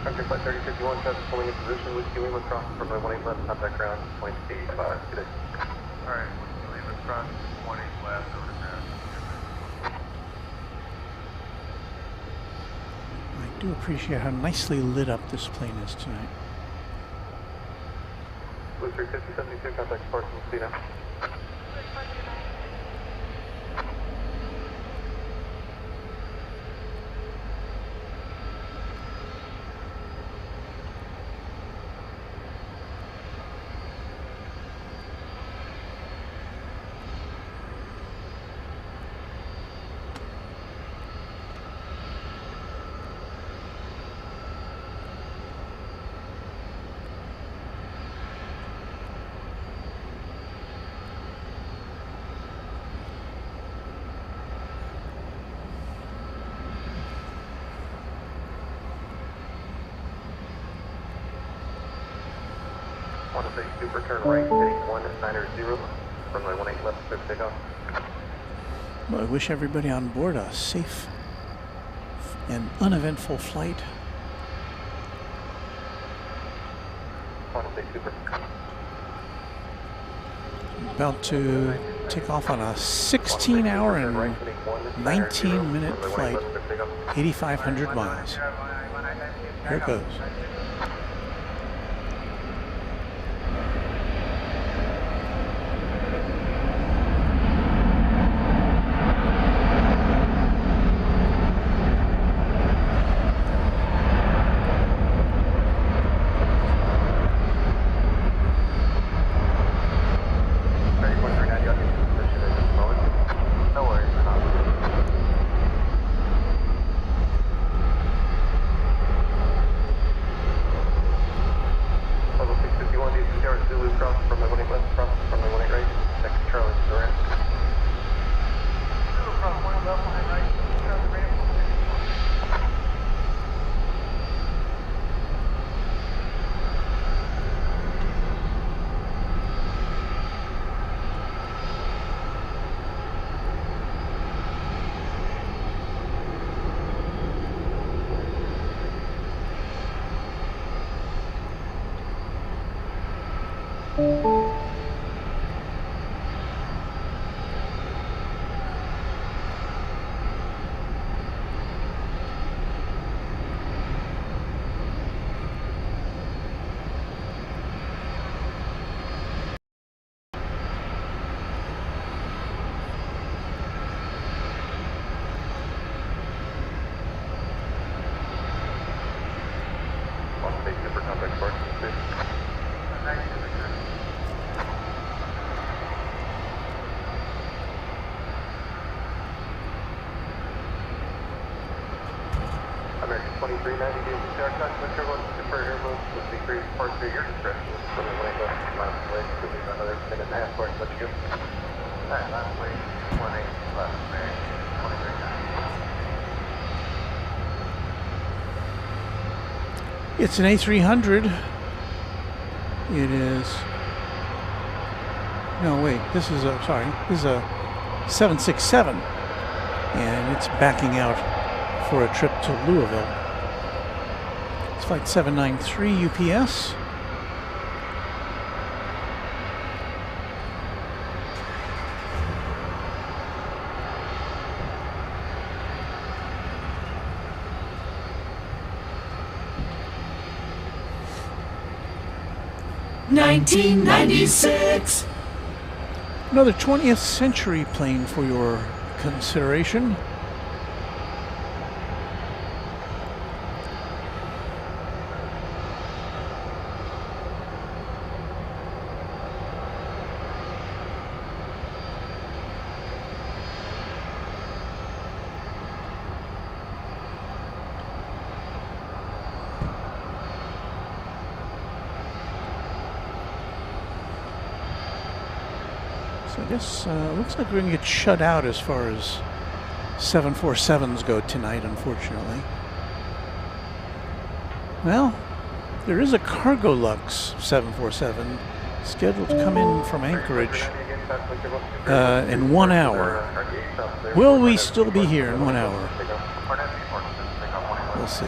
Country Flight 3051, traffic pulling in position with Lima cross from runway 18 left, contact ground, 0.85. Good day. Alright, Lima cross, 18 left, over to ground. I do appreciate how nicely lit up this plane is tonight. Blue 35072, contact departure from Cena. Super turn right, heading 190, runway 18 left, clear for takeoff. Well, I wish everybody on board a safe and uneventful flight. Super. About to take off on a 16-hour and 19-minute flight, 8,500 miles. Here it goes. American 2390, Dark Side, Mr. 1, super airboat with the free departure at your discretion. So we're going to last way, so we've got another minute and a half for it, let you go. Alright, last way, 18 left, American 2390. It's an A300. It is. No, wait. This is a. Sorry. This is a 767, and it's backing out for a trip to Louisville. It's flight 793 UPS. $19.96. Another 20th century plane for your consideration. So I guess looks like we're going to get shut out as far as 747s go tonight, unfortunately. Well, there is a Cargo Lux 747 scheduled to come in from Anchorage in 1 hour. Will we still be here in 1 hour? We'll see.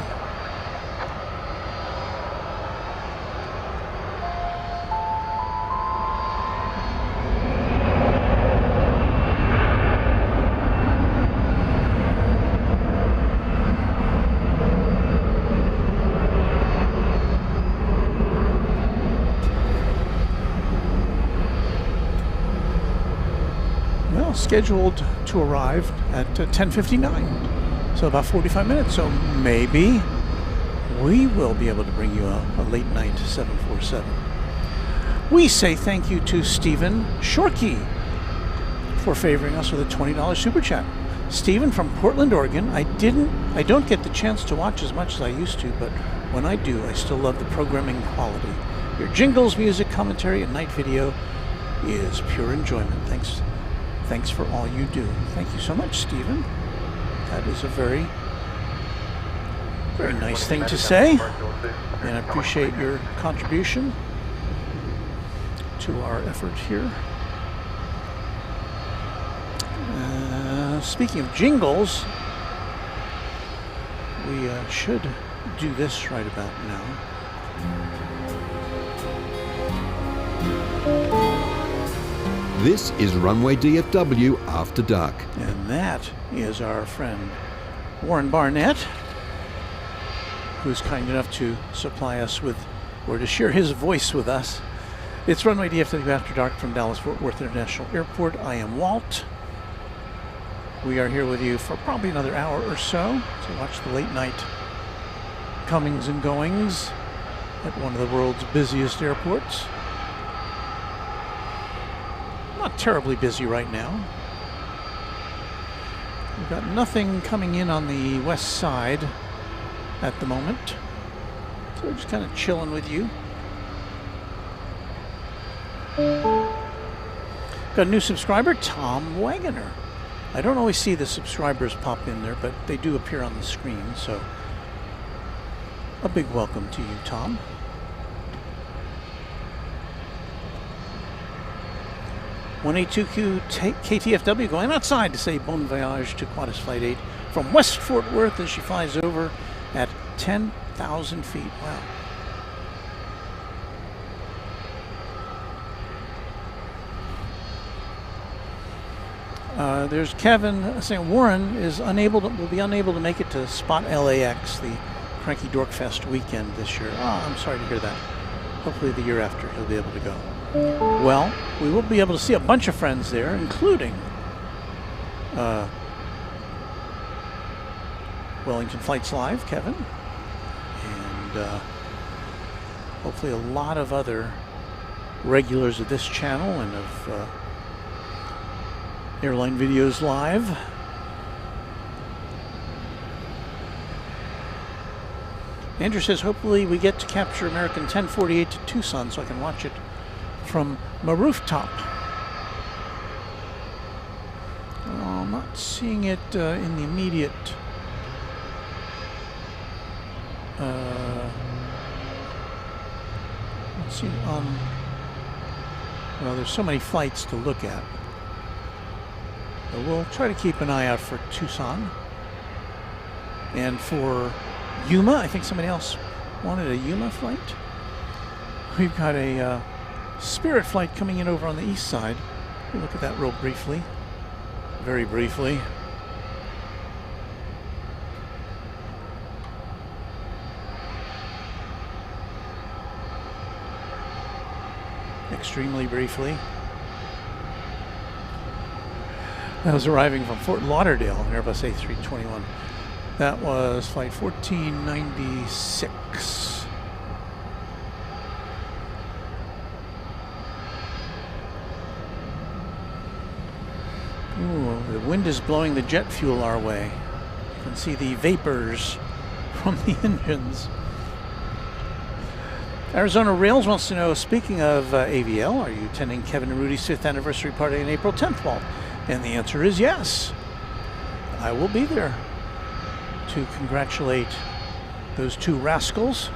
Scheduled to arrive at 10:59, so about 45 minutes. So maybe we will be able to bring you a late night 747. We say thank you to Stephen Shorkey for favoring us with a $20 super chat. Stephen from Portland, Oregon. I don't get the chance to watch as much as I used to, but when I do, I still love the programming quality. Your jingles, music, commentary, and night video is pure enjoyment. Thanks for all you do. Thank you so much, Stephen. That is a very, very nice thing to say, and I appreciate your contribution to our effort here. Speaking of jingles, we should do this right about now. This is Runway DFW After Dark. And that is our friend Warren Barnett, who's kind enough to supply us with, or to share his voice with us. It's Runway DFW After Dark from Dallas-Fort Worth International Airport. I am Walt. We are here with you for probably another hour or so to watch the late night comings and goings at one of the world's busiest airports. Not terribly busy right now. We've got nothing coming in on the west side at the moment. So we're just kind of chilling with you. Got a new subscriber, Tom Wagoner. I don't always see the subscribers pop in there, but they do appear on the screen, so a big welcome to you, Tom. (182Q) KTFW going outside to say bon voyage to Qantas Flight 8 from West Fort Worth as she flies over at 10,000 feet. Wow. There's Kevin saying Warren is will be unable to make it to Spot LAX, the Cranky Dork Fest weekend this year. Oh, I'm sorry to hear that. Hopefully the year after he'll be able to go. Well, we will be able to see a bunch of friends there, including Wellington Flights Live, Kevin, and hopefully a lot of other regulars of this channel and of Airline Videos Live. Andrew says, hopefully we get to capture American 1048 to Tucson so I can watch it from my rooftop. I'm not seeing it in the immediate let's see on, well, there's so many flights to look at. But we'll try to keep an eye out for Tucson. And for Yuma, I think somebody else wanted a Yuma flight. We've got a Spirit flight coming in over on the east side. We'll look at that real briefly. Very briefly. Extremely briefly. That was arriving from Fort Lauderdale, an Airbus A321. That was flight 1496. Ooh, the wind is blowing the jet fuel our way. You can see the vapors from the engines. Arizona Rails wants to know, speaking of AVL, are you attending Kevin and Rudy's 5th anniversary party on April 10th, Walt? And the answer is yes. I will be there to congratulate those two rascals.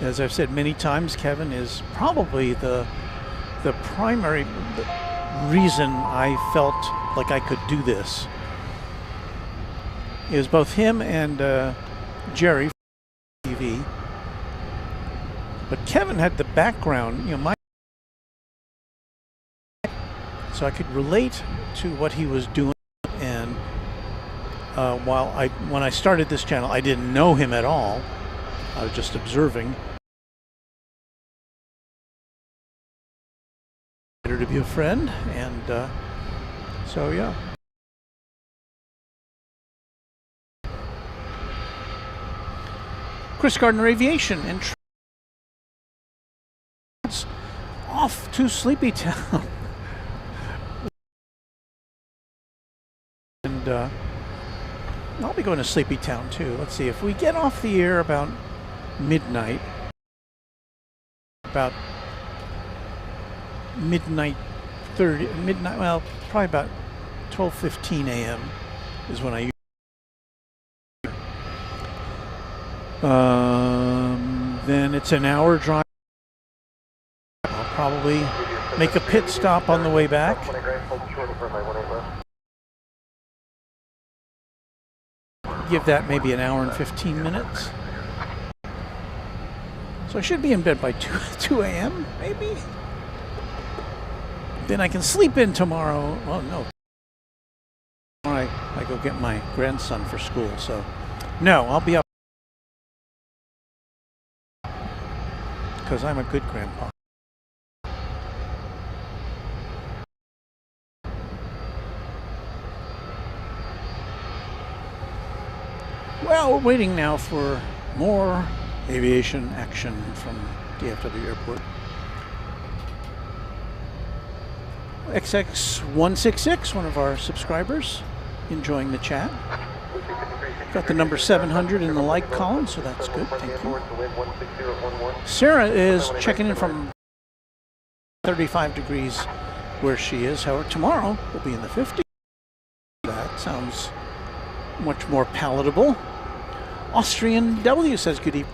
As I've said many times, Kevin is probably the primary reason I felt like I could do this. It was both him and Jerry from TV. But Kevin had the background, you know, so I could relate to what he was doing. And when I started this channel, I didn't know him at all. I was just observing. Better to be a friend, and so yeah. Chris Gardner Aviation and off to Sleepy Town. And I'll be going to Sleepy Town too. Let's see if we get off the air about midnight. About midnight 30, midnight, well, probably about 12:15 a.m. is when I then it's an hour drive. I'll probably make a pit stop on the way back. Give that maybe an hour and 15 minutes. So I should be in bed by 2 a.m. maybe. Then I can sleep in tomorrow. Oh no. I go get my grandson for school, so no, I'll be up because I'm a good grandpa. Well, we're waiting now for more aviation action from DFW Airport. XX166, one of our subscribers, enjoying the chat. Got the number 700 in the like column, so that's good. Thank you. Sarah is checking in from 35 degrees where she is. However, tomorrow will be in the 50s. That sounds much more palatable. Austrian W says good evening.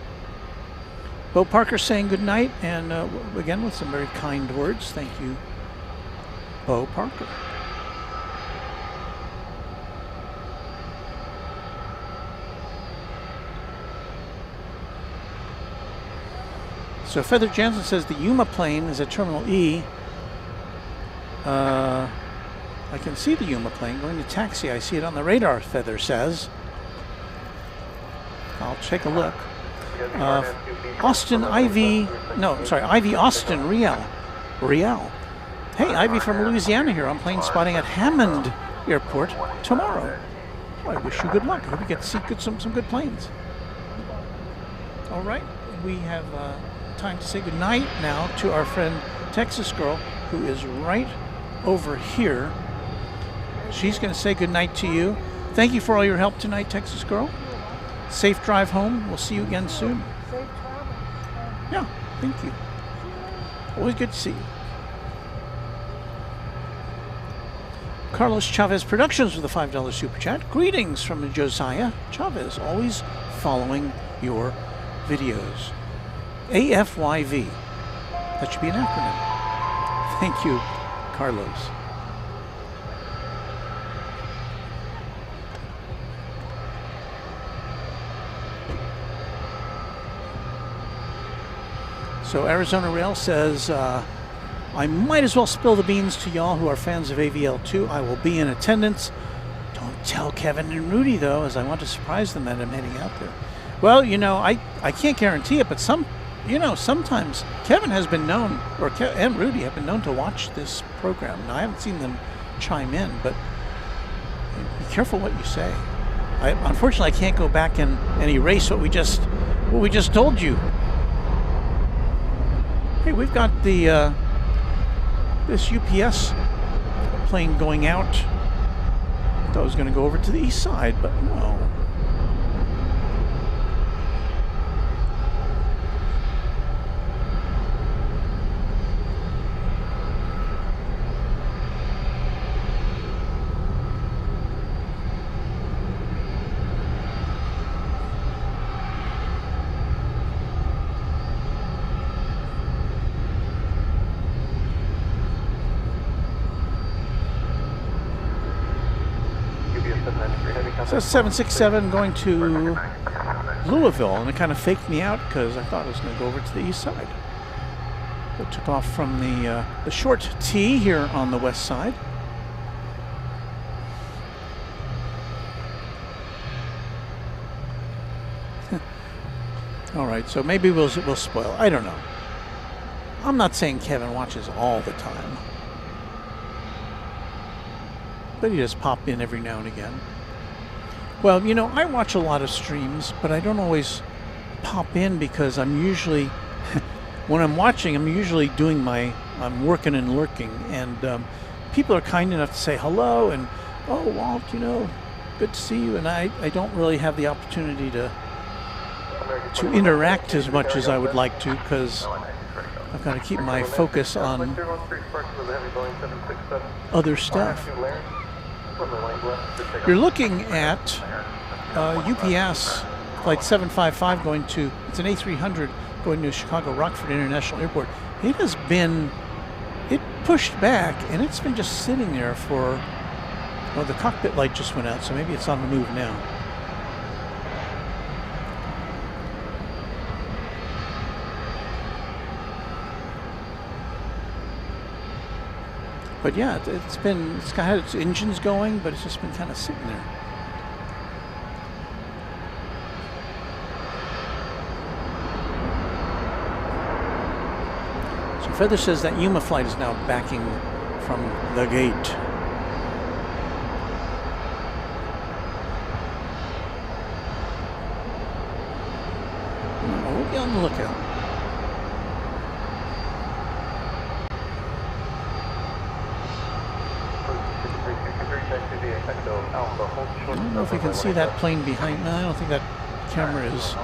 Bo Parker saying good night, and again with some very kind words. Thank you, Bo Parker. So Feather Jansen says the Yuma plane is at Terminal E. I can see the Yuma plane going to taxi. I see it on the radar, Feather says. I'll take a look. Austin Ivy, no, sorry, Ivy Austin Riel. Hey, Ivy from Louisiana here. I'm plane spotting at Hammond Airport tomorrow. Well, I wish you good luck. I hope you get to see some good planes. All right, we have time to say goodnight now to our friend Texas Girl, who is right over here. She's going to say goodnight to you. Thank you for all your help tonight, Texas Girl. Safe drive home. We'll see you again soon. Safe travel. Yeah, thank you. Always good to see you. Carlos Chavez Productions with a $5 super chat. Greetings from Josiah Chavez, always following your videos. AFYV. That should be an acronym. Thank you, Carlos. So Arizona Rail says, I might as well spill the beans to y'all who are fans of AVL2. I will be in attendance. Don't tell Kevin and Rudy, though, as I want to surprise them that I'm heading out there. Well, you know, I can't guarantee it, but sometimes Kevin has been known, and Rudy have been known to watch this program. Now, I haven't seen them chime in, but be careful what you say. Unfortunately, I can't go back and erase what we just told you. Hey, we've got the this UPS plane going out. I thought I was going to go over to the east side, but no. So 767 going to Louisville, and it kind of faked me out because I thought I was going to go over to the east side. It took off from the short T here on the west side. All right, so maybe we'll spoil. I don't know. I'm not saying Kevin watches all the time, but he just pop in every now and again. Well, you know, I watch a lot of streams, but I don't always pop in because I'm usually, when I'm watching, I'm usually doing I'm working and lurking. And people are kind enough to say hello and, oh, Walt, you know, good to see you. And I don't really have the opportunity to interact as much as I would like to because I've got to keep my focus on other stuff. You're looking at UPS flight 755 going to, it's an A300 going to Chicago Rockford International Airport. It pushed back and it's been just sitting there for, well, the cockpit light just went out, so maybe it's on the move now. But yeah, it's had its engines going, but it's just been kind of sitting there. So Feather says that Yuma flight is now backing from the gate. We'll be on the lookout. I don't know if you can see that plane behind. No, I don't think that camera is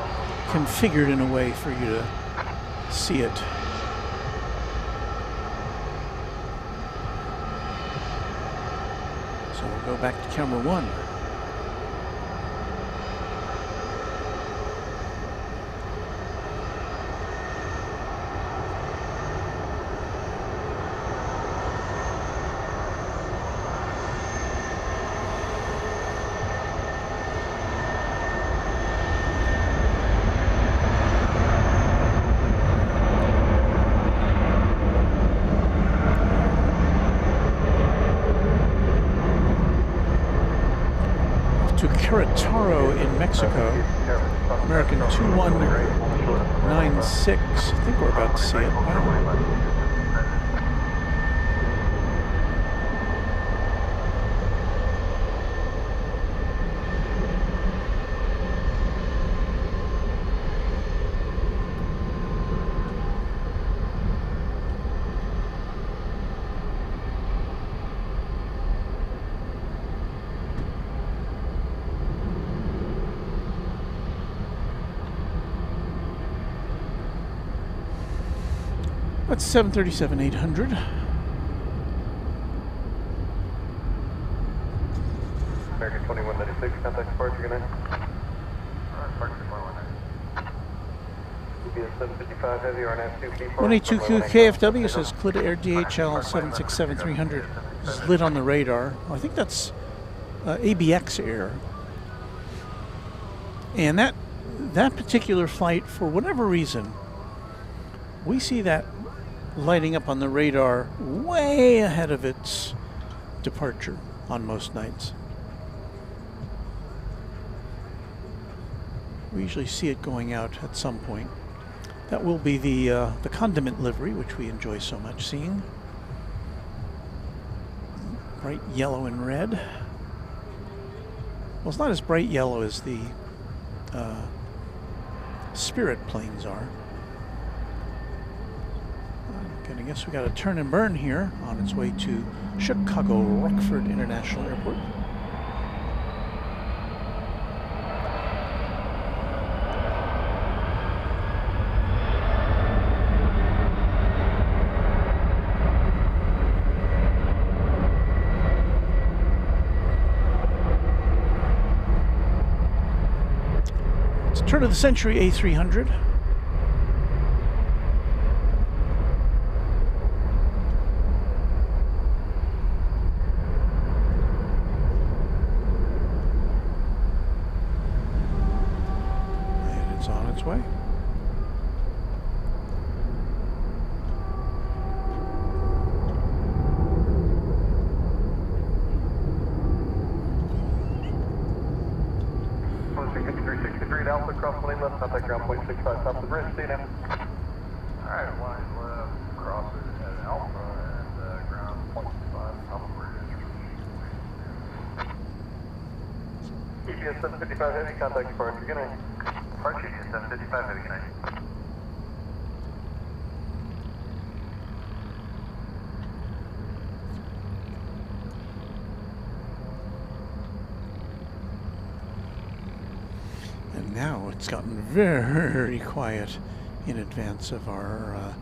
configured in a way for you to see it. So we'll go back to camera one. Querétaro in Mexico. American 2196. I think we're about to see it. Wow. That's 737-800. American 2196, contact departure, good night. Departure 2196. UPS 755 Heavy, RNAV 2P4. 182Q KFW says Clita Air DHL 767-300 is lit on the radar. I think that's ABX Air. And that particular flight, for whatever reason, we see that lighting up on the radar way ahead of its departure on most nights. We usually see it going out at some point. That will be the condiment livery, which we enjoy so much seeing. Bright yellow and red. Well, it's not as bright yellow as the Spirit planes are. And I guess we got a turn and burn here on its way to Chicago Rockford International Airport. It's turn of the century A300. Way. Alpha, cross lane left, contact ground point 65, top of the bridge, see you now. Alright, line left, cross it at Alpha, and ground point 65, top of the bridge. EPS 755 Heavy, contact departure, good night. Departure EPS 755 Heavy, good night. And now it's gotten very quiet in advance of our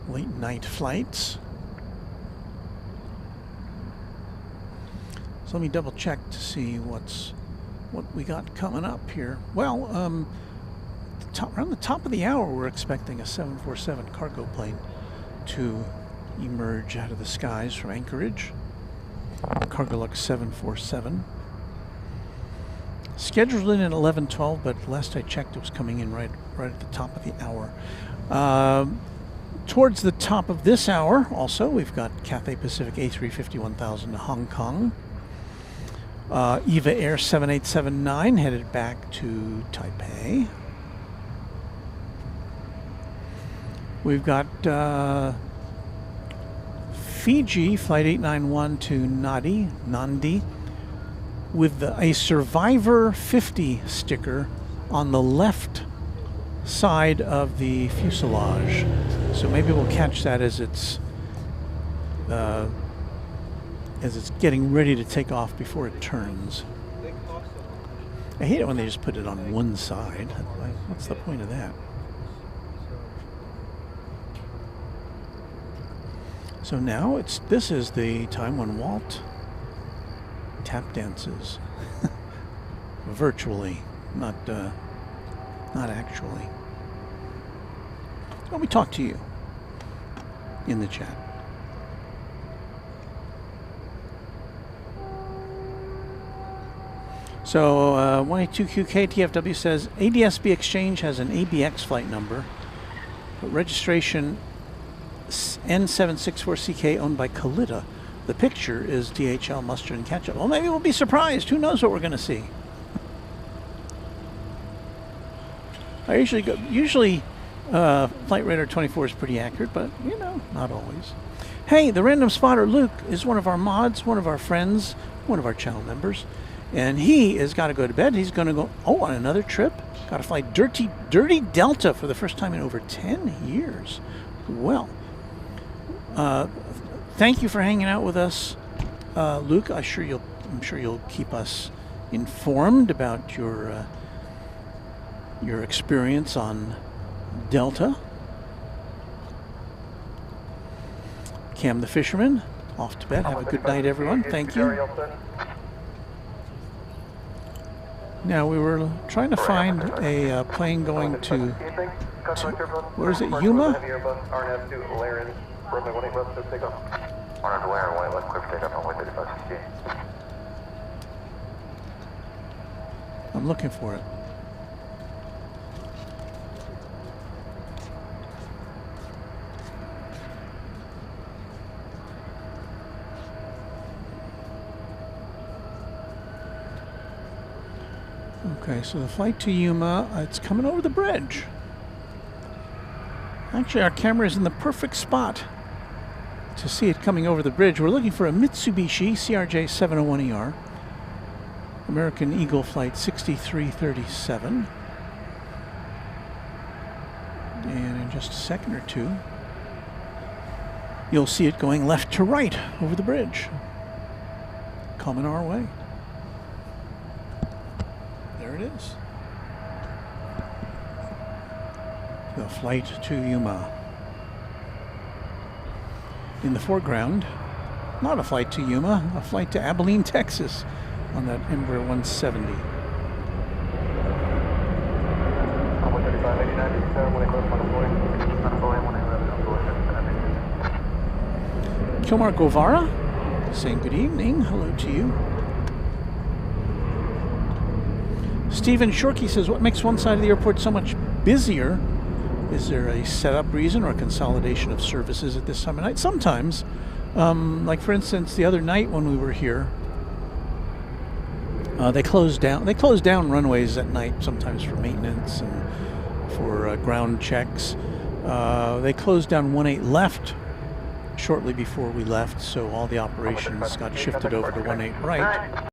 late night flights. So let me double check to see what we got coming up here. Well, around the top of the hour, we're expecting a 747 cargo plane to emerge out of the skies from Anchorage. Cargolux 747. Scheduled in at 11:12, but last I checked, it was coming in right at the top of the hour. Towards the top of this hour, also, we've got Cathay Pacific A350-1000 to Hong Kong. EVA Air 7879 headed back to Taipei. We've got Fiji Flight 891 to Nandi with a Survivor 50 sticker on the left side of the fuselage. So maybe we'll catch that as it's getting ready to take off before it turns. I hate it when they just put it on one side. What's the point of that? So now this is the time when Walt tap dances. Virtually, not actually. Let me talk to you in the chat. So 182QK TFW says ADSB Exchange has an ABX flight number, but registration N764CK owned by Calita. The picture is DHL Mustard and Ketchup. Well, maybe we'll be surprised. Who knows what we're going to see? I usually go. Usually, Flight Radar 24 is pretty accurate, but you know, not always. Hey, the random spotter Luke is one of our mods, one of our friends, one of our channel members, and he has got to go to bed. He's going to go on another trip. Got to fly dirty Delta for the first time in over 10 years. Well, thank you for hanging out with us, Luke. I'm sure you'll keep us informed about your experience on Delta. Cam the Fisherman, off to bed. Have a good night, everyone. Thank you. Now, we were trying to find a plane going to where is it, Yuma? I'm looking for it. Okay, so the flight to Yuma, it's coming over the bridge. Actually, our camera is in the perfect spot to see it coming over the bridge. We're looking for a Mitsubishi CRJ 701ER, American Eagle Flight 6337. And in just a second or two, you'll see it going left to right over the bridge, coming our way. There it is. The flight to Yuma. In the foreground, not a flight to Yuma, a flight to Abilene, Texas on that Embraer 170. Kilmar Govara saying good evening. Hello to you. Stephen Shorkey says, what makes one side of the airport so much busier? Is there a setup reason or a consolidation of services at this time of night? Sometimes, like for instance, the other night when we were here, they closed down. They close down runways at night sometimes for maintenance and for ground checks. They closed down 18 left shortly before we left, so all the operations got shifted over to 18 right.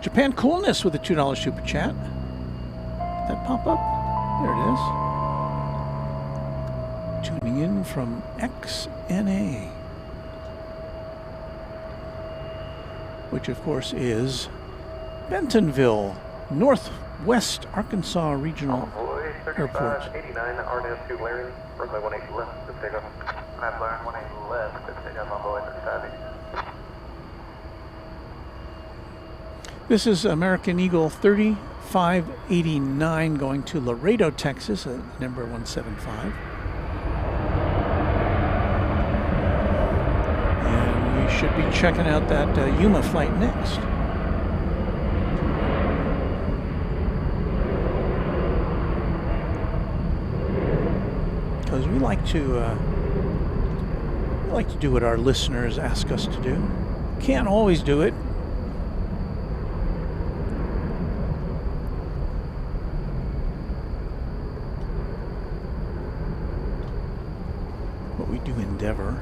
Japan Coolness with a $2 super chat. Did that pop up? There it is. Tuning in from XNA, which of course is Bentonville, Northwest Arkansas Regional Airport. 89, RNS 2 Larry, runway 18 left, to take off. Map line 18 left, to take off on Boeing 35. This is American Eagle 3589 going to Laredo, Texas, at number 175. And we should be checking out that Yuma flight next. Because we like to do what our listeners ask us to do. Can't always do it. But we do endeavor.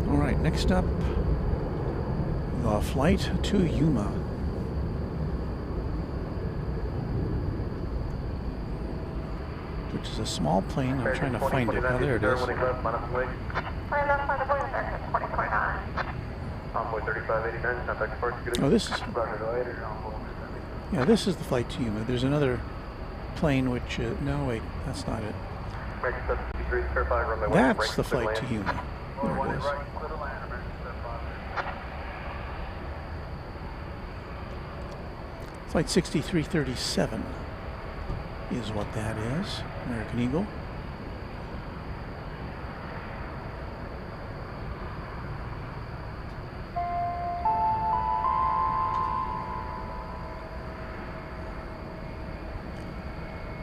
All right, next up, the flight to Yuma. Which is a small plane. I'm trying to find it. Oh, there it is. Oh, this is... Yeah, this is the flight to Yuma. There's another plane which... no, wait, that's not it. That's the flight to Yuma. There it is. Flight 6337 is what that is. American Eagle.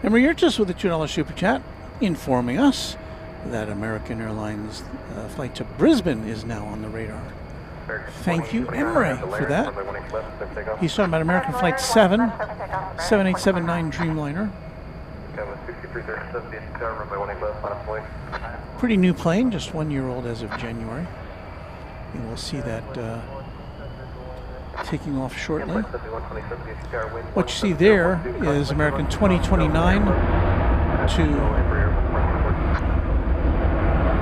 And we're just with a $2 super chat informing us that American Airlines flight to Brisbane is now on the radar. Thank you, Emery, for that. He's talking about American Flight 7, 7879 Dreamliner. Pretty new plane, just 1 year old as of January. And we'll see that taking off shortly. What you see there is American 2029 to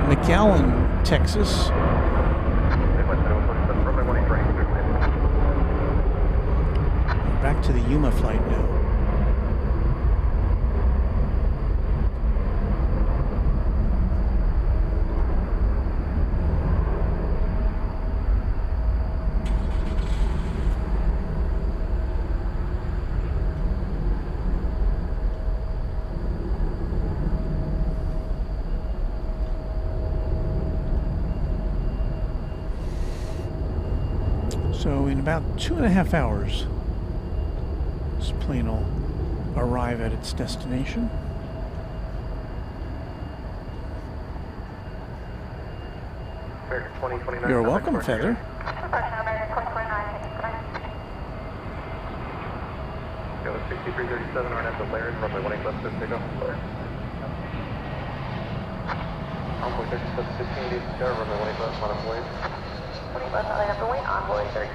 McAllen, Texas. Back to the Yuma flight now. So in about 2.5 hours, this plane will arrive at its destination. You're welcome, Feather. Go 6337 right after Laird, runway 18 left, take off. Envoy 3715, runway 18 left, line up wave. 20 left, line up wave, envoy 36.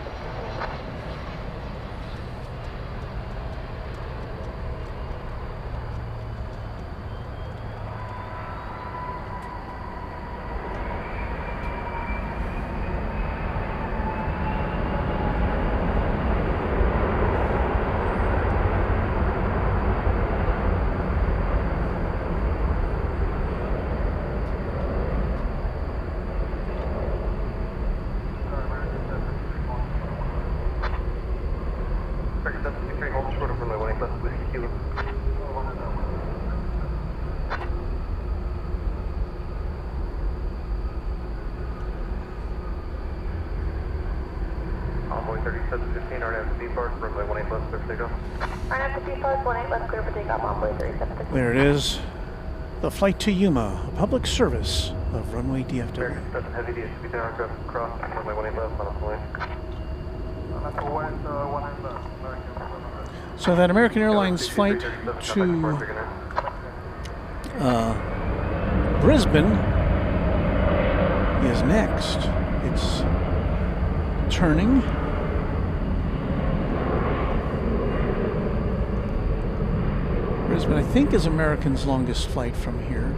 Envoy 3715, RNF Depart, runway 18 left, clear for takeoff. RNF Depart, 18 left, clear for takeoff, Envoy 3715. There it is. The flight to Yuma, a public service of Runway DFW. Heavy DSB down, aircraft cross, runway 18 left, line up wave. So that American Airlines flight to Brisbane is next. It's turning. Brisbane, I think, is American's longest flight from here.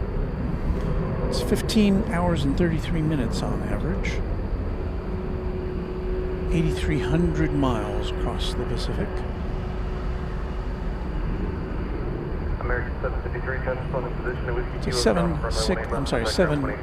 It's 15 hours and 33 minutes on average. 8,300 miles across the Pacific. American 753, touch on the position of Whiskey Kilo. 7879.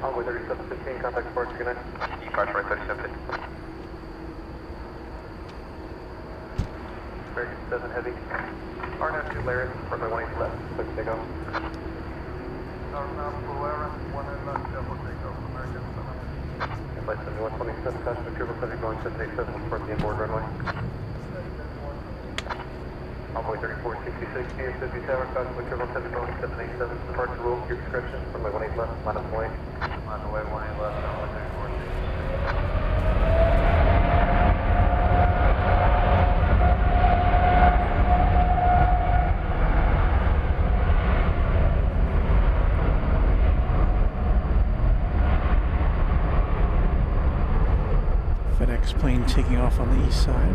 Envoy 3715, contact departure, good night. Departure right 3715. American 7 heavy. RNF 2 Laird, runway 18 left, clear for takeoff. RNF 2 Laird, 18 left, clear for takeoff, American 7. Flight 7127, passenger Cuba 70 going 787, report the inboard runway. Envoy 3466, DFW Tower, passenger Cuba 70 going 787, departure rule, your description, runway 18 left, line up wing. On the way 18 left, runway 3466. FedEx plane taking off on the east side.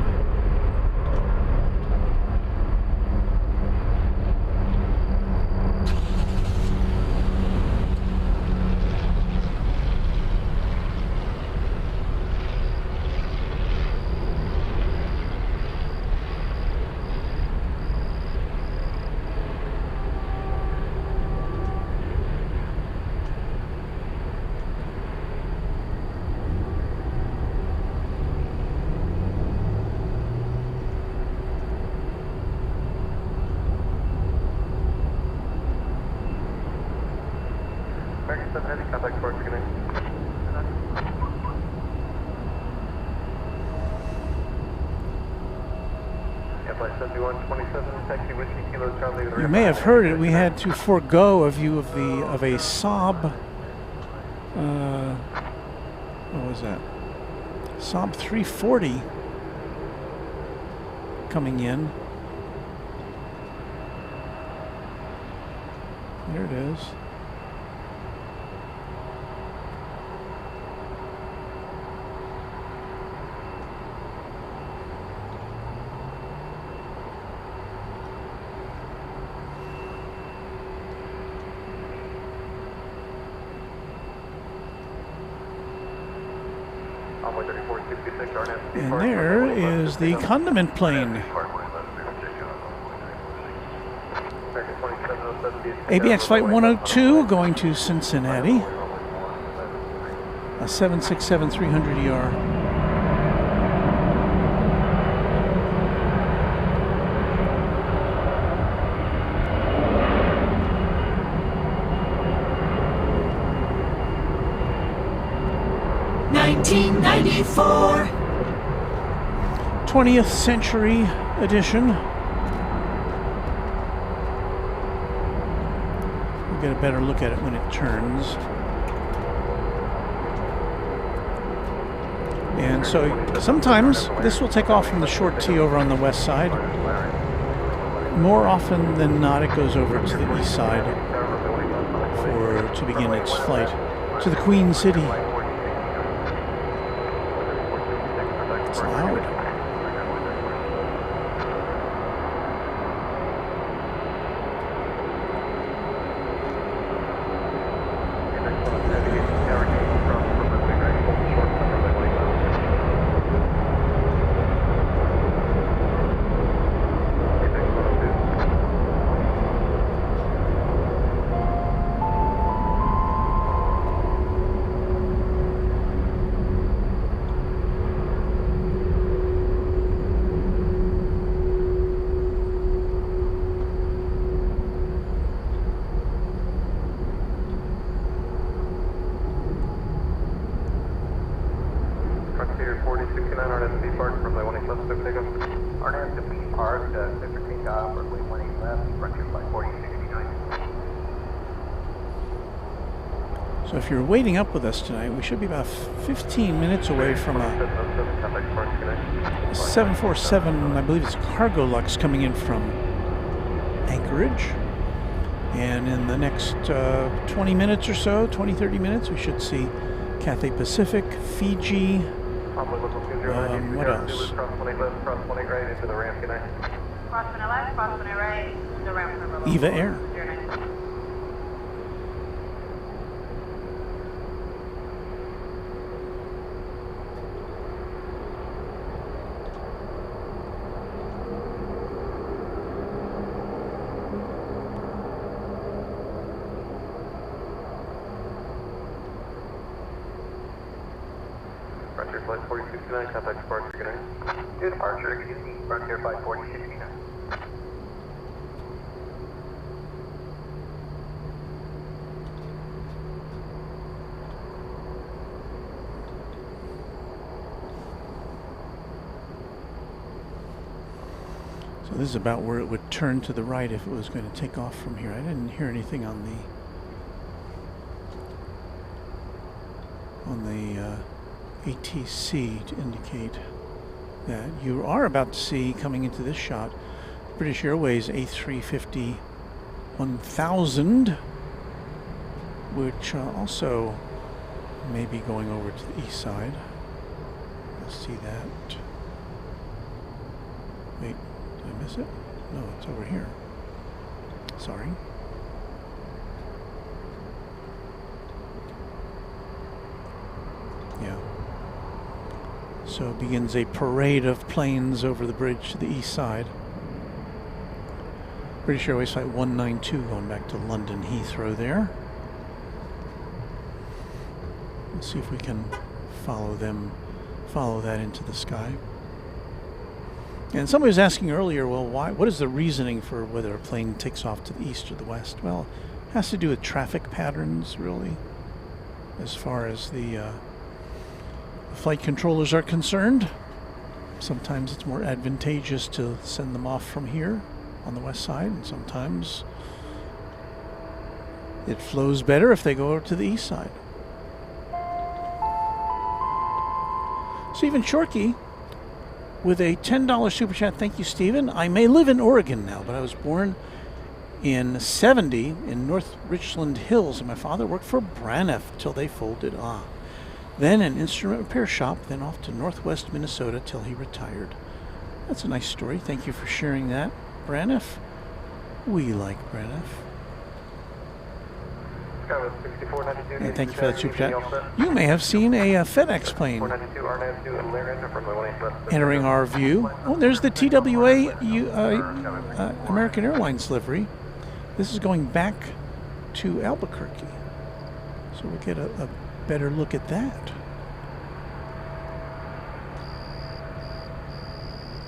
American 7 Heavy, contact Spark, good night. Flight 7127, taxi Whiskey Kilo Charlie. You may have heard it. We had to forego a view of a Saab. What was that? Saab 340 coming in. There it is. And there is the condiment plane. ABX Flight 102 going to Cincinnati. A 767-300ER. $19.94. 20th century edition. We'll get a better look at it when it turns. And so sometimes this will take off from the short T over on the west side. More often than not, it goes over to the east side to begin its flight to the Queen City. It's loud. So if you're waiting up with us tonight, we should be about 15 minutes away from a 747, I believe it's Cargo Lux, coming in from Anchorage. And in the next 20 minutes or so, 20-30 minutes, we should see Cathay Pacific, Fiji, what else? Eva Air. Frontier Flight 4069, contact departure, good night. Departure, excuse me, Frontier Flight 4069. So this is about where it would turn to the right if it was going to take off from here. I didn't hear anything on the ATC to indicate that you are about to see, coming into this shot, British Airways A350 1000, which also may be going over to the east side. Let's see that. Wait, did I miss it? No, it's over here. Sorry. Yeah. So begins a parade of planes over the bridge to the east side. British Airways Flight 192 going back to London Heathrow there. Let's see if we can follow that into the sky. And somebody was asking earlier, well, what is the reasoning for whether a plane takes off to the east or the west? Well, Has to do with traffic patterns, really, as far as the flight controllers are concerned. Sometimes it's more advantageous to send them off from here on the west side, and sometimes it flows better if they go over to the east side. Stephen Shorkey with a $10 super chat. Thank you, Stephen. I may live in Oregon now, but I was born in 70 in North Richland Hills, and my father worked for Braniff till they folded. Then an instrument repair shop, then off to Northwest Minnesota till he retired. That's a nice story. Thank you for sharing that, Braniff. We like Braniff. And thank you for that super chat. You may have seen a FedEx plane entering our view. Oh, there's the TWA American Airlines livery. This is going back to Albuquerque. So we'll get a better look at that.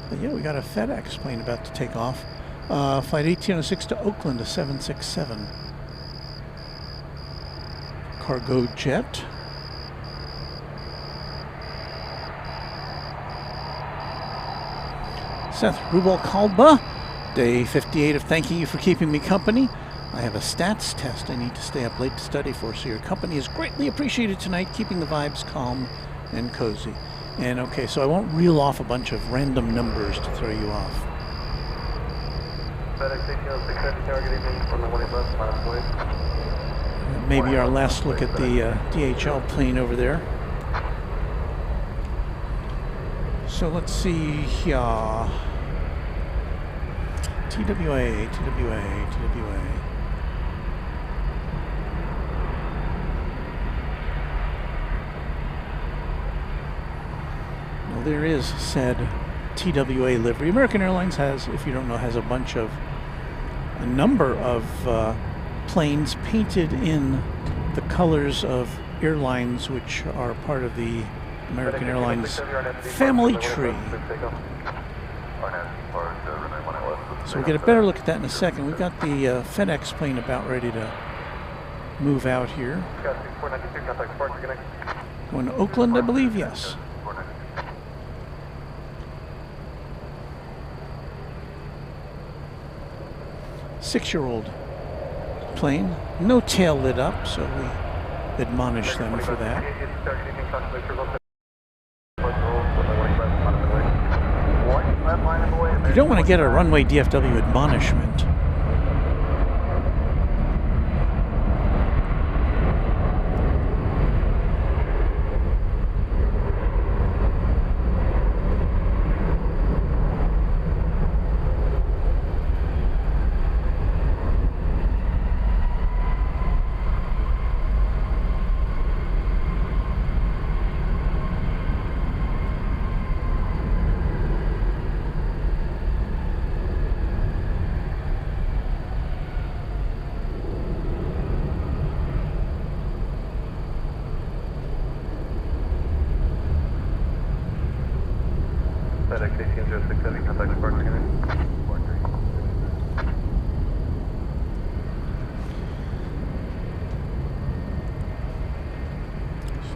But yeah, we got a FedEx plane about to take off. Flight 1806 to Oakland, a 767. Cargo jet. Seth Rubalcalba, day 58 of thanking you for keeping me company. I have a stats test I need to stay up late to study for, so your company is greatly appreciated tonight, keeping the vibes calm and cozy. And okay, so I won't reel off a bunch of random numbers to throw you off. Maybe our last look at the DHL plane over there. So let's see here. TWA. Well, there is said TWA livery. American Airlines has, if you don't know, has a number of planes painted in the colors of airlines which are part of the American Airlines family tree. So we'll get a better look at that in a second. We've got the FedEx plane about ready to move out here. Going to Oakland, I believe, yes. Six-year-old plane, no tail lit up, so we admonish them for that. You don't want to get a Runway DFW admonishment.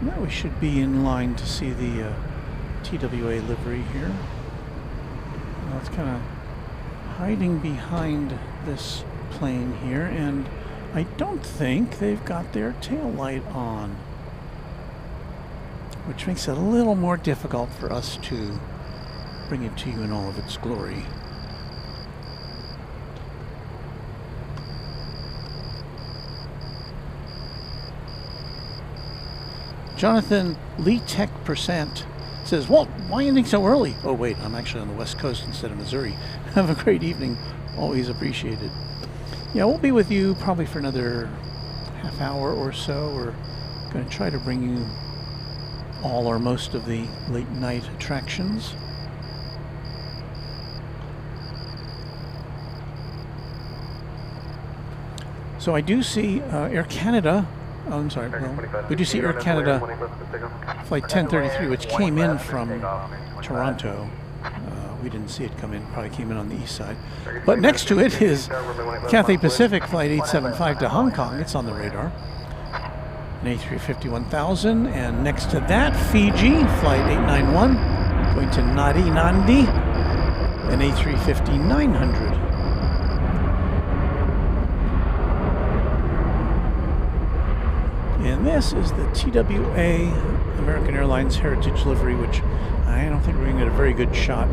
Now we should be in line to see the TWA livery here. Well, it's kind of hiding behind this plane here, and I don't think they've got their tail light on, which makes it a little more difficult for us to bring it to you in all of its glory. Jonathan Lee Tech Percent says, Walt, why are you ending so early? Oh wait, I'm actually on the West Coast instead of Missouri. Have a great evening. Always appreciated. Yeah, we'll be with you probably for another half hour or so. We're going to try to bring you all or most of the late night attractions. So I do see Air Canada. Oh, I'm sorry. Well, we do see Air Canada Flight 1033, which came in from Toronto. we didn't see it come in. Probably came in on the east side. But next to it is Cathay Pacific Flight 875 to Hong Kong. It's on the radar. An A350-1000. And next to that, Fiji Flight 891 going to Nadi, an A350-900. And this is the TWA American Airlines Heritage livery, which I don't think we're going to get a very good shot.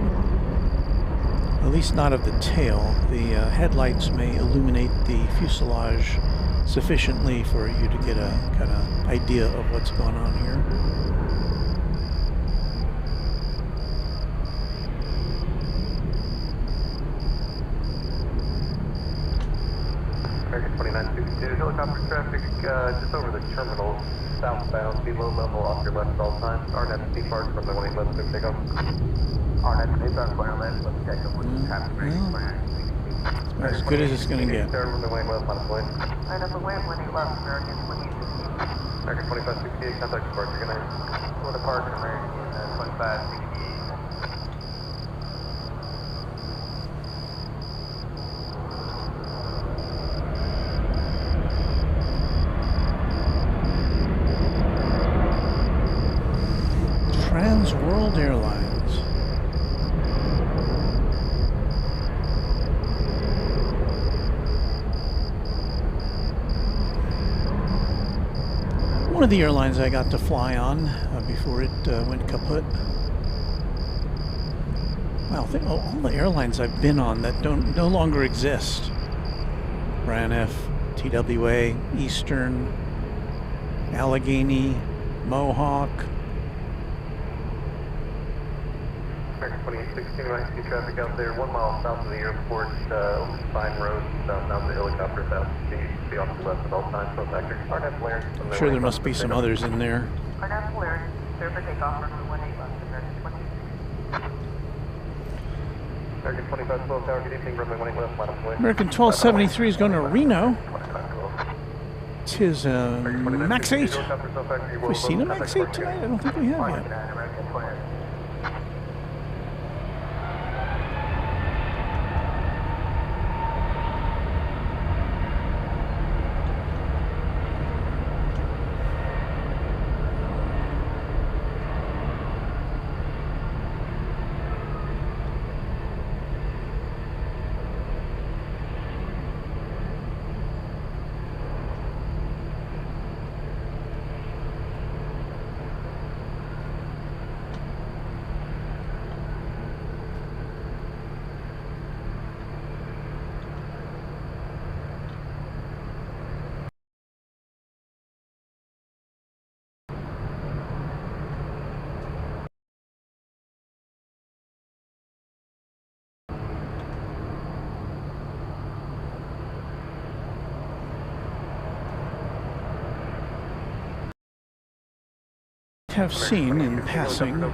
At least not of the tail. The headlights may illuminate the fuselage sufficiently for you to get a kind of idea of what's going on here. American 2962, helicopter traffic just over the terminal, southbound, be low level off your left at all times. RNet depart from the 1811 to take off. RNet depart from your left, let's take off with traffic ready for As good as it's going to get. From the 1811 on the plane. And up the way, 1811, American 2868. American 2568, contact departure, good night. We'll depart American 2568. World Airlines. One of the airlines I got to fly on before it went kaput. Wow, all the airlines I've been on that no longer exist. Braniff, TWA, Eastern, Allegheny, Mohawk. 2816, right, see traffic out there, 1 mile south of the airport, over Spine Road, southbound the helicopter, south, be off to the left at all times, so factor. RNet Blair. I'm sure there must be some others in there. RNet Blair, clear for takeoff from 18 left, American 26. American 2512 Tower, good evening, runway 18 left, line of way. American 1273 is going to Reno. Tis Max 8. Have we seen a Max 8 tonight? I don't think we have yet. Have seen in passing the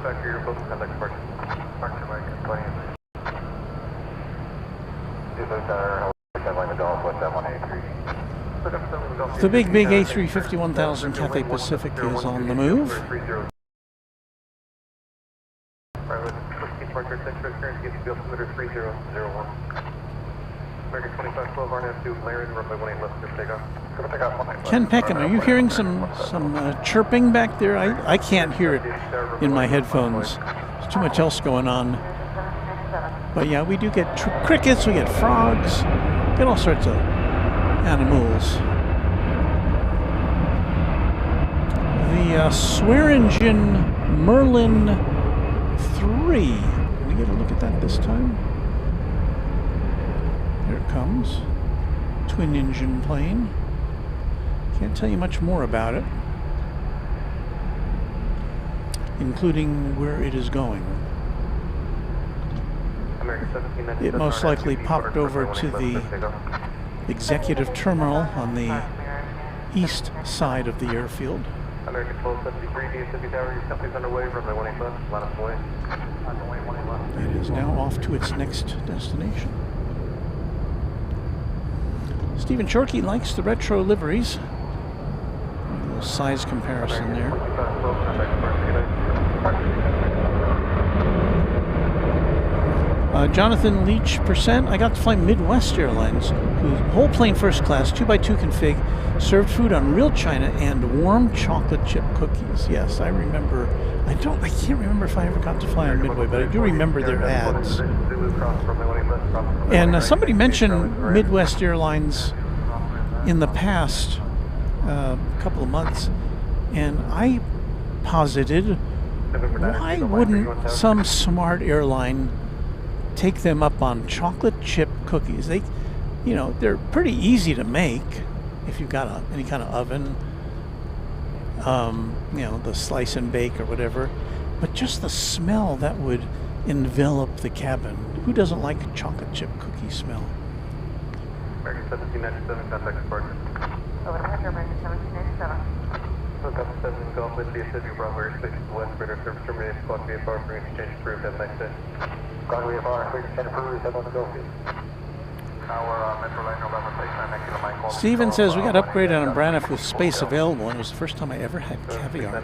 big A350-1000 Cathay Pacific is on the move. Ken Peckham, are you hearing some chirping back there? I can't hear it in my headphones. There's too much else going on. But yeah, we do get crickets, we get frogs, get all sorts of animals. The Swearingen Merlin 3. Can we get a look at that this time? There it comes. Twin engine plane. Can't tell you much more about it, including where it is going. It most likely popped over to the executive terminal on the east side of the airfield. American 1273, DFW Tower, your company's underway, runway 18 left, line of way. It is now off to its next destination. Stephen Chorkey likes the retro liveries. A little size comparison there. Jonathan Leach percent. I got to fly Midwest Airlines, whose whole plane first class, 2x2 config, served food on real china and warm chocolate chip cookies. Yes, I remember. I can't remember if I ever got to fly on Midway, but I do remember their ads. And somebody mentioned Midwest Airlines in the past couple of months, and I posited, why wouldn't some smart airline take them up on chocolate chip cookies? They, you know, they're pretty easy to make if you've got any kind of oven, you know, the slice and bake or whatever. But just the smell that would envelop the cabin. Who doesn't like a chocolate chip cookie smell? American 1797, contact departure. Over to American 1797. Look up 7 Golf with DFW Bravo Station West Britter Service Terminated Squad VFR for exchange approved. Have a nice day. Squad VFR, exchange approved. Have on the Gulf. Our Metro Line November Place 9 Steven says we got upgraded on Braniff with space available, and it was the first time I ever had caviar.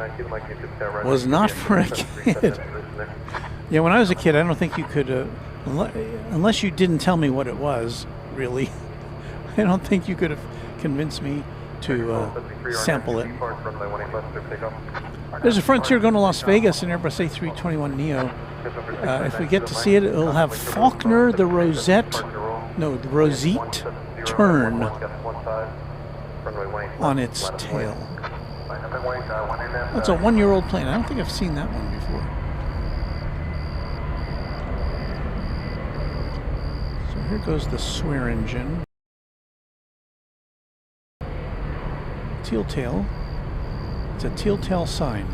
Was not for a kid. Yeah, when I was a kid, I don't think you could, unless you didn't tell me what it was, really. I don't think you could have convinced me to sample it. There's a Frontier going to Las Vegas in Airbus A321neo. If we get to see it, it'll have Faulkner, the Rosette turn on its tail. That's a one-year-old plane. I don't think I've seen that one before. So here goes the swear engine. Teal tail. It's a teal tail sign.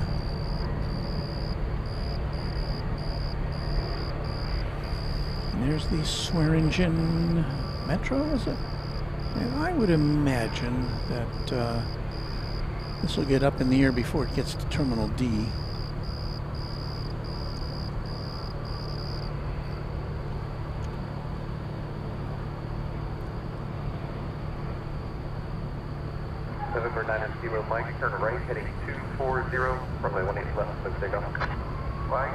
And there's the swear engine Metro, is it? And I would imagine that this will get up in the air before it gets to Terminal D. November 9 Kilo Mike, turn right heading 240, runway 18 left, so take off. Right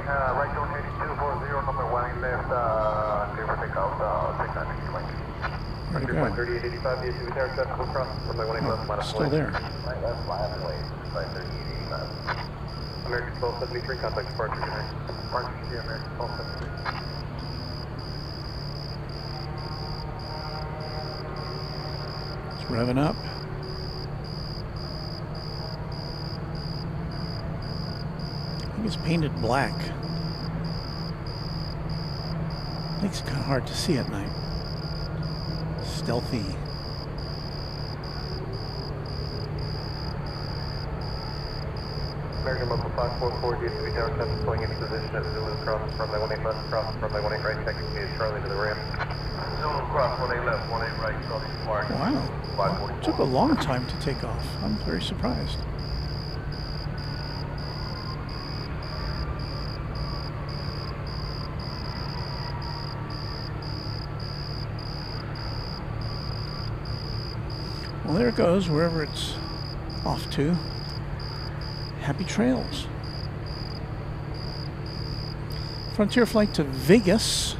down heading 240, number 1 left, clear for takeoff, take on Kilo Mike. Frontier Flight 3885, the issue with air traffic will cross, runway 18 left, minus Still there. Right left, fly away, flight 3885. American 1273, contact departure, good night. Departure, see American 1273. It's revving up. It's painted black. Makes it kind of hard to see at night. Stealthy. American Local 544, DFW Tower 7, pulling into position at Zulu cross, runway 18 left, cross, runway 18 right, taxi is Charlie to the rim. Zulu cross, 18 left, 18 right, Charlie to Mark. Wow. It took a long time to take off. I'm very surprised. Well, there it goes, wherever it's off to. Happy trails. Frontier flight to Vegas.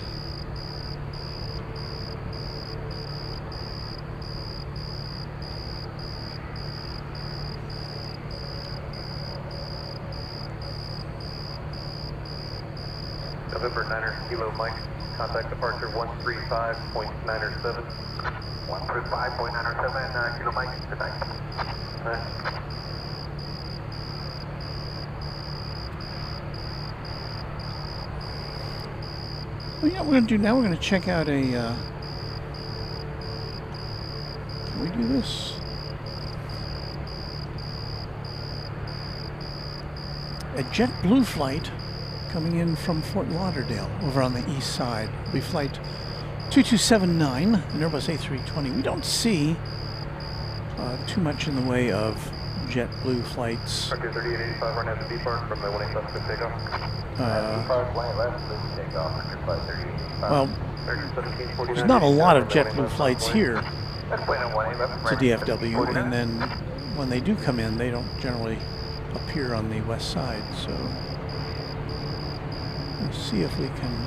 November 9er, Kilo Mike, contact departure 135.907. 135.907, Kilo Mike, good night. Well, you know what we're going to do now? We're going to check out a... can we do this? A JetBlue flight coming in from Fort Lauderdale over on the east side. We flight 2279, an Airbus A320. We don't see too much in the way of JetBlue flights. Frontier 3885, run out to depart from the 18 left, good takeoff. Well, there's not a lot of JetBlue flights here to DFW, and then when they do come in, they don't generally appear on the west side. So let's see if we can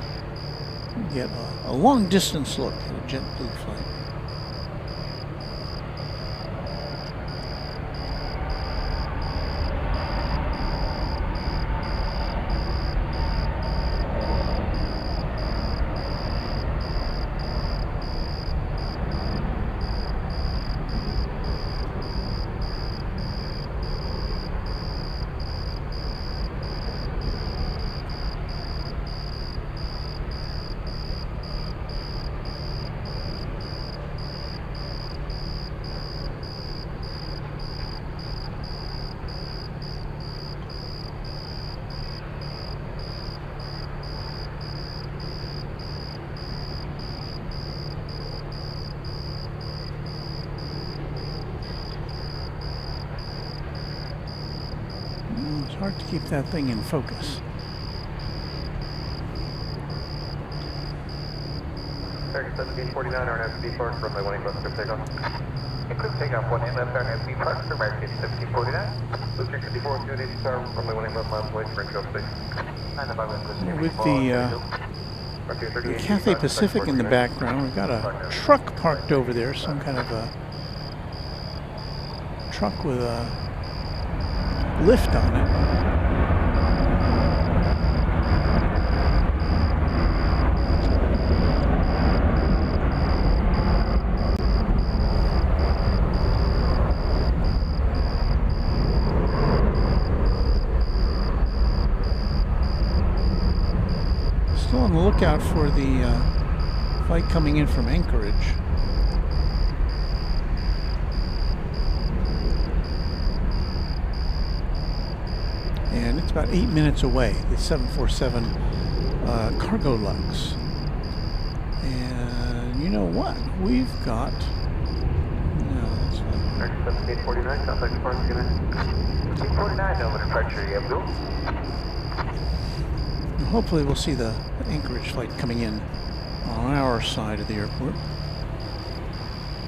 Get a long distance look at a JetBlue flight. It's hard to keep that thing in focus. American 1749, RNSB Park, runway 18 left, clear takeoff. Clear takeoff, 18 left, RNSB Park, for American 1749. Booster 54, 280 star, runway 18 left, miles away, Springfield Station. With the Cathay Pacific in the background, we've got a truck parked over there, some kind of a truck with a lift on it. Still on the lookout for the flight coming in from Anchorage. And it's about 8 minutes away, the 747 cargo lugs. And you know what? We've got... No, that's not... 1749, Southwest Park, 1749, over departure, you have go. Hopefully we'll see the Anchorage flight coming in on our side of the airport. I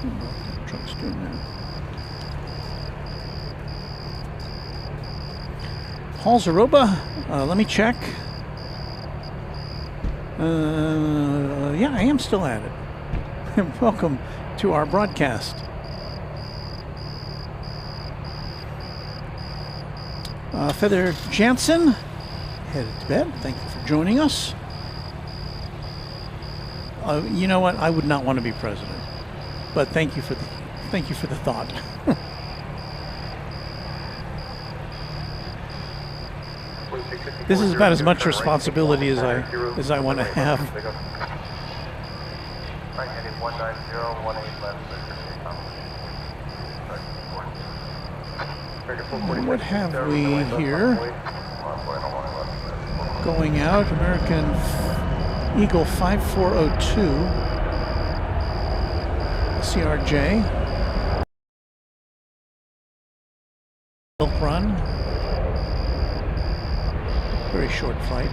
don't know what that truck's doing now. Paul Zaroba, let me check. Yeah, I am still at it. Welcome to our broadcast. Feather Jansen, headed to bed. Thank you for joining us. You know what? I would not want to be president, but thank you for the thought. This is about as much responsibility as I want to have. What have we here? Going out, American Eagle 5402, CRJ. Milk Run. Very short flight.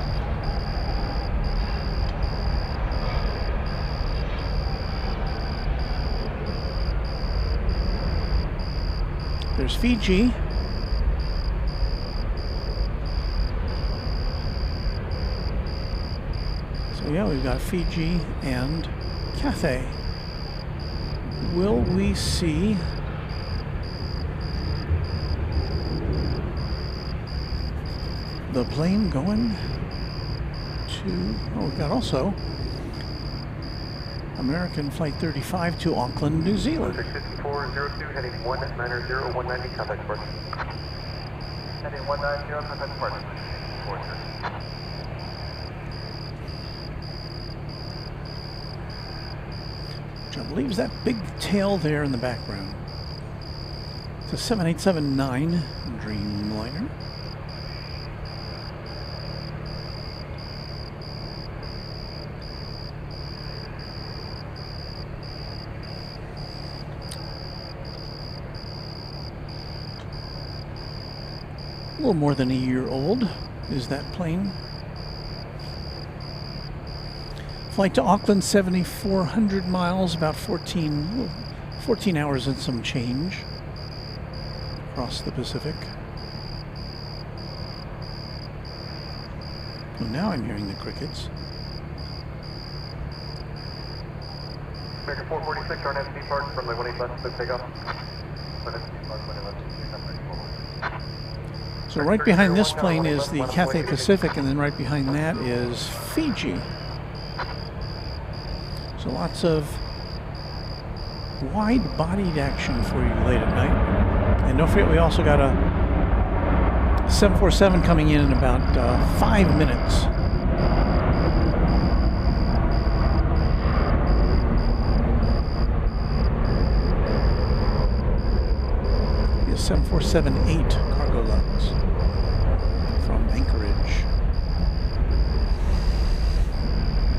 There's Fiji. So yeah, we've got Fiji and Cathay. Will we see the plane going to... Oh, we've got also American Flight 35 to Auckland, New Zealand. 6402, heading 190, 190, contact port. Heading 190, contact port. Which I believe is that big tail there in the background. It's a 7879 Dreamliner. A little more than a year old is that plane. Flight to Auckland, 7,400 miles, about 14 hours and some change across the Pacific. Well, now I'm hearing the crickets. American 446, RNS depart from the 18 left, please take off. So right behind this plane is the Cathay Pacific, and then right behind that is Fiji. So lots of wide-bodied action for you late at night. And don't forget, we also got a 747 coming in about 5 minutes. It's 747-8 cargo lugs from Anchorage.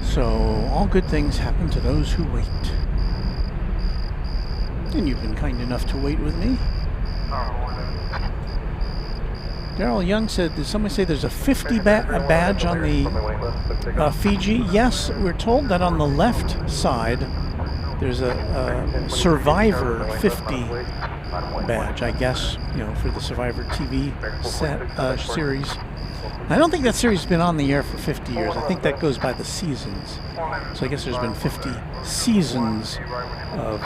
So all good things happen to those who wait. And you've been kind enough to wait with me. Daryl Young said, did somebody say there's a 50 badge on the Fiji? Yes, we're told that on the left side there's a Survivor 50 badge, I guess, you know, for the Survivor TV series. I don't think that series has been on the air for 50 years. I think that goes by the seasons. So I guess there's been 50 seasons of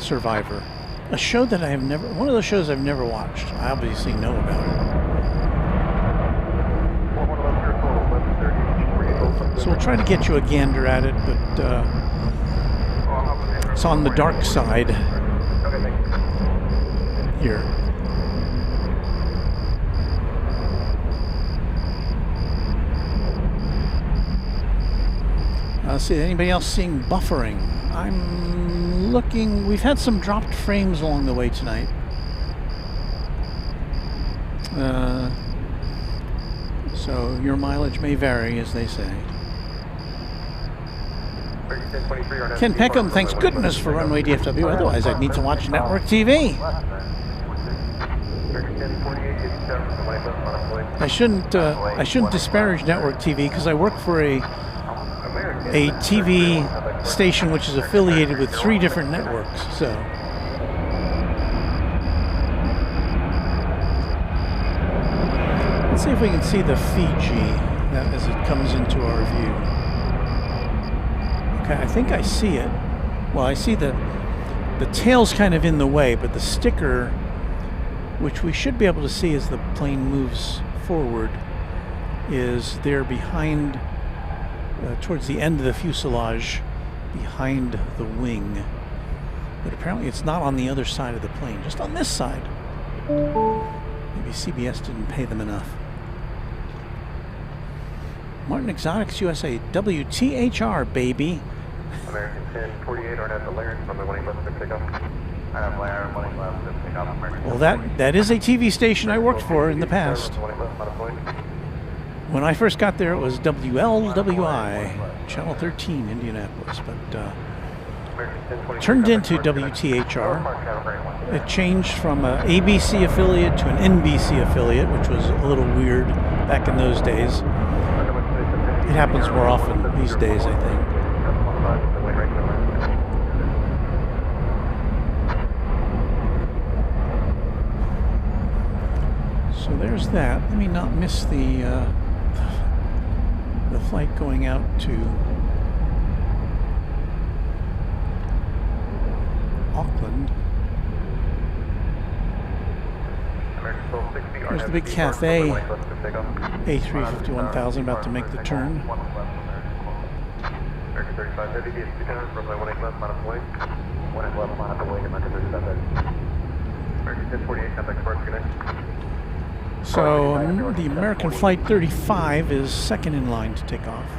Survivor. A show that I have never, one of those shows I've never watched. I obviously know about it. So we'll try to get you a gander at it, but it's on the dark side here. Let's see, anybody else seeing buffering? I'm looking, we've had some dropped frames along the way tonight. So your mileage may vary, as they say. Ken Peckham, thanks goodness for Runway DFW, otherwise I'd need to watch network TV. I shouldn't disparage network TV because I work for a TV station which is affiliated with 3 different networks. So let's see if we can see the Fiji as it comes into our view. Okay, I think I see it. Well, I see the tail's kind of in the way, but the sticker, which we should be able to see as the plane moves forward, is there behind, towards the end of the fuselage, behind the wing. But apparently it's not on the other side of the plane, just on this side. Maybe CBS didn't pay them enough. Martin Exotics USA, WTHR, baby. American 1048, RNS Alaris from the 18 left, please take off. Well, that is a TV station I worked for in the past. When I first got there, it was WLWI, Channel 13, Indianapolis, but turned into WTHR. It changed from an ABC affiliate to an NBC affiliate, which was a little weird back in those days. It happens more often these days, I think. So there's that. Let me not miss the flight going out to Auckland. There's the big Cathay A350-1000 about to make the turn. So the American Flight 35 is second in line to take off.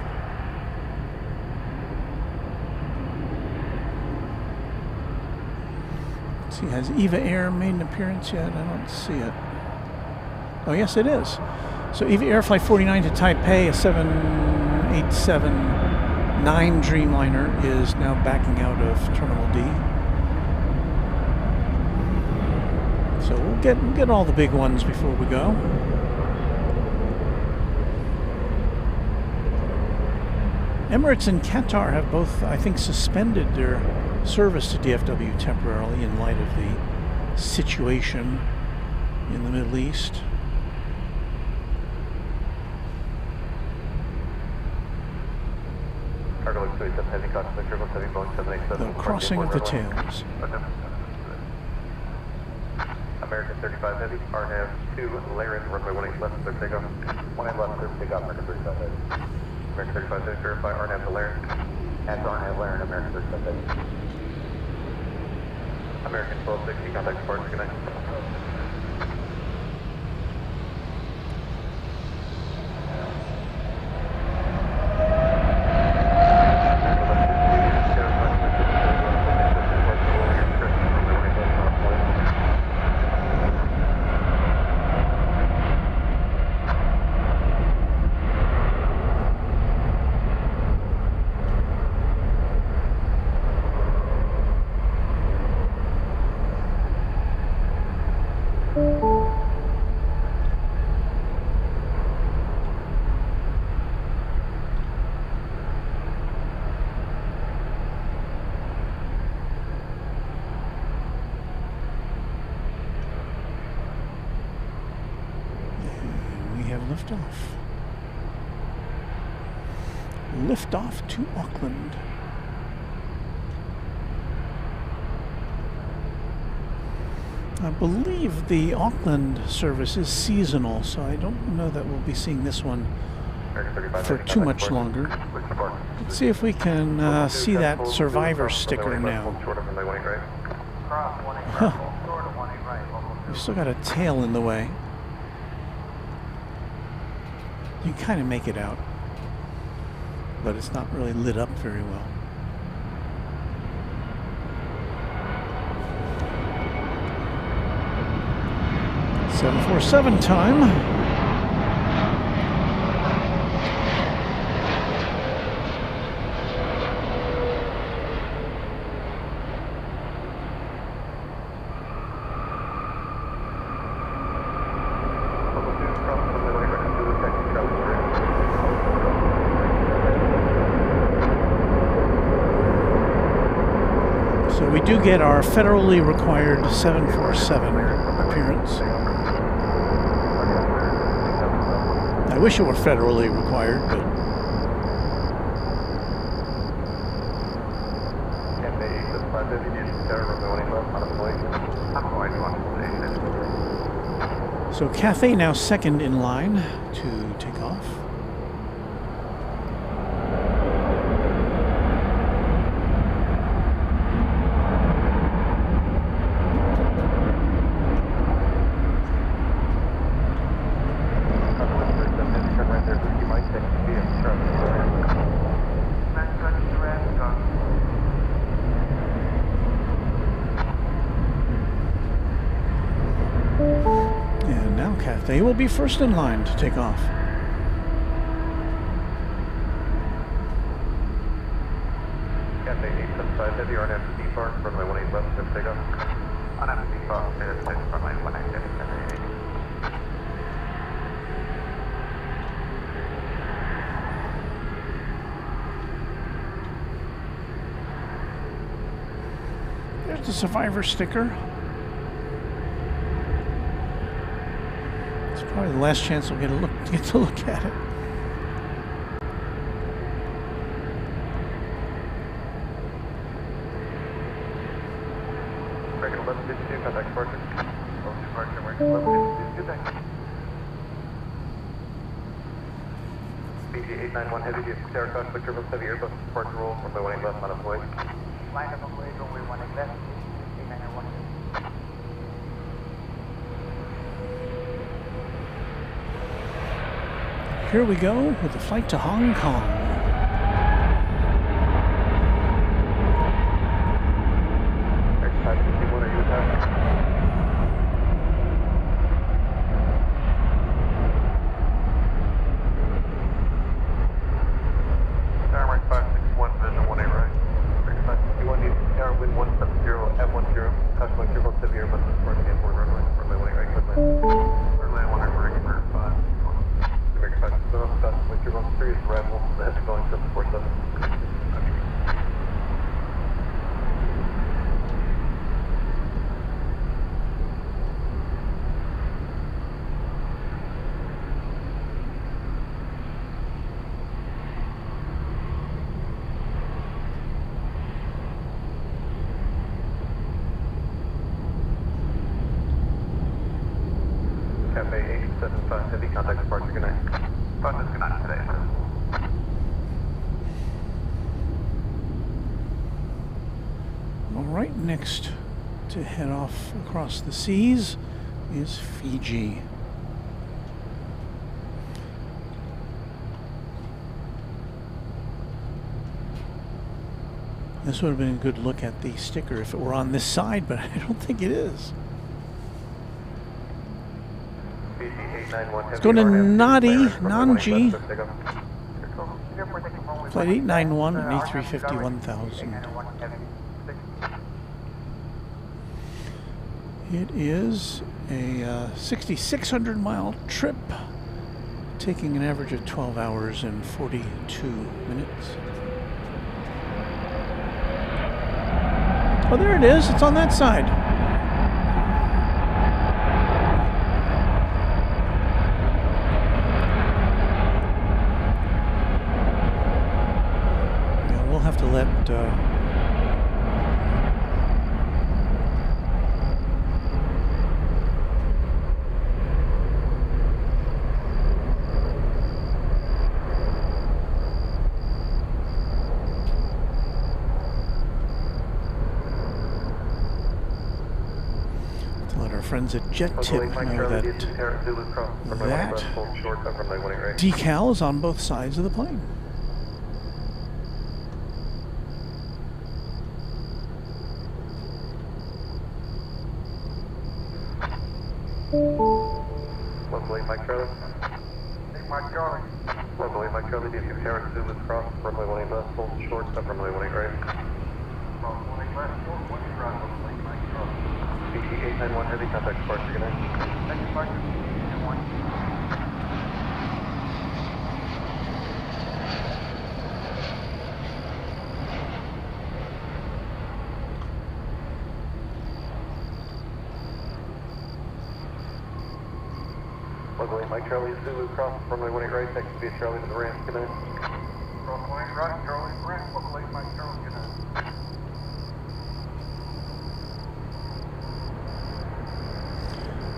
Let's see, has Eva Air made an appearance yet? I don't see it. Oh, yes, it is. So Eva Air Flight 49 to Taipei, a 787-9 Dreamliner, is now backing out of Terminal D. So we'll get all the big ones before we go. Emirates and Qatar have both, I think, suspended their service to DFW temporarily in light of the situation in the Middle East. Cargo The crossing of the tails. American 35 Heavy, RNAV 2, Laren, runway 18 left, clear takeoff. 18 left, clear takeoff, American 35 Heavy. American 35 Heavy, verify RNAV to Laren. At RNAV Laren, American 35 Heavy. American 1260, contact departure, good night. Liftoff to Auckland. I believe the Auckland service is seasonal, so I don't know that we'll be seeing this one for too much longer. Let's see if we can see that survivor sticker now. Huh. We've still got a tail in the way. You can kind of make it out, but it's not really lit up very well. .747 time. So we do get our federally required 747 appearance. I wish it were federally required, but so Cathay now second in line to take off. They will be first in line to take off. Cathay 875 Heavy, RNAV to D-Park, runway 18 left, clear takeoff. RNAV to D-Park, clear takeoff, runway 18 left, There's the survivor sticker. Probably the last chance we'll get to look at it. American 1152, contact departure. Departure, American 1152, good day. BG 891 Heavy, Sierra Coast, Victor Bus Heavy, Airbus, departure roll, runway 18 left, on its way. Line up on way, runway 18 left, 891 Heavy. Here we go with the flight to Hong Kong. X561, are you attached? Tower 561, vision 18 right. X561, needs wind 170 at 10. Caution 0 Heavy Airbus towards the airport runway 18 right, clear land. Runway 18 right, clear 5. American 5 South, with your most serious arrival, the head going 747. Taipei 875 Heavy, contact departure, good night. Contact, good night today, sir. Well, right next to head off across the seas is Fiji. This would have been a good look at the sticker if it were on this side, but I don't think it is. Let's go to Nadi, Nanji. Flight 891 and A350 1000. It is a 6,600 mile trip, taking an average of 12 hours and 42 minutes. Oh, there it is. It's on that side. Yeah, we'll have to let friends at Jet Tip know that decal is on both sides of the plane. Lovely, Mike Charlie. Hey, Mike Charlie. Lovely, Mike Charlie, DFW Airport, Zulu cross, runway 18 left, hold short, step runway 18 right. Cross 18 left, short, 18 right, lovely, Mike Charlie. BT 891 Heavy, contact departure, good night. Thank you, Mike. 891. Lovely, Mike Charlie, Zulu cross, runway 18 right, taxi via Charlie to the ramp, good night. Cross 18 right, Charlie to the ramp, lovely, Mike Charlie, good night.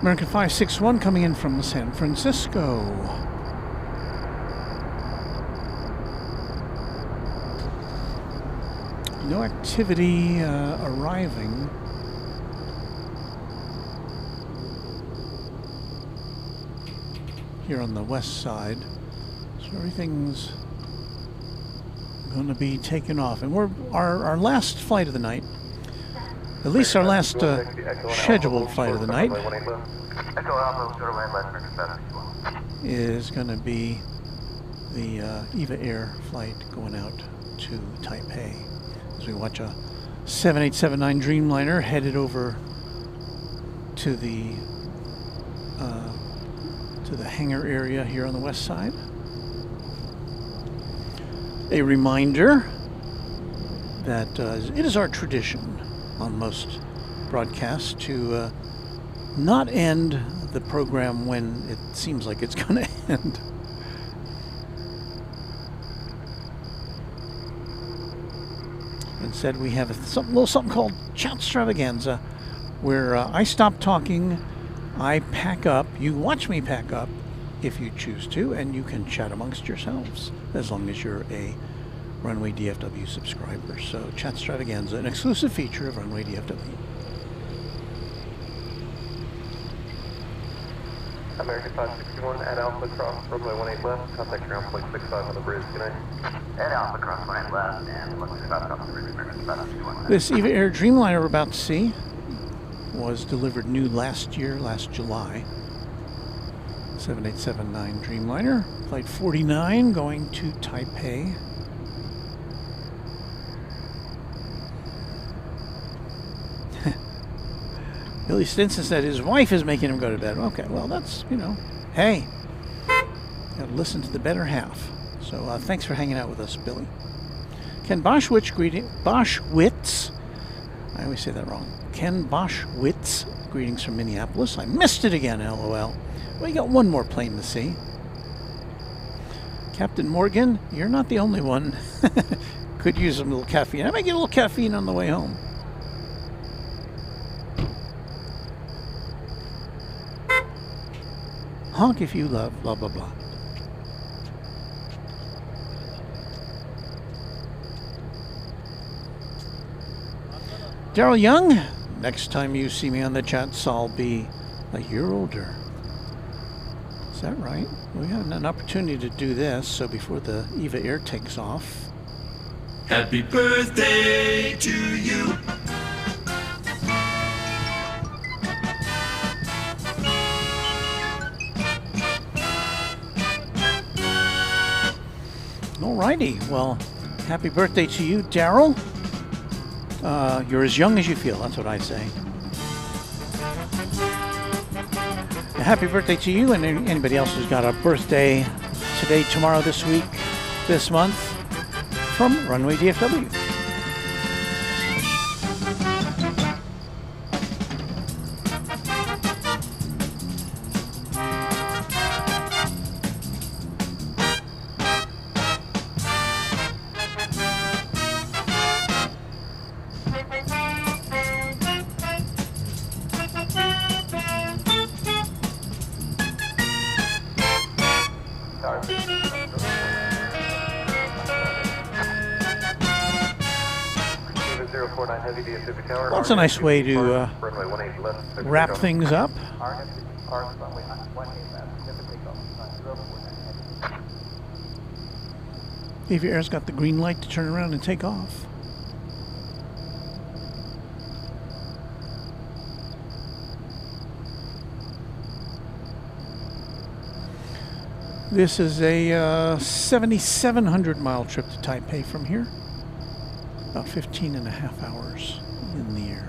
American 561 coming in from San Francisco. No activity arriving. Here on the west side. So everything's going to be taken off. And we're our last flight of the night. At least our last scheduled flight of the night is going to be the EVA Air flight going out to Taipei as we watch a 7879 Dreamliner headed over to the hangar area here on the west side. A reminder that it is our tradition on most broadcasts to not end the program when it seems like it's going to end. Instead, we have a little something called Chat Extravaganza, where I stop talking, I pack up, you watch me pack up if you choose to, and you can chat amongst yourselves as long as you're a Runway DFW subscriber. So Chat Extravaganza, an exclusive feature of Runway DFW. American 561 at Alpha cross, runway 18 left, contact ground point 65 on the bridge, good night. At Alpha cross 18 left, and 165 off the bridge, American 561. This EVA Air Dreamliner we're about to see was delivered new last July. 7879 Dreamliner, flight 49 going to Taipei. Billy Stinson said his wife is making him go to bed. Okay, well, that's, hey, gotta listen to the better half. So thanks for hanging out with us, Billy. Ken Boschwitz, I always say that wrong. Ken Boschwitz, greetings from Minneapolis. I missed it again, LOL. Well, you got one more plane to see. Captain Morgan, you're not the only one. Could use some little caffeine. I might get a little caffeine on the way home. Honk if you love, blah, blah, blah. Daryl Young, next time you see me on the chats, I'll be a year older. Is that right? We have an opportunity to do this, so before the EVA Air takes off. Happy birthday to you. Alrighty, well, happy birthday to you, Daryl. You're as young as you feel, that's what I say. Happy birthday to you and anybody else who's got a birthday today, tomorrow, this week, this month, from Runway DFW. That's a nice way to wrap things up. If your air's got the green light to turn around and take off. This is a 7,700 mile trip to Taipei from here. About 15 and a half hours in the air.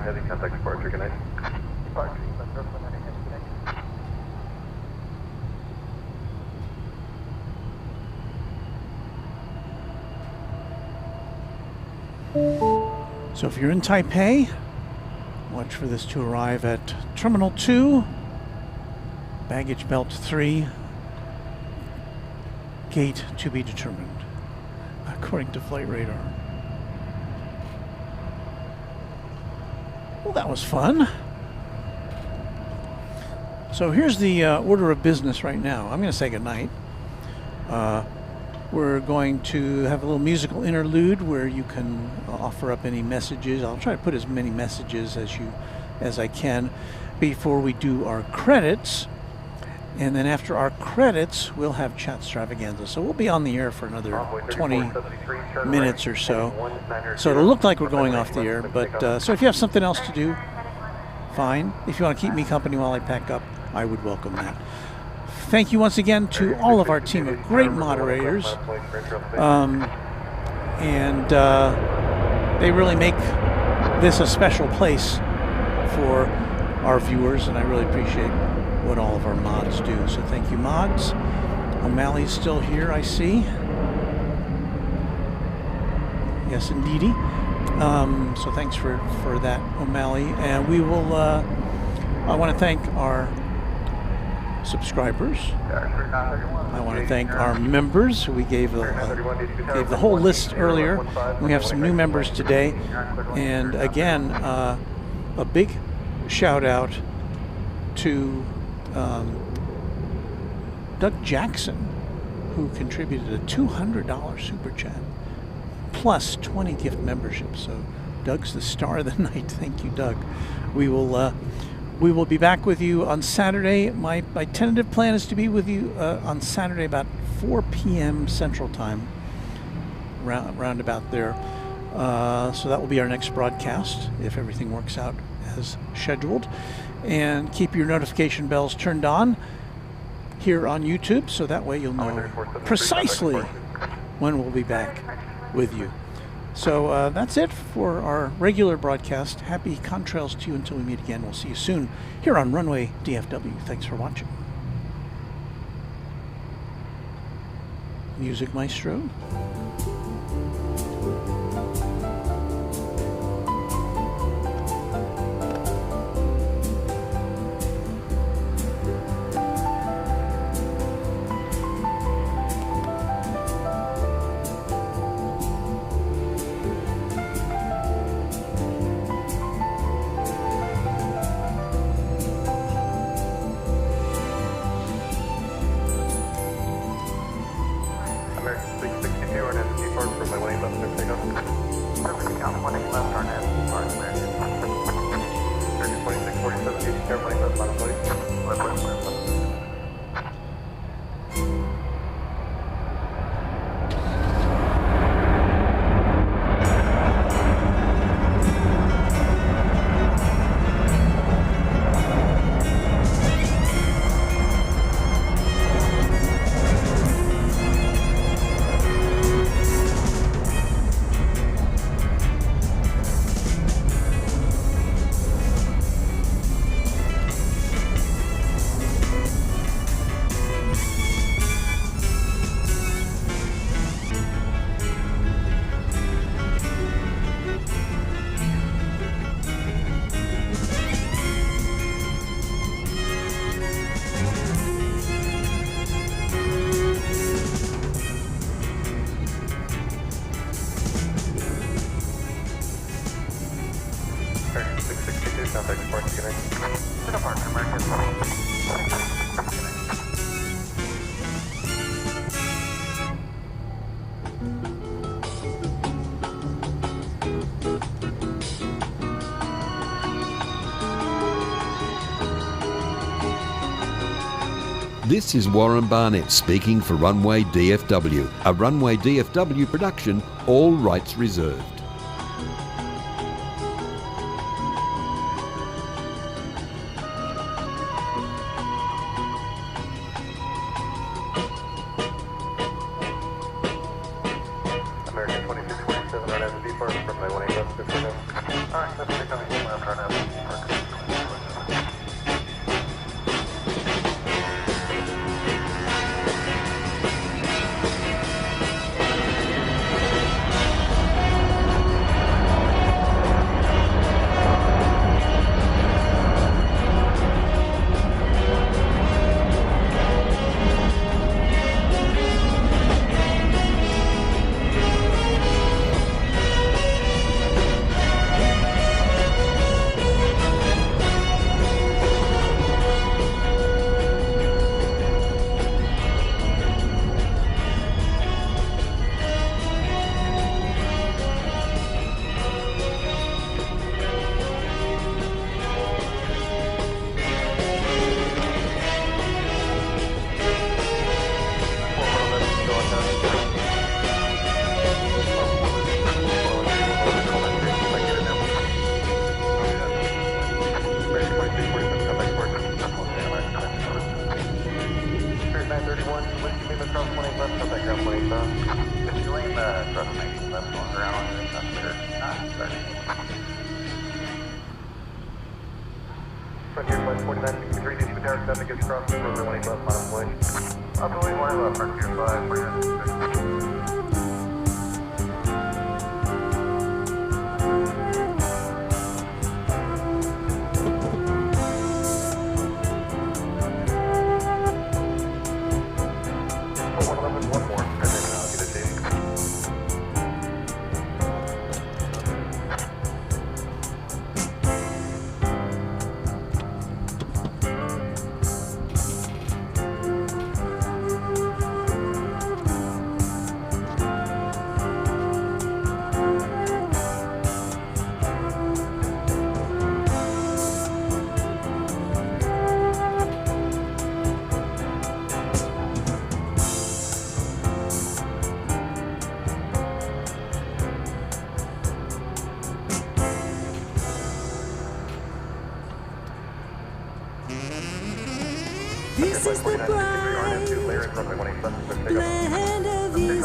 Heavy contact departure, good night. Departure, 049 heavy, good night. So if you're in Taipei, watch for this to arrive at Terminal 2, baggage belt 3, gate to be determined, according to flight radar. Well, that was fun. So here's the order of business right now. I'm going to say goodnight. We're going to have a little musical interlude where you can offer up any messages. I'll try to put as many messages as I can before we do our credits. And then after our credits, we'll have chat extravaganza. So we'll be on the air for another 20 minutes or so. So it'll look like we're going off the air. But so if you have something else to do, fine. If you want to keep me company while I pack up, I would welcome that. Thank you once again to all of our team of great moderators. They really make this a special place for our viewers, and I really appreciate what all of our mods do. So thank you, mods. O'Malley's still here, I see. Yes, indeedy. So thanks for that, O'Malley. And we will, I want to thank our subscribers. I want to thank our members who we gave the whole list earlier. We have some new members today. And again, a big shout out to Doug Jackson, who contributed a $200 super chat plus 20 gift memberships. So Doug's the star of the night. Thank you, Doug. We will be back with you on Saturday. My tentative plan is to be with you on Saturday about 4 p.m. Central Time, round about there. So that will be our next broadcast if everything works out as scheduled. And keep your notification bells turned on here on YouTube, so that way you'll know precisely when we'll be back with you. So that's it for our regular broadcast. Happy contrails to you until we meet again. We'll see you soon here on Runway DFW. Thanks for watching. Music Maestro. This is Warren Barnett speaking for Runway DFW, a Runway DFW production, all rights reserved. American 2647 right at the depart from my 18 left 15. Alright, that's becoming left right now. traffic 19 left on ground, and that's clear. Frontier Flight 4963, DC Tower 7 gets crossed, runway 18 left, final point. Runway 1 left, Frontier 5, 4963. This is the bright land of easy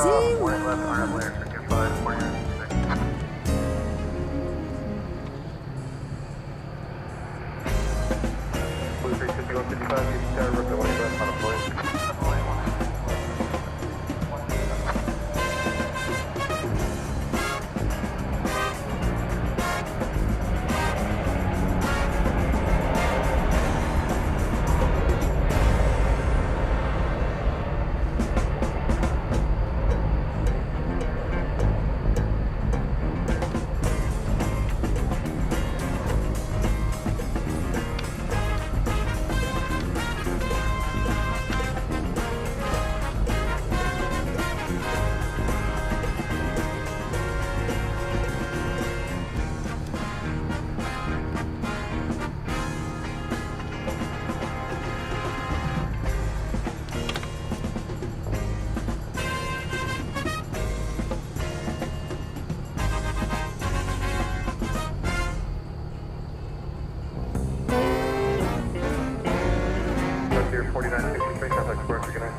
Frontier 4963, traffic square, beginning.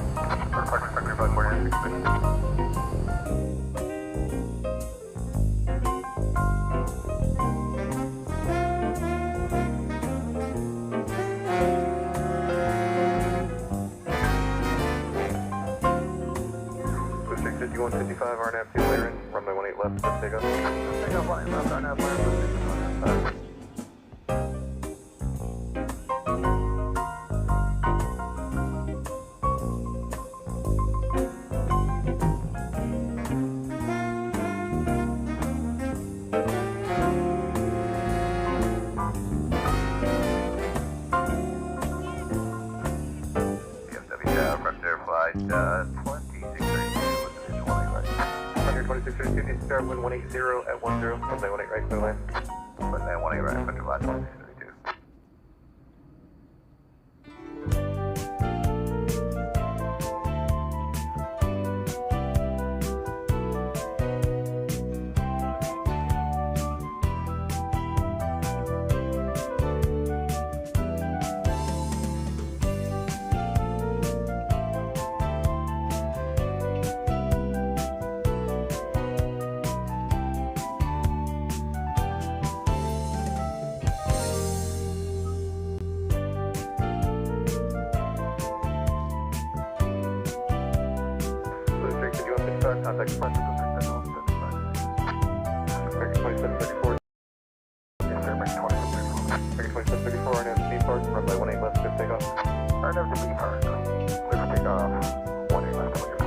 Frontier 4963. Booster 5155, RNAV 2 clearance, runway 18 left, let's take off. Take off 1 left, RNAV clearance, let's take off. Frontier Flight 2632 with the visual right. Frontier 2632, start wind 180 at 10, runway 18 right, clear line. Runway 18 right, Frontier Flight 2632. Contact Plaza, American 2734. Yes, sir, American 2734, RNAV to B Park, runway 18 left, clear takeoff. RNAV to B Park, clear takeoff, 18 left, clear takeoff.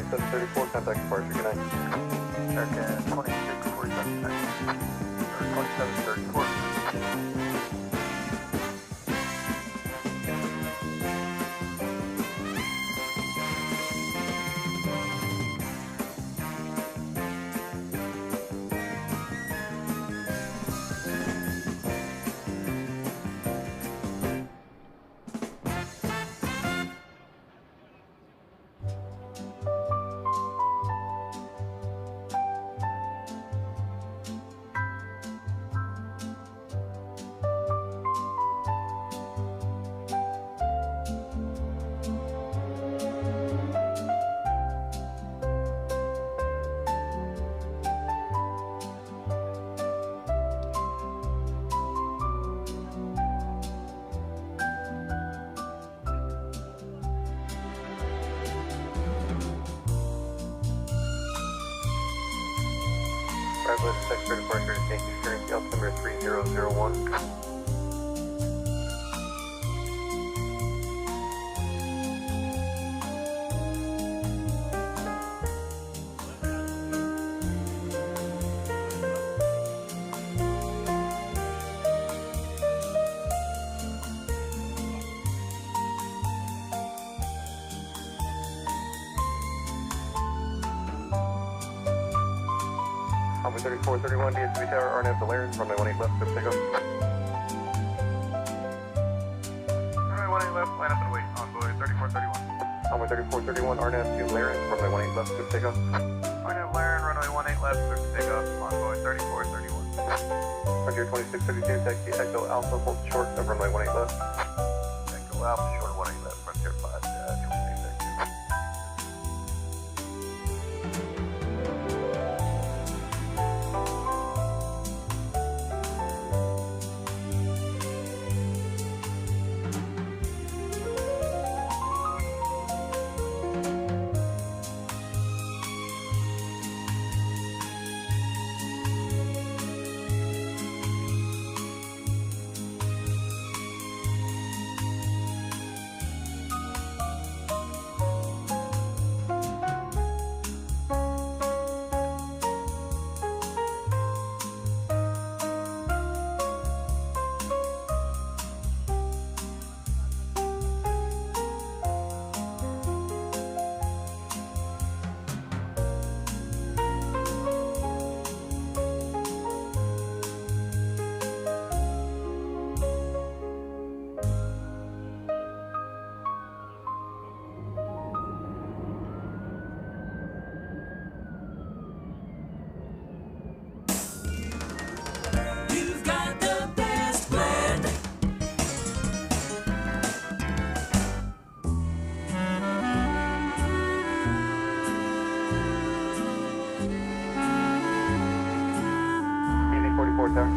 2734, contact departure, good night. American 2647, or 2734. Driverless sector departure to Yankee Experience, altimeter 3001. Runway 3431, DFW Tower, RNF Valerian, runway 18 left, good pickup. Runway 18 left, line up and wait, envoy 3431. Runway 3431, RNF to Valerian, runway 18 left, good pickup. RNF Valerian, runway 18 left, good pickup, envoy 3431. Frontier 2632, taxi Echo Alpha, hold short of runway 18 left. Echo Alpha, short of 18 left, Frontier 5, 2632. You've got the best blend. Easy 44 Tower.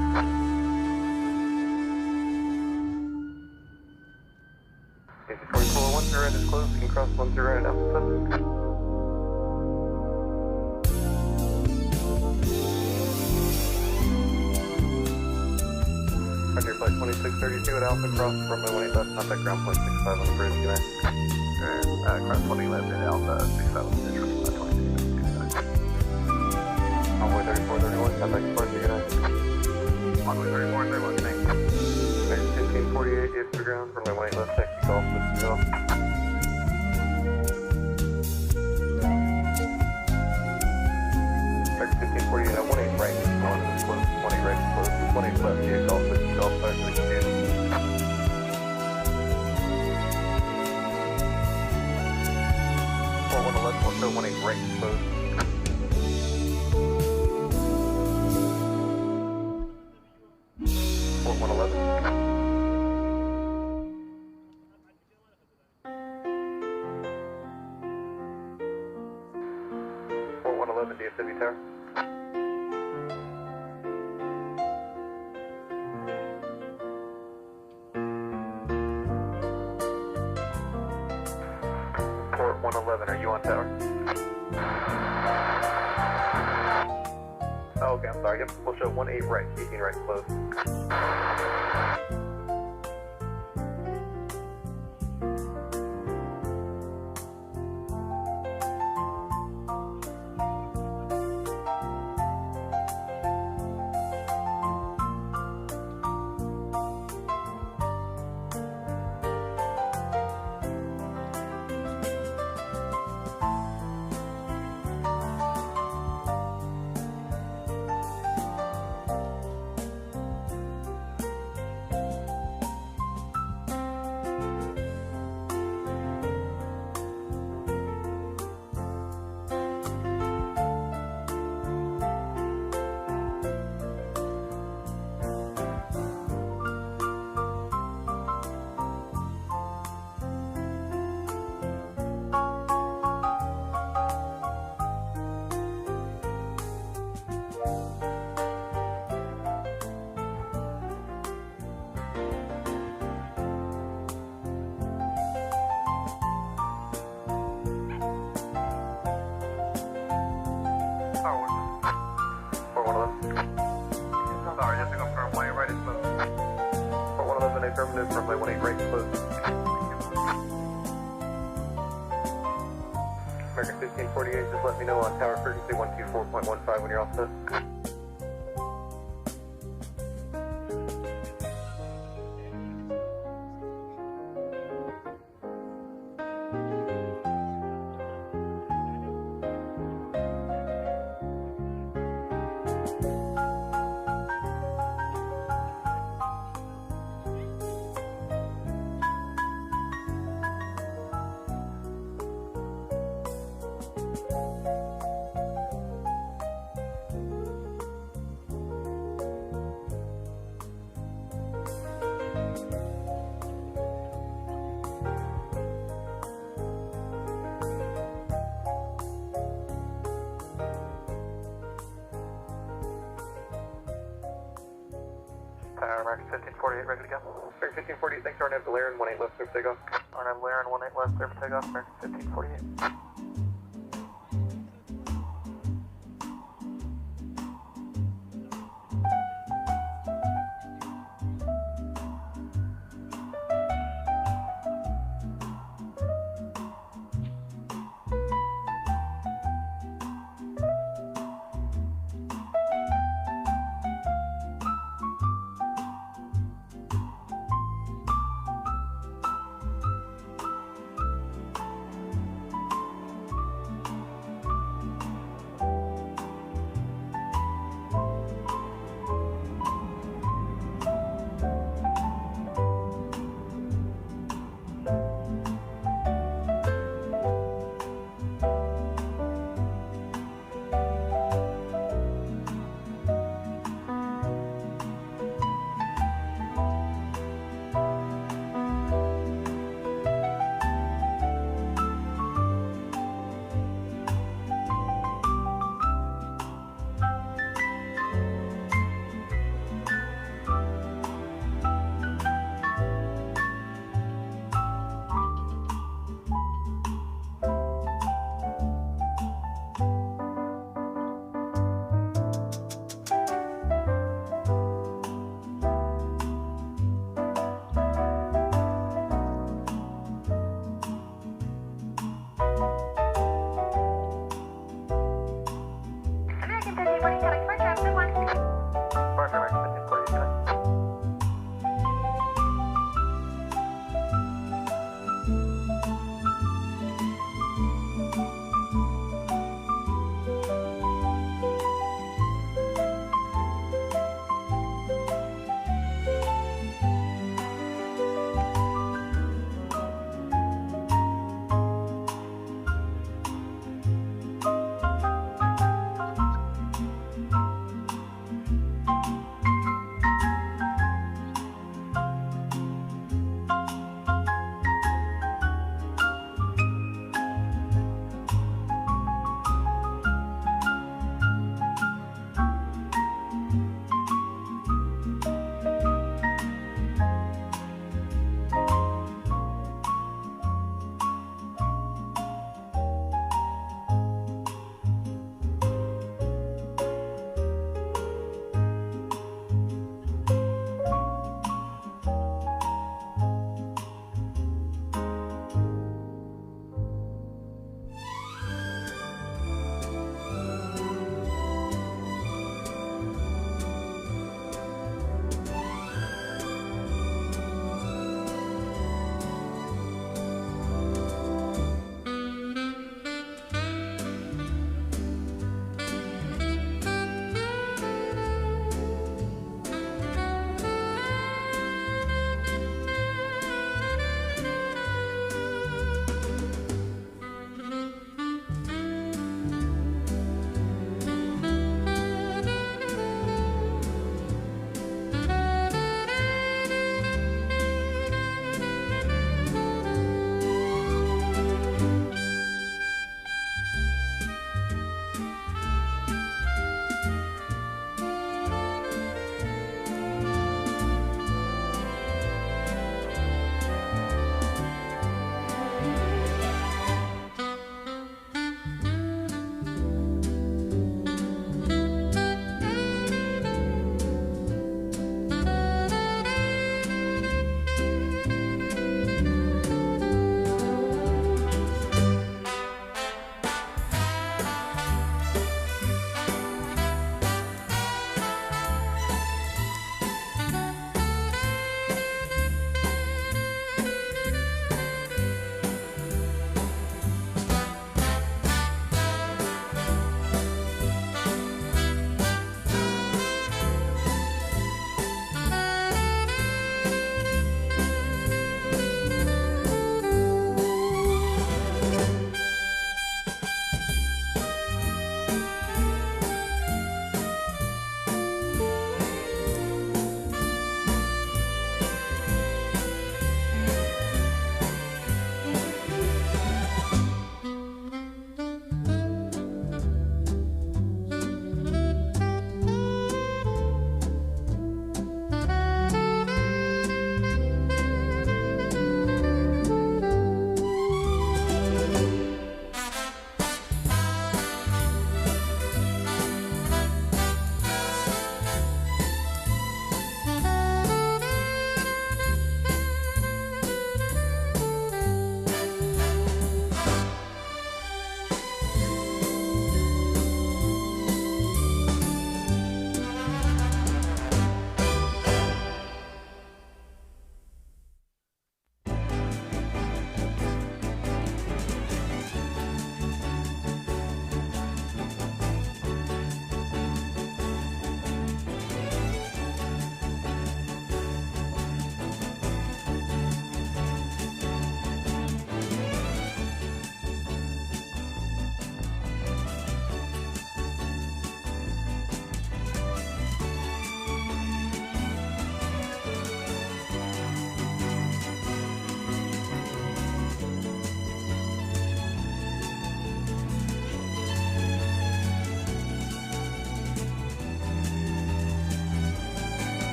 Easy 44, 10 end is closed, you can cross 10 end Alpha. Frontier flight 2632 at Alpha, cross runway 18 left, contact ground point 65 on the bridge, good night. Cross 20 left at Alpha, 65 on the bridge, runway 2632, good night. Runway 3431, contact departure, good night. Runway 3431, good night. 1548, get to ground, runway 18 left, taxi golf, good to go. Back 1548, 18 right, one is closed, 20 right is closed, 20 left, yeah, golf, back 16. 4111, we'll show 18 right is closed. DFW Tower. Port 111, are you on tower? Oh, okay, I'm sorry. Yep, we'll show 18 right, 18 right closed. affirmative, runway 18 right close. American 1548, just let me know on tower frequency 124.15 when you're all set. American 1548, ready to go. American 1548, thanks, RNAV to Laren, 18 left, clear for takeoff. RNAV Laren, 18 left, clear for takeoff, American 1548.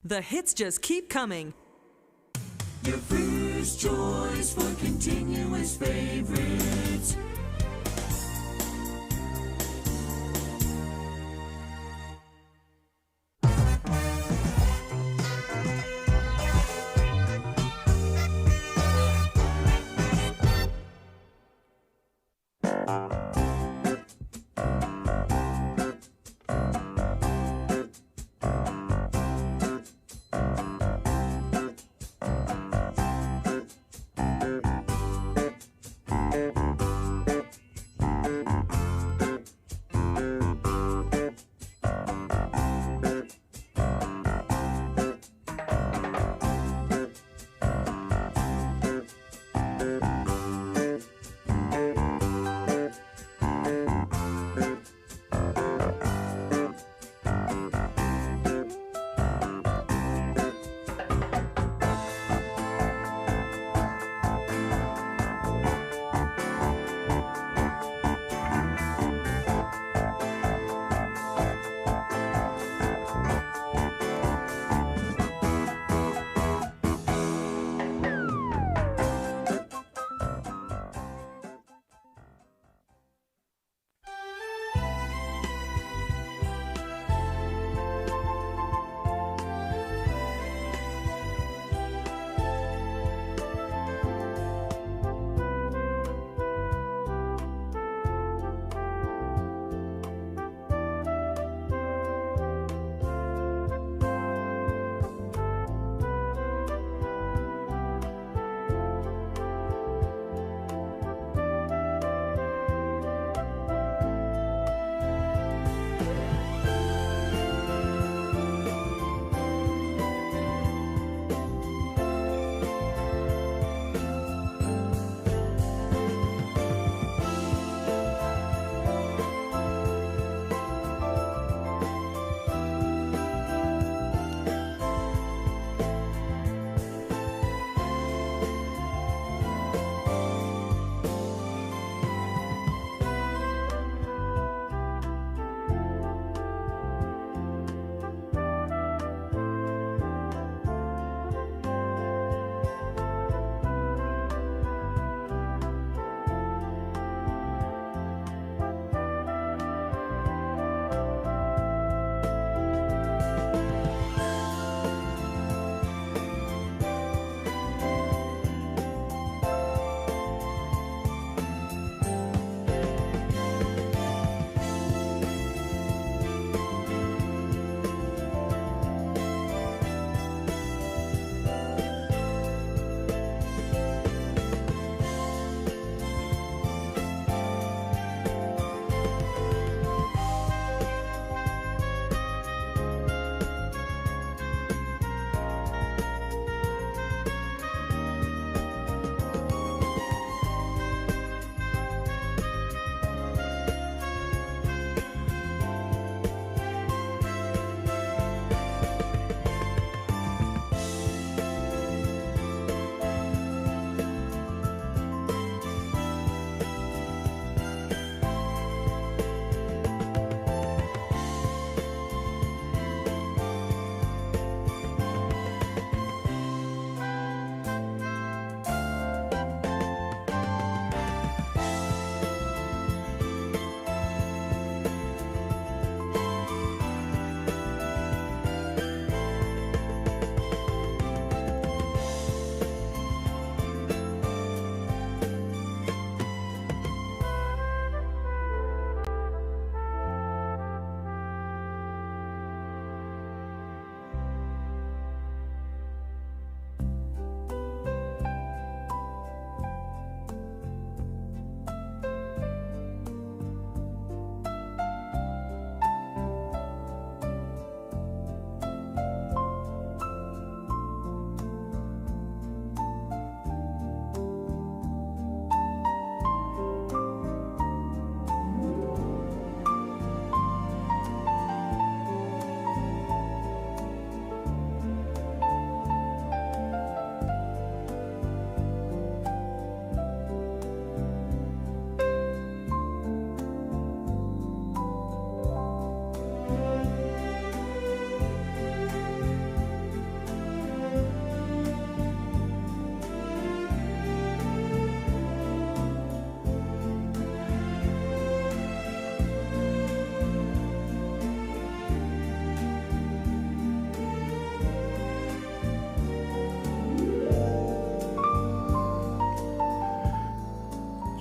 The hits just keep coming. Your first choice for continuous favorites.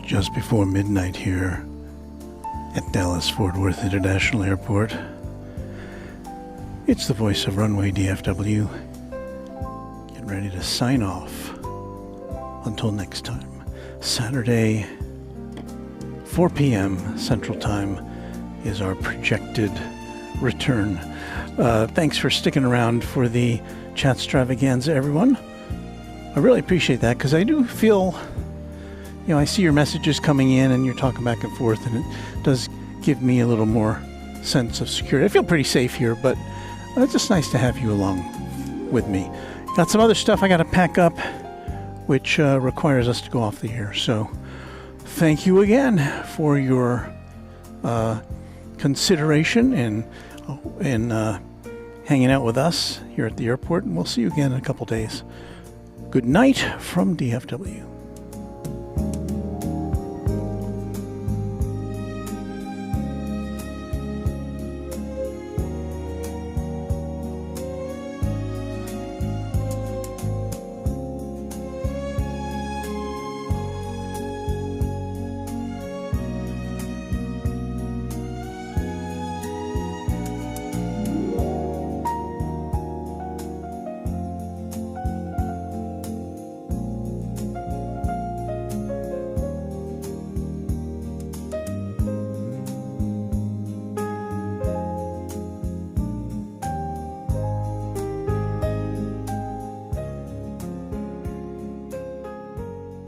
just before midnight here at Dallas Fort Worth International Airport. It's the voice of Runway DFW. Getting ready to sign off. Until next time, Saturday, 4 p.m. Central Time is our projected return. Thanks for sticking around for the chat extravaganza, everyone. I really appreciate that, because I do feel, I see your messages coming in and you're talking back and forth, and it does give me a little more sense of security. I feel pretty safe here, but it's just nice to have you along with me. Got some other stuff I got to pack up, which requires us to go off the air. So thank you again for your consideration and hanging out with us here at the airport, and we'll see you again in a couple days. Good night from DFW.